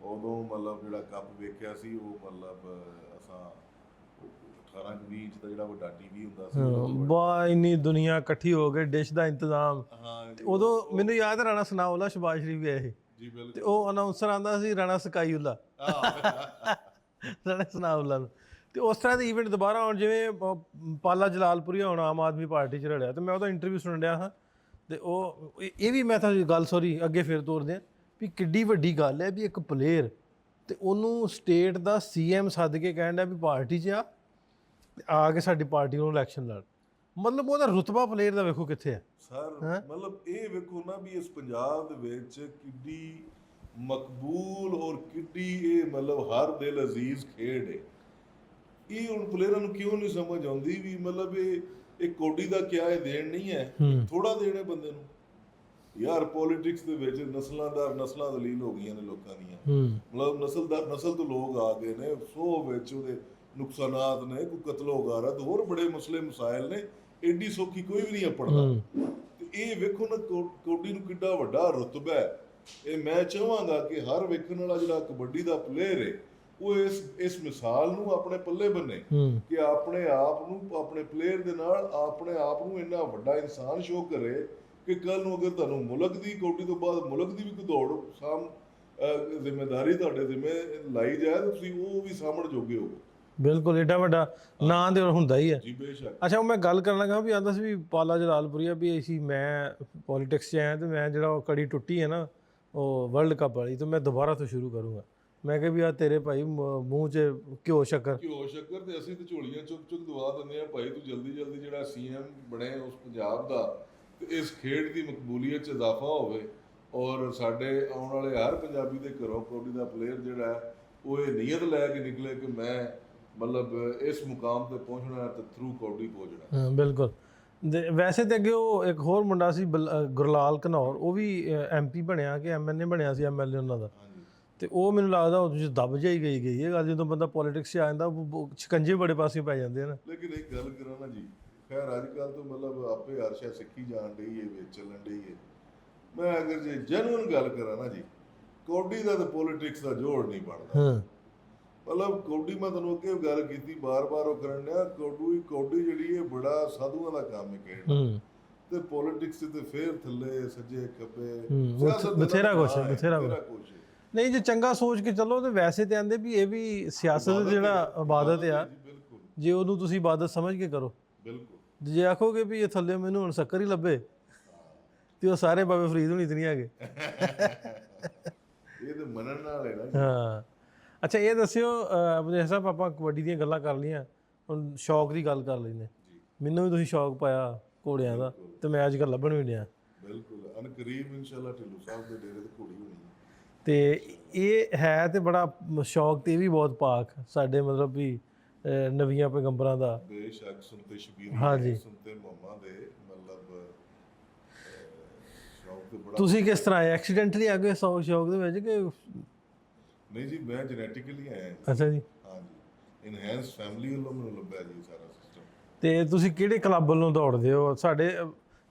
ਉਦੋਂ ਮਤਲਬ ਜਿਹੜਾ ਕੱਪ ਵੇਖਿਆ ਸੀ ਉਹ ਮਤਲਬ ਅਸਾਂ 18-20 ਇੰਚ ਦਾ ਜਿਹੜਾ ਵੱਡਾ ਟੀਵੀ ਹੁੰਦਾ ਸੀ, ਬਾ ਇੰਨੀ ਦੁਨੀਆ ਇਕੱਠੀ ਹੋ ਕੇ ਡਿਸ਼ ਦਾ ਇੰਤਜ਼ਾਮ। ਉਦੋਂ ਮੈਨੂੰ ਯਾਦ ਰਾਣਾ ਸਨਾਉਲਾ ਸ਼ਬਾਜ਼ ਸ਼ਰੀਫ ਗਿਆ ਇਹ ਜੀ, ਬਿਲਕੁਲ, ਤੇ ਉਹ ਅਨਾਉਂਸਰ ਆਂਦਾ ਸੀ ਰਾਣਾ ਸਕਾਈਉਲਾ, ਰਾਣਾ ਸਨਾਉਲਾ ਨੂੰ। ਤੇ ਉਸ ਤਰ੍ਹਾਂ ਦੇ ਈਵੈਂਟ ਦੁਬਾਰਾ ਆਉਣ, ਜਿਵੇਂ ਪਾਲਾ ਜਲਾਲਪੁਰੀ ਹੁਣ ਆਮ ਆਦਮੀ ਪਾਰਟੀ 'ਚ ਰਲਿਆ, ਤੇ ਮੈਂ ਉਹਦਾ ਇੰਟਰਵਿਊ ਸੁਣ ਰਿਹਾ ਹਾਂ। ਤੇ ਉਹ ਇਹ ਵੀ ਮੈਂ ਤਾਂ ਗੱਲ ਅੱਗੇ ਫਿਰ ਤੋਰਦੇ ਹਾਂ ਵੀ ਕਿੱਡੀ ਵੱਡੀ ਗੱਲ ਹੈ ਵੀ ਇੱਕ ਪਲੇਅਰ ਤੇ ਉਹਨੂੰ ਸਟੇਟ ਦਾ CM ਸੱਦ ਕੇ ਕਹਿਣ ਡਿਆ ਵੀ ਪਾਰਟੀ 'ਚ ਆ ਕੇ ਸਾਡੀ ਪਾਰਟੀ ਨੂੰ ਇਲੈਕਸ਼ਨ ਲੜ। ਮਤਲਬ ਉਹਦਾ ਰੁਤਬਾ ਪਲੇਅਰ ਦਾ ਵੇਖੋ ਕਿੱਥੇ ਹੈ ਸਰ। ਮਤਲਬ ਇਹ ਵੇਖੋ ਨਾ ਵੀ ਇਸ ਪੰਜਾਬ ਦੇ ਵਿੱਚ ਕਿੱਡੀ ਮਕਬੂਲ ਔਰ ਕਿੱਡੀ ਇਹ ਮਤਲਬ ਹਰ ਦਿਲ ਅਜ਼ੀਜ਼ ਖੇਡ ਹੈ। ਇਹ ਹੁਣ ਪਲੇਅਰਾਂ ਨੂੰ ਕਿਉਂ ਨਹੀਂ ਸਮਝ ਆਉਂਦੀ ਵੀ ਮਤਲਬ ਇਹ ਕੋਡੀ ਦਾ ਕਿਆ ਇਹ ਦੇਣ ਨਹੀਂ ਹੈ, ਥੋੜਾ ਦੇਣ ਹੈ ਬੰਦੇ ਨੂੰ। ਯਾਰ ਪੋਲਿਟਿਕਸ ਦੇ ਵਿੱਚ ਨਸਲਾਂ ਦਲੀਲ ਹੋ ਗਈਆਂ ਨੇ ਲੋਕਾਂ ਦੀਆਂ। ਮਤਲਬ ਨਸਲ ਤੋਂ ਲੋਕ ਆ ਗਏ ਨੇ, ਸੋ ਵਿੱਚ ਉਹਦੇ ਨੁਕਸਾਨਾਤ ਨੇ, ਕੋਈ ਕਤਲੋ ਗਾਰਤ ਹੋਰ ਬੜੇ ਮਸਲੇ ਮਸਾਇਲ ਨੇ, ਏਡੀ ਸੌਖੀ ਕੋਈ ਵੀ ਨਹੀਂ ਪੜਦਾ। ਤੇ ਇਹ ਵੇਖੋ ਨਾ ਕਬੱਡੀ ਨੂੰ ਕਿੱਡਾ ਵੱਡਾ ਰੁਤਬਾ ਹੈ। ਇਹ ਮੈਂ ਚਾਹਾਂਗਾ ਕਿ ਹਰ ਵੇਖਣ ਵਾਲਾ ਜਿਹੜਾ ਕਬੱਡੀ ਦਾ ਪਲੇਅਰ ਹੈ ਉਹ ਇਸ ਮਿਸਾਲ ਨੂੰ ਆਪਣੇ ਪੱਲੇ ਬੰਨੇ ਕਿ ਆਪਣੇ ਆਪ ਨੂੰ, ਆਪਣੇ ਪਲੇਅਰ ਦੇ ਨਾਲ ਆਪਣੇ ਆਪ ਨੂੰ ਇੰਨਾ ਵੱਡਾ ਇਨਸਾਨ ਸ਼ੋਅ ਕਰੇ ਕਿ ਕੱਲ ਨੂੰ ਅਗਰ ਤੁਹਾਨੂੰ ਮੁਲਕ ਦੀ ਕਬੱਡੀ ਤੋਂ ਬਾਅਦ ਮੁਲਕ ਦੀ ਵੀ ਕੋਈ ਦੌੜ ਜ਼ਿੰਮੇਦਾਰੀ ਤੁਹਾਡੇ ਜ਼ਿੰਮੇ ਲਾਈ ਜਾਏ ਤਾਂ ਤੁਸੀਂ ਉਹ ਵੀ ਸਾਂਭਣ ਜੋਗੇ ਹੋ। ਬਿਲਕੁਲ, ਏਡਾ ਵੱਡਾ ਨਾਂ ਤੇ ਹੁੰਦਾ ਹੀ ਹੈ ਜੀ ਬੇਸ਼ੱਕ। ਅੱਛਾ, ਮੈਂ ਗੱਲ ਕਰਨ ਲੱਗਾ ਵੀ ਆਂਦਾ ਸੀ ਵੀ ਪਾਲਾ ਜਲਾਲਪੁਰੀਆ ਵੀ ਅਸੀਂ ਮੈਂ ਪੋਲੀਟਿਕਸ 'ਚ ਆਇਆ ਤੇ ਮੈਂ ਜਿਹੜਾ ਉਹ ਕੜੀ ਟੁੱਟੀ ਹੈ ਨਾ ਉਹ ਵਰਲਡ ਕੱਪ ਵਾਲੀ, ਤੇ ਮੈਂ ਦੁਬਾਰਾ ਤੋਂ ਸ਼ੁਰੂ ਕਰੂੰਗਾ। ਮੈਂ ਕਿਹਾ ਵੀ ਆ ਤੇਰੇ ਭਾਈ ਮੂੰਹ 'ਚ ਘਿਓ ਸ਼ੱਕਰ ਤੇ ਅਸੀਂ ਤੇ ਝੋਲੀਆਂ ਚੁੱਕ ਦਵਾ ਦਿੰਦੇ ਆ ਭਾਈ ਤੂੰ ਜਲਦੀ ਜਿਹੜਾ ਸੀਐਮ ਬਣੇ ਉਸ ਪੰਜਾਬ ਦਾ, ਤੇ ਇਸ ਖੇਡ ਦੀ ਮਕਬੂਲੀਅਤ 'ਚ ਇਜ਼ਾਫਾ ਹੋਵੇ ਔਰ ਸਾਡੇ ਆਉਣ ਵਾਲੇ ਹਰ ਪੰਜਾਬੀ ਦੇ ਘਰੋਂ ਕਬੱਡੀ ਦਾ ਪਲੇਅਰ ਜਿਹੜਾ ਉਹ ਇਹ ਨੀਅਤ ਲੈ ਕੇ ਨਿਕਲੇ ਕਿ ਮੈਂ ਮਤਲਬ ਇਸ ਮੁਕਾਮ ਤੇ ਪਹੁੰਚਣਾ ਤੇ ਥਰੂ ਕਬੱਡੀ ਪਹੁੰਚਣਾ। ਹਾਂ ਬਿਲਕੁਲ। ਵੈਸੇ ਤੇ ਅੱਗੇ ਉਹ ਇੱਕ ਹੋਰ ਮੁੰਡਾ ਸੀ ਗੁਰਲਾਲ ਘਨੌਰ, ਉਹ ਵੀ ਐਮਪੀ ਬਣਿਆ ਕਿ ਐਮਐਨਏ ਬਣਿਆ ਸੀ, ਐਮਐਲਏ ਉਹਨਾਂ ਦਾ। ਤੇ ਉਹ ਮੈਨੂੰ ਲੱਗਦਾ ਉਹ ਤੁਸੀਂ ਦੱਬ ਜਾਈ ਗਈ ਇਹ ਗੱਲ, ਜਦੋਂ ਬੰਦਾ ਪੋਲੀਟਿਕਸ 'ਚ ਆ ਜਾਂਦਾ ਸ਼ਿਕੰਜੇ ਬੜੇ ਪਾਸੇ ਪੈ ਜਾਂਦੇ ਹਨ। ਲੇਕਿਨ ਇੱਕ ਗੱਲ ਕਰਾਂ ਨਾ ਜੀ, ਖੈਰ ਅੱਜ ਕੱਲ੍ਹ ਤੋਂ ਮਤਲਬ ਆਪੇ ਹਰਸ਼ਾ ਸਿੱਖੀ ਜਾਣ ਡਈ ਹੈ, ਵਿੱਚ ਚੱਲਣ ਡਈ ਹੈ। ਮੈਂ ਅਗਰ ਜੇ ਜੈਨੂਅਨ ਗੱਲ ਕਰਾਂ ਨਾ ਜੀ, ਕਬੱਡੀ ਦਾ ਤੇ ਪੋਲੀਟਿਕਸ ਦਾ ਜੋੜ ਨਹੀਂ ਬਣਦਾ। ਮਤਲਬ ਕਬੱਡੀ ਮੈਂ ਤੁਹਾਨੂੰ ਅੱਗੇ ਗੱਲ ਕੀਤੀ ਬਾਰ-ਬਾਰ ਉਹ ਕਰਨ ਡਿਆ, ਕਬੱਡੀ ਜਿਹੜੀ ਹੈ ਬੜਾ ਸਾਧੂਆਂ ਦਾ ਕੰਮ ਹੈ ਖੇਡਣਾ, ਤੇ ਪੋਲੀਟਿਕਸ ਤੇ ਫਿਰ ਥੱਲੇ ਸੱਜੇ ਖੱਬੇ ਬਥੇਰਾ ਕੁਛ ਨਹੀਂ। ਜੇ ਚੰਗਾ ਸੋਚ ਕੇ ਚੱਲੋ ਤੇ ਵੈਸੇ ਤੇ ਆਂਦੇ ਵੀ ਇਹ ਵੀ ਸਿਆਸਤ ਜਿਹੜਾ ਇਬਾਦਤ ਆ, ਜੇ ਉਹਨੂੰ ਤੁਸੀਂ ਇਬਾਦਤ ਸਮਝ ਕੇ ਕਰੋ। ਬਿਲਕੁਲ। ਜੇ ਆਖੋਗੇ ਵੀ ਇਹ ਥੱਲੇ ਮੈਨੂੰ ਹੁਣ ਸ਼ੱਕਰ ਹੀ ਲੱਭੇ ਤੇ ਉਹ ਸਾਰੇ ਬਾਬੇ ਫਰੀਦ ਹੋਣੀ ਤੇ ਨਹੀਂ ਹੈਗੇ। ਇਹ ਤੇ ਮੰਨਣ ਨਾਲ ਹੈ ਨਾ। ਹਾਂ ਅੱਛਾ, ਇਹ ਦੱਸਿਓ ਆਪਣੇ ਸਾਹਿਬ, ਆਪਾਂ ਕਬੱਡੀ ਦੀਆਂ ਗੱਲਾਂ ਕਰ ਲਈਆਂ, ਹੁਣ ਸ਼ੌਕ ਦੀ ਗੱਲ ਕਰ ਲੈਂਦੇ। ਮੈਨੂੰ ਵੀ ਤੁਸੀਂ ਸ਼ੌਕ ਪਾਇਆ ਘੋੜਿਆਂ ਦਾ, ਤੇ ਮੈਂ ਅੱਜ ਕੱਲ੍ਹ ਲੱਭਣ ਵੀ ਡਿਆ। ਬਿਲਕੁਲ, ਅਨਕਰੀਬ ਇਨਸ਼ਾਅੱਲਾ ਢਿੱਲੋਂ ਸਾਹਿਬ ਦੇ ਡੇਰੇ ਤੇ ਘੋੜੀ ਹੋਣੀ ਹੈ। ਤੇ ਇਹ ਹੈ ਤੇ ਬੜਾ ਸ਼ੌਕ ਤੇ ਵੀ ਬਹੁਤ ਪਾਕ ਸਾਡੇ ਮਤਲਬ ਵੀ ਨਵੀਆਂ ਪੈਗੰਬਰਾਂ ਦਾ। ਬੇਸ਼ੱਕ ਸੁਨਤੇ ਸ਼ਬੀਰ, ਹਾਂਜੀ, ਸੁਨਤੇ ਮੁਹੰਮਦ ਦੇ ਮਤਲਬ ਸ਼ੌਕ ਤੇ ਬੜਾ। ਤੁਸੀਂ ਕਿਸ ਤਰ੍ਹਾਂ ਆਏ? ਐਕਸੀਡੈਂਟਲੀ ਆ ਗਏ ਸ਼ੌਕ ਦੇ ਵਿੱਚ ਕਿ ਨਹੀਂ ਜੀ, ਮੈਂ ਜੈਨੇਟਿਕਲੀ ਆਇਆ। ਅੱਛਾ ਜੀ। ਹਾਂਜੀ, ਇਨਹੈਂਸ ਫੈਮਿਲੀ ਵੱਲੋਂ ਮੈਨੂੰ ਲੱਭਿਆ ਜੀ ਸਾਰਾ ਸਿਸਟਮ। ਤੇ ਤੁਸੀਂ ਕਿਹੜੇ ਕਲੱਬ ਵੱਲੋਂ ਦੌੜਦੇ ਹੋ? ਸਾਡੇ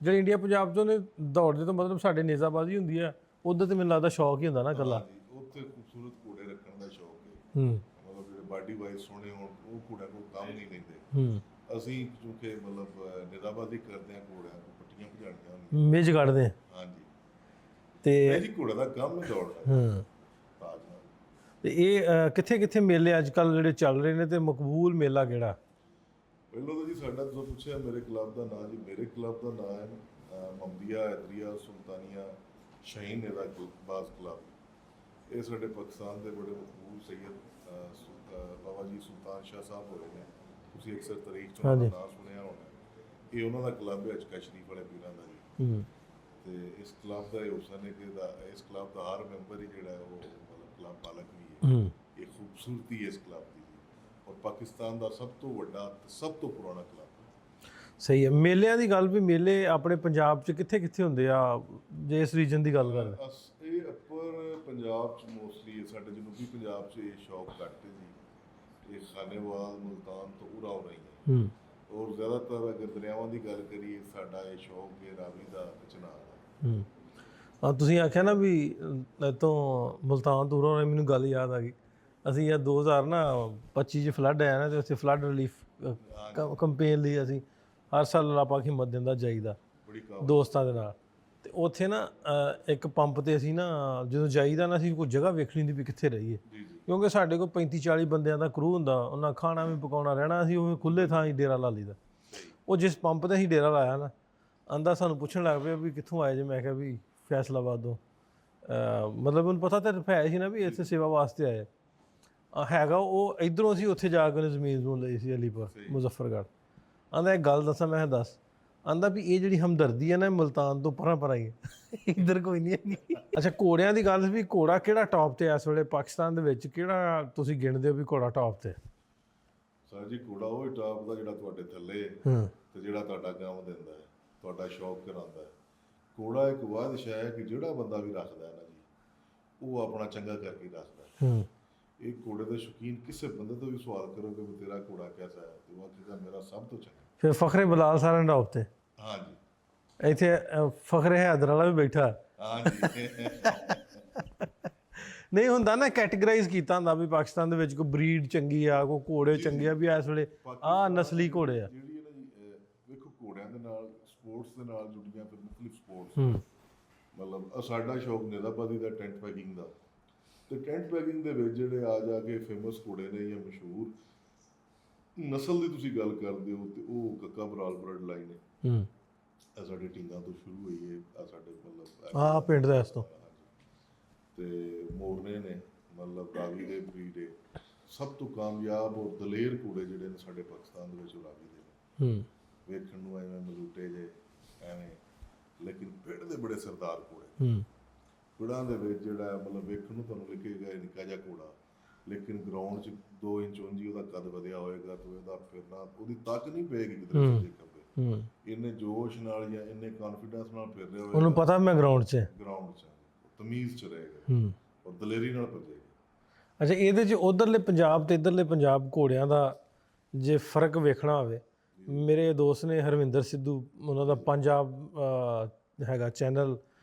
ਜਿਹੜੇ ਇੰਡੀਆ ਪੰਜਾਬ ਚੋਂ ਨੇ ਦੌੜਦੇ ਤਾਂ ਮਤਲਬ ਸਾਡੇ ਨੇਜ਼ਾਬਾਜ਼ੀ ਹੁੰਦੀ ਆ, ਉਧਰ ਤੇ ਮੈਨੂੰ ਲੱਗਦਾ ਸ਼ੌਕ ਹੀ ਹੁੰਦਾ ਨਾ ਇਕੱਲਾ। ਉੱਥੇ ਖੂਬਸੂਰਤ ਘੋੜੇ ਰੱਖਣ ਦਾ ਸ਼ੌਕ ਹੈ। ਮਤਲਬ ਜਿਹੜੇ ਬਾਡੀ ਵਾਈਜ਼ ਸੋਹਣੇ ਹੋਣ, ਉਹ ਘੋੜਾ ਕੋਈ ਕੰਮ ਨਹੀਂ ਲੈਂਦੇ। ਅਸੀਂ ਕਿਉਂਕਿ ਮਤਲਬ ਨੇਜ਼ਾਬਾਜ਼ੀ ਕਰਦੇ ਹਾਂ, ਘੋੜਿਆਂ ਨੂੰ ਪੱਟੀਆਂ ਭਜਾਣੀਆਂ ਹੁੰਦੀਆਂ, ਮੇਜ ਕੱਢਦੇ ਆ। ਹਾਂਜੀ, ਤੇ ਜੀ ਘੋੜੇ ਦਾ ਕੰਮ ਹੀ ਦੌੜਦਾ। ਤੇ ਇਹ ਕਿੱਥੇ ਮੇਲੇ ਅੱਜ ਕੱਲ੍ਹ ਜਿਹੜੇ ਚੱਲ ਰਹੇ ਨੇ, ਤੇ ਮਕਬੂਲ ਮੇਲਾ ਕਿਹੜਾ? ਪਹਿਲਾਂ ਤਾਂ ਜੀ ਸਾਡਾ ਜੋ ਪੁੱਛਿਆ ਮੇਰੇ ਕਲੱਬ ਦਾ ਨਾਂ ਜੀ, ਮੇਰੇ ਕਲੱਬ ਦਾ ਨਾਂ ਹੈ ਮਮਦੀਆ ਐਦਰੀਆ ਸੁਲਤਾਨੀਆ ਸ਼ਹੀਨ ਬਾਜ਼ ਕਲੱਬ। ਇਹ ਸਾਡੇ ਪਾਕਿਸਤਾਨ ਦੇ ਬੜੇ ਮਕਬੂਲ ਸੈਯਦ ਬਾਬਾ ਜੀ ਸੁਲਤਾਨ ਸ਼ਾਹ ਸਾਹਿਬ ਹੋਏ ਨੇ, ਤੁਸੀਂ ਅਕਸਰ ਤਾਰੀਖ 'ਚ ਉਹਨਾਂ ਦਾ ਨਾਂ ਸੁਣਿਆ ਹੋਣਾ। ਇਹ ਉਹਨਾਂ ਦਾ ਕਲੱਬ ਹੈ ਅਚਕਾ ਸ਼ਰੀਫ ਵਾਲੇ ਪੀਰਾਂ ਦਾ ਜੀ। ਤੇ ਇਸ ਕਲੱਬ ਦਾ ਇਹ ਹੁਸਨ ਹੈ ਕਿ ਇਸ ਕਲੱਬ ਦਾ ਹਰ ਮੈਂਬਰ ਹੀ ਜਿਹੜਾ ਉਹ ਮਤਲਬ ਕਲੱਬ ਮਾਲਕ ਵੀ ਹੈ। ਇਹ ਖੂਬਸੂਰਤੀ ਹੈ ਇਸ ਕਲੱਬ ਦੀ, ਔਰ ਪਾਕਿਸਤਾਨ ਦਾ ਸਭ ਤੋਂ ਵੱਡਾ ਤੇ ਸਭ ਤੋਂ ਪੁਰਾਣਾ ਕਲੱਬ ਹੈ। ਸਹੀ ਹੈ। ਮੇਲਿਆਂ ਦੀ ਗੱਲ ਵੀ, ਮੇਲੇ ਆਪਣੇ ਪੰਜਾਬ 'ਚ ਕਿੱਥੇ ਹੁੰਦੇ ਆ ਜੇ ਇਸ ਰੀਜਨ ਦੀ ਗੱਲ ਕਰਦੇ? ਇਹ ਅੱਪਰ ਪੰਜਾਬ 'ਚ ਮੋਸਟਲੀ, ਸਾਡੇ ਜਨੂਬੀ ਪੰਜਾਬ 'ਚ ਇਹ ਸ਼ੌਕ ਘੱਟ ਹੈ ਜੀ। ਇਹ ਖਾਨੇਵਾਲ, ਮੁਲਤਾਨ ਤੋਂ ਉਰਾ ਹੋ ਰਹੀ ਹੈ। ਔਰ ਜ਼ਿਆਦਾਤਰ ਅਗਰ ਦਰਿਆਵਾਂ ਦੀ ਗੱਲ ਕਰੀਏ, ਸਾਡਾ ਇਹ ਸ਼ੌਕ ਹੈ ਰਾਵੀ ਦਾ, ਚਨਾਬ ਦਾ। ਤੁਸੀਂ ਆਖਿਆ ਨਾ ਵੀ ਇੱਥੋਂ ਮੁਲਤਾਨ ਤੋਂ ਉਰਾ, ਮੈਨੂੰ ਗੱਲ ਯਾਦ ਆ ਗਈ। ਅਸੀਂ ਇਹ 2025 'ਚ ਫਲੱਡ ਆਇਆ ਨਾ, ਤੇ ਉੱਥੇ ਫਲੱਡ ਰਿਲੀਫ ਕੰਪੇਨ ਲਈ ਅਸੀਂ ਹਰ ਸਾਲ ਆਪਾਂ ਹਿੰਮਤ ਦਿੰਦਾ ਜਾਈਦਾ ਦੋਸਤਾਂ ਦੇ ਨਾਲ। ਤੇ ਉੱਥੇ ਨਾ ਇੱਕ ਪੰਪ ਤੇ ਅਸੀਂ ਨਾ ਜਦੋਂ ਜਾਈਦਾ ਨਾ, ਅਸੀਂ ਕੋਈ ਜਗ੍ਹਾ ਵੇਖਣੀ ਹੁੰਦੀ ਵੀ ਕਿੱਥੇ ਰਹੀਏ, ਕਿਉਂਕਿ ਸਾਡੇ ਕੋਲ 35-40 ਬੰਦਿਆਂ ਦਾ ਕਰੂ ਹੁੰਦਾ, ਉਹਨਾਂ ਖਾਣਾ ਵੀ ਪਕਾਉਣਾ ਰਹਿਣਾ, ਅਸੀਂ ਉਹ ਖੁੱਲੇ ਥਾਂ ਹੀ ਡੇਰਾ ਲਾ ਲਈਦਾ। ਉਹ ਜਿਸ ਪੰਪ ਤੇ ਅਸੀਂ ਡੇਰਾ ਲਾਇਆ ਨਾ, ਆਂਦਾ ਸਾਨੂੰ ਪੁੱਛਣ ਲੱਗ ਪਿਆ ਵੀ ਕਿੱਥੋਂ ਆਏ ਜੇ? ਮੈਂ ਕਿਹਾ ਵੀ ਫੈਸਲਾਬਾਦ ਤੋਂ। ਮਤਲਬ ਉਹਨੂੰ ਪਤਾ ਤਾਂ ਹੈ ਸੀ ਨਾ ਵੀ ਇੱਥੇ ਸੇਵਾ ਵਾਸਤੇ ਆਏ ਹੈਗਾ। ਉਹ ਇੱਧਰੋਂ ਅਸੀਂ ਉੱਥੇ ਜਾ ਕੇ ਉਹਨੇ ਜ਼ਮੀਨ ਲਈ ਸੀ ਅਲੀਪੁਰ ਮੁਜ਼ੱਫਰਗੜ੍ਹ। ਆਂਦਾ ਇੱਕ ਗੱਲ ਦੱਸਾਂ? ਮੈਂ ਦੱਸ। ਆਂਦਾ ਵੀ ਇਹ ਜਿਹੜੀ ਹਮਦਰਦੀ ਹੈ ਨਾ, ਮੁਲਤਾਨ ਤੋਂ ਪਰਾਂ ਹੀ ਹੈ, ਇੱਧਰ ਕੋਈ ਨਹੀਂ ਹੈਗੀ। ਅੱਛਾ, ਘੋੜਿਆਂ ਦੀ ਗੱਲ ਵੀ, ਘੋੜਾ ਕਿਹੜਾ ਟੌਪ ਤੇ ਇਸ ਵੇਲੇ ਪਾਕਿਸਤਾਨ ਦੇ ਵਿੱਚ? ਕਿਹੜਾ ਤੁਸੀਂ ਗਿਣਦੇ ਹੋ ਵੀ ਘੋੜਾ ਟੌਪ ਤੇ? ਸਰ ਜੀ, ਘੋੜਾ ਉਹ ਹੀ ਟੌਪ ਦਾ ਜਿਹੜਾ ਤੁਹਾਡੇ ਥੱਲੇ ਤੇ ਜਿਹੜਾ ਤੁਹਾਡਾ ਕੰਮ ਦਿੰਦਾ ਹੈ, ਤੁਹਾਡਾ ਸ਼ੌਕ ਕਰਾਉਂਦਾ ਹੈ। ਘੋੜਾ ਇੱਕ ਬਾਦਸ਼ਾਹ ਹੈ ਕਿ ਜਿਹੜਾ ਬੰਦਾ ਵੀ ਰੱਖਦਾ ਹੈ ਨਾ ਜੀ, ਉਹ ਆਪਣਾ ਚੰਗਾ ਕਰਕੇ ਹੀ ਰੱਖਦਾ ਹੈ। ਹੂੰ ਇਹ ਘੋੜੇ ਦੇ ਸ਼ੌਕੀਨ ਕਿਸੇ ਬੰਦੇ ਤੋਂ ਵੀ ਸਵਾਲ ਕਰੋਗੇ ਵੀ ਤੇਰਾ ਘੋੜਾ ਕੈਸਾ ਹੈ, ਤੇ ਉਹ ਆਖੇਗਾ ਮੇਰਾ ਸਭ ਤੋਂ ਚੰਗਾ। ਫਿਰ ਫਖਰੇ ਬਲਾਲ ਸਾਰਿਆਂ ਦਾ ਉੱਤੇ ਹਾਂਜੀ ਇੱਥੇ ਫਖਰੇ ਹੈਦਰ ਵਾਲਾ ਵੀ ਬੈਠਾ। ਹਾਂਜੀ ਨਹੀਂ ਹੁੰਦਾ ਨਾ, ਕੈਟੇਗਰਾਈਜ਼ ਕੀਤਾ ਹੁੰਦਾ ਵੀ ਪਾਕਿਸਤਾਨ ਦੇ ਵਿੱਚ ਕੋਈ ਬਰੀਡ ਚੰਗੀ ਆ, ਕੋਈ ਘੋੜੇ ਚੰਗੇ ਆ, ਵੀ ਇਸ ਵੇਲੇ ਆਹ ਨਸਲੀ ਘੋੜੇ ਆ। ਜਿਹੜੀ ਹੈ ਨਾ ਜੀ ਵੇਖੋ ਘੋੜਿਆਂ ਦੇ ਨਾਲ ਸਪੋਰਟਸ ਦੇ ਨਾਲ ਜੁੜੀਆਂ ਫਿਰ ਮੁxtਲਿਫ ਸਪੋਰਟਸ, ਹੂੰ ਮਤਲਬ ਸਾਡਾ ਸ਼ੌਕ ਨਿਜ਼ਾਬਾਦੀ ਦਾ ਟੈਂਟ ਪੈਕਿੰਗ ਦਾ, ਤੇ ਟੈਂਟ ਪੈਕਿੰਗ ਦੇ ਵਿੱਚ ਜਿਹੜੇ ਆ ਜਾ ਕੇ ਫੇਮਸ ਘੋੜੇ ਨੇ ਜਾਂ ਮਸ਼ਹੂਰ ਨਸਲ ਦੀ ਤੁਸੀਂ ਗੱਲ ਕਰਦੇ ਹੋ, ਤੇ ਉਹ ਕੱਕਾ ਬਰਾਲ ਬਰਡ ਲਾਈਨ ਹੈ। ਹੂੰ ਇਹ ਸਾਡੇ ਟਿੰਗਾਂ ਤੋਂ ਸ਼ੁਰੂ ਹੋਈ ਹੈ, ਆ ਸਾਡੇ ਮਤਲਬ ਆਹ ਪਿੰਡ ਦਾ ਇਸ ਤੋਂ, ਤੇ ਮੋਰਨੇ ਨੇ ਮਤਲਬ ਰਾਵੀ ਦੇ ਬਰੀਡ ਹੈ। ਸਭ ਤੋਂ ਕਾਮਯਾਬ ਔਰ ਦਲੇਰ ਘੋੜੇ ਜਿਹੜੇ ਨੇ ਸਾਡੇ ਪਾਕਿਸਤਾਨ ਦੇ ਵਿੱਚ ਉਹ ਰਾਵੀ ਦੇ ਨੇ। ਹੂੰ ਵੇਖਣ ਨੂੰ ਐਵੇਂ ਮਲੂਟੇ ਜੇ ਐਵੇਂ, ਲੇਕਿਨ ਪਿੰਡ ਦੇ ਬੜੇ ਸਰਦਾਰ ਘੋੜੇ। ਹੂੰ ਪਿੰਡਾਂ ਦੇ ਵਿੱਚ ਜਿਹੜਾ ਮਤਲਬ ਵੇਖਣ ਨੂੰ ਤੁਹਾਨੂੰ ਲੱਗੇਗਾ ਇਹ ਨਿੱਕਾ ਜਿਹਾ ਘੋੜਾ, ਲੇਕਿਨ ਗਰਾਊਂਡ 'ਚ 2 ਇੰਚ ਉਂਝੀ ਉਹਦਾ ਕੱਦ ਵਧਿਆ ਹੋਏਗਾ, ਤੇ ਉਹਦਾ ਫਿਰਨਾ, ਉਹਦੀ ਤੱਕ ਨਹੀਂ ਪਏਗੀ ਕਿਤੇ ਸੱਜੇ ਖੱਬੇ। ਹੂੰ ਇੰਨੇ ਜੋਸ਼ ਨਾਲ ਜਾਂ ਇੰਨੇ ਕੌਨਫੀਡੈਂਸ ਨਾਲ ਫਿਰ ਰਿਹਾ ਉਹਨੂੰ ਹੋਏਗਾ ਪਤਾ ਮੈਂ ਗਰਾਊਂਡ 'ਚ ਗਰਾਊਂਡ 'ਚ, ਤਮੀਜ਼ 'ਚ ਰਹੇਗਾ ਹੂੰ ਔਰ ਦਲੇਰੀ ਨਾਲ ਭੱਜੇਗਾ। ਅੱਛਾ, ਇਹਦੇ 'ਚ ਉਧਰਲੇ ਪੰਜਾਬ ਤੇ ਇੱਧਰਲੇ ਪੰਜਾਬ ਘੋੜਿਆਂ ਦਾ ਜੇ ਫਰਕ ਵੇਖਣਾ ਹੋਵੇ, ਮੇਰੇ ਦੋਸਤ ਨੇ ਹਰਵਿੰਦਰ ਸਿੱਧੂ, ਉਹਨਾਂ ਦਾ ਪੰਜਾਬ ਹੈਗਾ ਚੈਨਲ,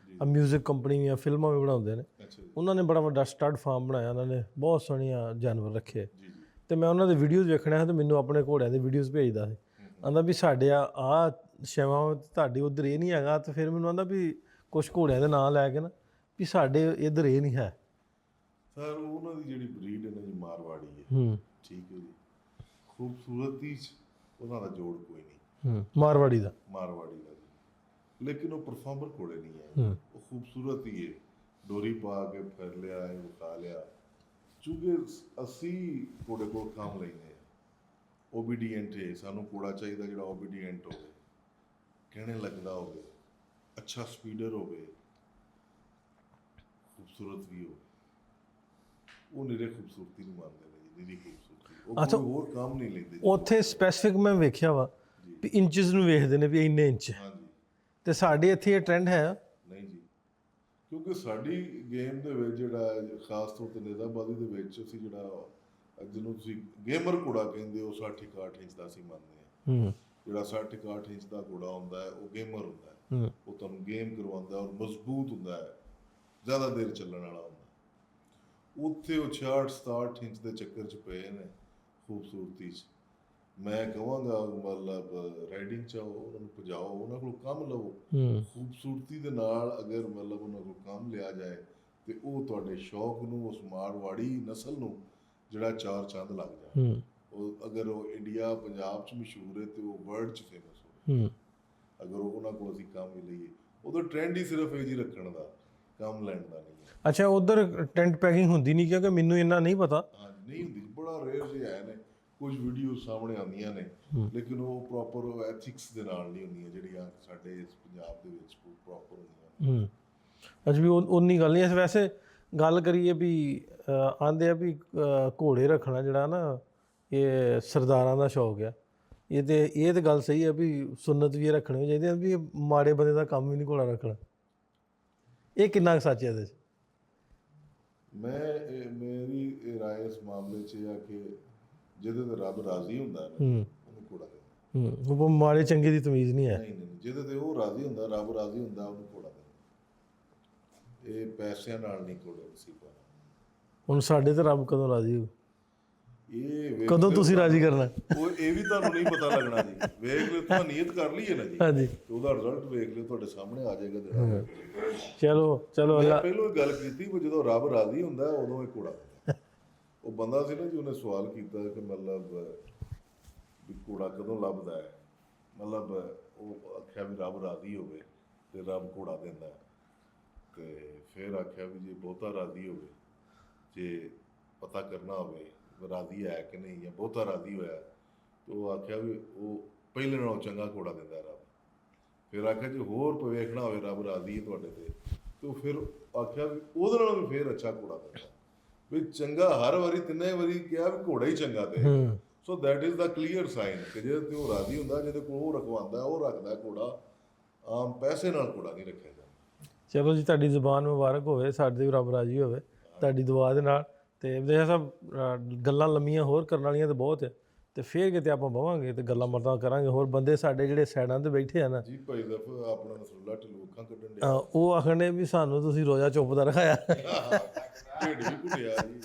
ਮਿਊਜ਼ਿਕ ਕੰਪਨੀ ਦੀਆਂ ਫਿਲਮਾਂ ਵੀ ਬਣਾਉਂਦੇ ਨੇ। ਅੱਛਾ ਜੀ ਉਹਨਾਂ ਨੇ ਬੜਾ ਵੱਡਾ ਸਟੱਡ ਫਾਰਮ ਬਣਾਇਆ, ਉਹਨਾਂ ਨੇ ਬਹੁਤ ਸੋਹਣੀਆਂ ਜਾਨਵਰ ਰੱਖੇ, ਜੀ ਜੀ ਤੇ ਮੈਂ ਉਹਨਾਂ ਦੇ ਵੀਡੀਓਜ਼ ਵੇਖਣਾ ਹੈ ਤੇ ਮੈਨੂੰ ਆਪਣੇ ਘੋੜਿਆਂ ਦੇ ਵੀਡੀਓਜ਼ ਭੇਜਦਾ ਸੀ। ਆਂਦਾ ਵੀ ਸਾਡੇ ਆ ਸ਼ੈਵਾਂ ਤੁਹਾਡੀ ਉਧਰ ਇਹ ਨਹੀਂ ਹੈਗਾ, ਤੇ ਫਿਰ ਮੈਨੂੰ ਆਂਦਾ ਵੀ ਕੁਝ ਘੋੜਿਆਂ ਦੇ ਨਾਂ ਲੈ ਕੇ ਨਾ ਵੀ ਸਾਡੇ ਇੱਧਰ ਇਹ ਨਹੀਂ ਹੈ। ਸਰ ਉਹਨਾਂ ਦੀ ਜਿਹੜੀ ਬਰੀਡ ਹੈ ਨਾ ਜੀ, ਮਾਰਵਾੜੀ ਹੈ। ਹੂੰ ਠੀਕ ਹੈ ਜੀ, ਖੂਬਸੂਰਤੀ 'ਚ ਉਹਨਾਂ ਦਾ ਜੋੜ ਕੋਈ ਨਹੀਂ, ਹੂੰ ਮਾਰਵਾੜੀ ਦਾ, ਮਾਰਵਾੜੀ ਦਾ ਜੀ, ਲੇਕਿਨ ਉਹ ਪਰਫਾਰਮਰ ਘੋੜੇ ਨਹੀਂ ਹੈ। ਉਹ ਖੂਬਸੂਰਤ ਹੀ ਹੈ, ਡੋਰੀ ਪਾ ਕੇ ਫਿਰ ਲਿਆ, ਇਹ ਉਠਾ ਲਿਆ। ਚੂੰਕਿ ਅਸੀਂ ਘੋੜੇ ਕੋਲ ਕੰਮ ਲੈਂਦੇ ਹਾਂ, ਓਬੀਡੀਐਂਟ ਹੈ, ਸਾਨੂੰ ਘੋੜਾ ਚਾਹੀਦਾ ਜਿਹੜਾ ਓਬੀਡੀਐਂਟ ਹੋਵੇ, ਕਹਿਣੇ ਲੱਗਦਾ ਹੋਵੇ, ਅੱਛਾ ਸਪੀਡਰ ਹੋਵੇ, ਖੂਬਸੂਰਤ ਵੀ ਹੋਵੇ। ਉਹ ਨਿਰੇ ਖੂਬਸੂਰਤੀ ਨੂੰ ਮੰਨਦੇ ਨੇ ਜੀ, ਨਿਰੀ ਖੂਬਸੂਰਤੀ, ਉਹ ਕੋਈ ਹੋਰ ਕੰਮ ਨਹੀਂ ਲੈਂਦੇ। ਉੱਥੇ ਸਪੈਸੀਫਿਕ ਮੈਂ ਵੇਖਿਆ ਵਾ ਵੀ ਇੰਚਸ ਨੂੰ ਵੇਖਦੇ ਨੇ ਵੀ ਇੰਨੇ ਇੰਚ, ਹਾਂਜੀ ਤੇ ਸਾਡੇ ਇੱਥੇ ਇਹ ਟ੍ਰੈਂਡ ਹੈ ਨਹੀਂ ਜੀ, ਕਿਉਂਕਿ ਸਾਡੀ ਗੇਮ ਦੇ ਵਿੱਚ ਜਿਹੜਾ ਖਾਸ ਤੌਰ ਤੇ ਨਿਜ਼ਾਬਾਦੀ ਦੇ ਵਿੱਚ ਅਸੀਂ ਜਿਹੜਾ ਜਿਹਨੂੰ ਤੁਸੀਂ ਗੇਮਰ ਘੋੜਾ ਕਹਿੰਦੇ ਹੋ, 60-61 ਇੰਚ ਦਾ ਅਸੀਂ ਮੰਨਦੇ ਹਾਂ। ਹੂੰ ਜਿਹੜਾ 60-61 ਇੰਚ ਦਾ ਘੋੜਾ ਹੁੰਦਾ ਹੈ ਉਹ ਗੇਮਰ ਹੁੰਦਾ ਹੈ, ਹੂੰ ਉਹ ਤੁਹਾਨੂੰ ਗੇਮ ਕਰਵਾਉਂਦਾ ਔਰ ਮਜ਼ਬੂਤ ਹੁੰਦਾ ਹੈ, ਜ਼ਿਆਦਾ ਦੇਰ ਚੱਲਣ ਵਾਲਾ ਹੁੰਦਾ। ਉੱਥੇ ਉਹ 66-67 ਇੰਚ ਦੇ ਚੱਕਰ 'ਚ ਪਏ ਨੇ ਖੂਬਸੂਰਤੀ 'ਚ। ਮੈਂ ਕਹਾਂਗਾ ਮਤਲਬ ਰਾਈਡਿੰਗ 'ਚ ਆਓ, ਉਹਨਾਂ ਨੂੰ ਭਜਾਓ, ਉਹਨਾਂ ਕੋਲ ਕੰਮ ਲਵੋ। ਹੂੰ ਖੂਬਸੂਰਤੀ ਦੇ ਨਾਲ ਅਗਰ ਮਤਲਬ ਉਹਨਾਂ ਕੋਲ ਕੰਮ ਲਿਆ ਜਾਏ, ਤੇ ਉਹ ਤੁਹਾਡੇ ਸ਼ੌਕ ਨੂੰ, ਉਸ ਮਾਰਵਾੜੀ ਨਸਲ ਨੂੰ ਜਿਹੜਾ 4 ਚੰਦ ਲੱਗ ਜਾਏ। ਹੂੰ ਉਹ ਅਗਰ ਉਹ ਇੰਡੀਆ ਪੰਜਾਬ 'ਚ ਮਸ਼ਹੂਰ ਹੈ, ਤੇ ਉਹ ਵਰਲਡ 'ਚ ਫੇਮਸ ਹੋਵੇ। ਹੂੰ ਅਗਰ ਉਹਨਾਂ ਕੋਲ ਅਸੀਂ ਕੰਮ ਵੀ ਲਈਏ, ਉਹਦਾ ਟ੍ਰੈਂਡ ਹੀ ਸਿਰਫ ਇਹ ਜੀ ਰੱਖਣ ਦਾ, ਕੰਮ ਲੈਣ ਦਾ ਨਹੀਂ ਹੈ। ਅੱਛਾ, ਉਧਰ ਟੈਂਟ ਪੈਕਿੰਗ ਹੁੰਦੀ ਨਹੀਂ, ਕਿਉਂਕਿ ਮੈਨੂੰ ਇੰਨਾ ਨਹੀਂ ਪਤਾ। ਹਾਂ ਨਹੀਂ ਹੁੰਦੀ, ਬੜਾ ਰੇਅਰ ਜਿਹੇ ਹੈ ਨੇ, ਕੁਝ ਵੀਡੀਓ ਸਾਹਮਣੇ ਆਉਂਦੀਆਂ ਨੇ, ਲੇਕਿਨ ਉਹ ਪ੍ਰੋਪਰ ਐਥਿਕਸ ਦੇ ਨਾਲ ਨਹੀਂ ਹੁੰਦੀਆਂ ਜਿਹੜੀਆਂ ਸਾਡੇ ਇਸ ਪੰਜਾਬ ਦੇ ਵਿੱਚ ਪ੍ਰੋਪਰ ਹੁੰਦੀਆਂ। ਹੂੰ ਅੱਛਾ, ਵੀ ਉਨੀ ਗੱਲ ਨਹੀਂ ਹੈ। ਵੈਸੇ ਗੱਲ ਕਰੀਏ ਵੀ ਆਂਦੇ ਆ ਵੀ ਘੋੜੇ ਰੱਖਣਾ ਜਿਹੜਾ ਨਾ ਇਹ ਸਰਦਾਰਾਂ ਦਾ ਸ਼ੌਕ ਆ, ਇਹ ਤੇ ਗੱਲ ਸਹੀ ਹੈ ਵੀ ਸੁੰਨਤ ਵੀ ਇਹ ਰੱਖਣੀ ਚਾਹੀਦੀ ਹੈ, ਵੀ ਇਹ ਮਾੜੇ ਬੰਦੇ ਦਾ ਕੰਮ ਵੀ ਨਹੀਂ ਘੋੜਾ ਰੱਖਣਾ। ਇਹ ਕਿੰਨਾ ਕੁ ਸੱਚ ਹੈ ਇਹਦੇ 'ਚ? ਮੇਰੀ ਇਹ ਰਾਏ ਇਸ ਮਾਮਲੇ 'ਚ ਇਹ ਆ ਕਿ ਜਿਹਦੇ ਤੇ ਰੱਬ ਰਾਜ਼ੀ ਹੁੰਦਾ ਹੈ ਨਾ, ਉਹਨੂੰ ਘੋੜਾ ਦਿੰਦਾ। ਉਹ ਮਾੜੇ ਚੰਗੇ ਦੀ ਤਮੀਜ਼ ਨਹੀਂ ਹੈ। ਨਹੀਂ ਨਹੀਂ, ਜਿਹਦੇ ਤੇ ਉਹ ਰਾਜ਼ੀ ਹੁੰਦਾ, ਰੱਬ ਰਾਜ਼ੀ ਹੁੰਦਾ, ਉਹਨੂੰ ਘੋੜਾ ਦਿੰਦਾ। ਇਹ ਪੈਸਿਆਂ ਨਾਲ ਨਹੀਂ ਘੋੜੇ ਨਸੀਬਾਂ ਨਾਲ। ਹੁਣ ਸਾਡੇ ਤੇ ਰੱਬ ਕਦੋਂ ਰਾਜ਼ੀ ਹੋ? ਇਹ ਕਦੋਂ ਤੁਸੀਂ ਰਾਜ਼ੀ ਕਰਨਾ? ਉਹ ਇਹ ਵੀ ਤੁਹਾਨੂੰ ਨਹੀਂ ਪਤਾ ਲੱਗਣਾ ਜੀ। ਵੇਖ ਲਿਓ, ਤੁਸੀਂ ਨੀਅਤ ਕਰ ਲਈ ਹੈ ਨਾ ਜੀ, ਹਾਂਜੀ, ਤੇ ਉਹਦਾ ਰਿਜ਼ਲਟ ਵੇਖ ਲਿਓ, ਤੁਹਾਡੇ ਸਾਹਮਣੇ ਆ ਜਾਏਗਾ ਜਿਹੜਾ। ਚਲੋ ਮੈਂ ਪਹਿਲਾਂ ਗੱਲ ਕੀਤੀ ਵੀ ਜਦੋਂ ਰੱਬ ਰਾਜ਼ੀ ਹੁੰਦਾ ਉਦੋਂ ਇਹ ਘੋੜਾ ਦਿੰਦਾ। ਉਹ ਬੰਦਾ ਸੀ ਨਾ ਜੀ, ਉਹਨੇ ਸਵਾਲ ਕੀਤਾ ਕਿ ਮਤਲਬ ਵੀ ਘੋੜਾ ਕਦੋਂ ਲੱਭਦਾ ਹੈ, ਮਤਲਬ ਉਹ ਆਖਿਆ ਵੀ ਰੱਬ ਰਾਜ਼ੀ ਹੋਵੇ ਤੇ ਰੱਬ ਘੋੜਾ ਦਿੰਦਾ। ਤੇ ਫਿਰ ਆਖਿਆ ਵੀ ਜੇ ਬਹੁਤਾ ਰਾਜ਼ੀ ਹੋਵੇ, ਜੇ ਪਤਾ ਕਰਨਾ ਹੋਵੇ ਰਾਜ਼ੀ ਹੈ ਕਿ ਨਹੀਂ ਜਾਂ ਬਹੁਤਾ ਰਾਜ਼ੀ ਹੋਇਆ, ਤੇ ਉਹ ਆਖਿਆ ਵੀ ਉਹ ਪਹਿਲੇ ਨਾਲੋਂ ਚੰਗਾ ਘੋੜਾ ਦਿੰਦਾ ਰੱਬ। ਫਿਰ ਆਖਿਆ ਜੇ ਹੋਰ ਵੇਖਣਾ ਹੋਵੇ ਰੱਬ ਰਾਜ਼ੀ ਹੈ ਤੁਹਾਡੇ ਤੇ ਉਹ ਫਿਰ ਆਖਿਆ ਵੀ ਉਹਦੇ ਨਾਲੋਂ ਵੀ ਫਿਰ ਅੱਛਾ ਘੋੜਾ ਦਿੰਦਾ। ਵੀ ਚੰਗਾ ਹਰ ਵਾਰੀ ਤਿੰਨੇ ਵਾਰੀ ਕਿਹਾ ਵੀ ਘੋੜਾ ਹੀ ਚੰਗਾ ਤੇ। So that is the clear sign ਕਿ ਜਿਹਦੇ ਤੇ ਉਹ ਰਾਜ਼ੀ ਹੁੰਦਾ, ਜਿਹਦੇ ਕੋਲ ਉਹ ਰਖਵਾਉਂਦਾ, ਉਹ ਰੱਖਦਾ ਘੋੜਾ। ਆਮ ਪੈਸੇ ਨਾਲ ਘੋੜਾ ਨਹੀਂ ਰੱਖਿਆ ਜਾਂਦਾ। ਚਲੋ ਜੀ, ਤੁਹਾਡੀ ਜ਼ੁਬਾਨ ਮੁਬਾਰਕ ਹੋਵੇ, ਸਾਡੇ ਵੀ ਰੱਬ ਰਾਜੀ ਹੋਵੇ ਤੁਹਾਡੀ ਦੁਆ ਦੇ ਨਾਲ। ਤੇ ਇਹ ਸਭ ਗੱਲਾਂ ਲੰਮੀਆਂ ਹੋਰ ਕਰਨ ਵਾਲੀਆਂ ਤਾਂ ਬਹੁਤ ਹੈ, ਤੇ ਫੇਰ ਕਿਤੇ ਆਪਾਂ ਬਵਾਂਗੇ ਤੇ ਗੱਲਾਂ ਬਾਤਾਂ ਕਰਾਂਗੇ। ਹੋਰ ਬੰਦੇ ਸਾਡੇ ਜਿਹੜੇ ਸਾਈਡਾਂ ਤੇ ਬੈਠੇ ਆ ਨਾ ਜੀ ਭਾਈ ਦਾ ਆਪਣਾ ਨਸਰੁੱਲਾ ਢਿੱਲੋਂ ਅੱਖਾਂ ਕੱਢਣ ਡਿਆ, ਉਹ ਆਖਣੇ ਵੀ ਸਾਨੂੰ ਤੁਸੀਂ ਰੋਜ਼ਾ ਚੁੱਪ ਦਾ ਰਖਾਇਆ। ਢਿੱਡ ਵੀ ਘੁੱਟਿਆ ਜੀ।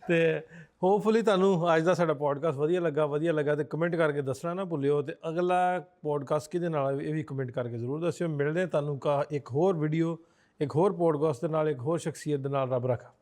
ਤੇ ਹੋਪਫੁਲੀ ਤੁਹਾਨੂੰ ਅੱਜ ਦਾ ਸਾਡਾ ਪੋਡਕਾਸਟ ਵਧੀਆ ਲੱਗਾ ਤੇ ਕਮੈਂਟ ਕਰਕੇ ਦੱਸਣਾ ਨਾ ਭੁੱਲਿਓ। ਤੇ ਅਗਲਾ ਪੋਡਕਾਸਟ ਕਿਹਦੇ ਨਾਲ ਇਹ ਵੀ ਕਮੈਂਟ ਕਰਕੇ ਜ਼ਰੂਰ ਦੱਸਿਓ। ਮਿਲਦੇ ਤੁਹਾਨੂੰ ਇੱਕ ਹੋਰ ਵੀਡੀਓ, ਇੱਕ ਹੋਰ ਪੋਡਕਾਸਟ ਦੇ ਨਾਲ, ਇੱਕ ਹੋਰ ਸ਼ਖਸੀਅਤ ਦੇ ਨਾਲ। ਰੱਬ ਰੱਖਾ।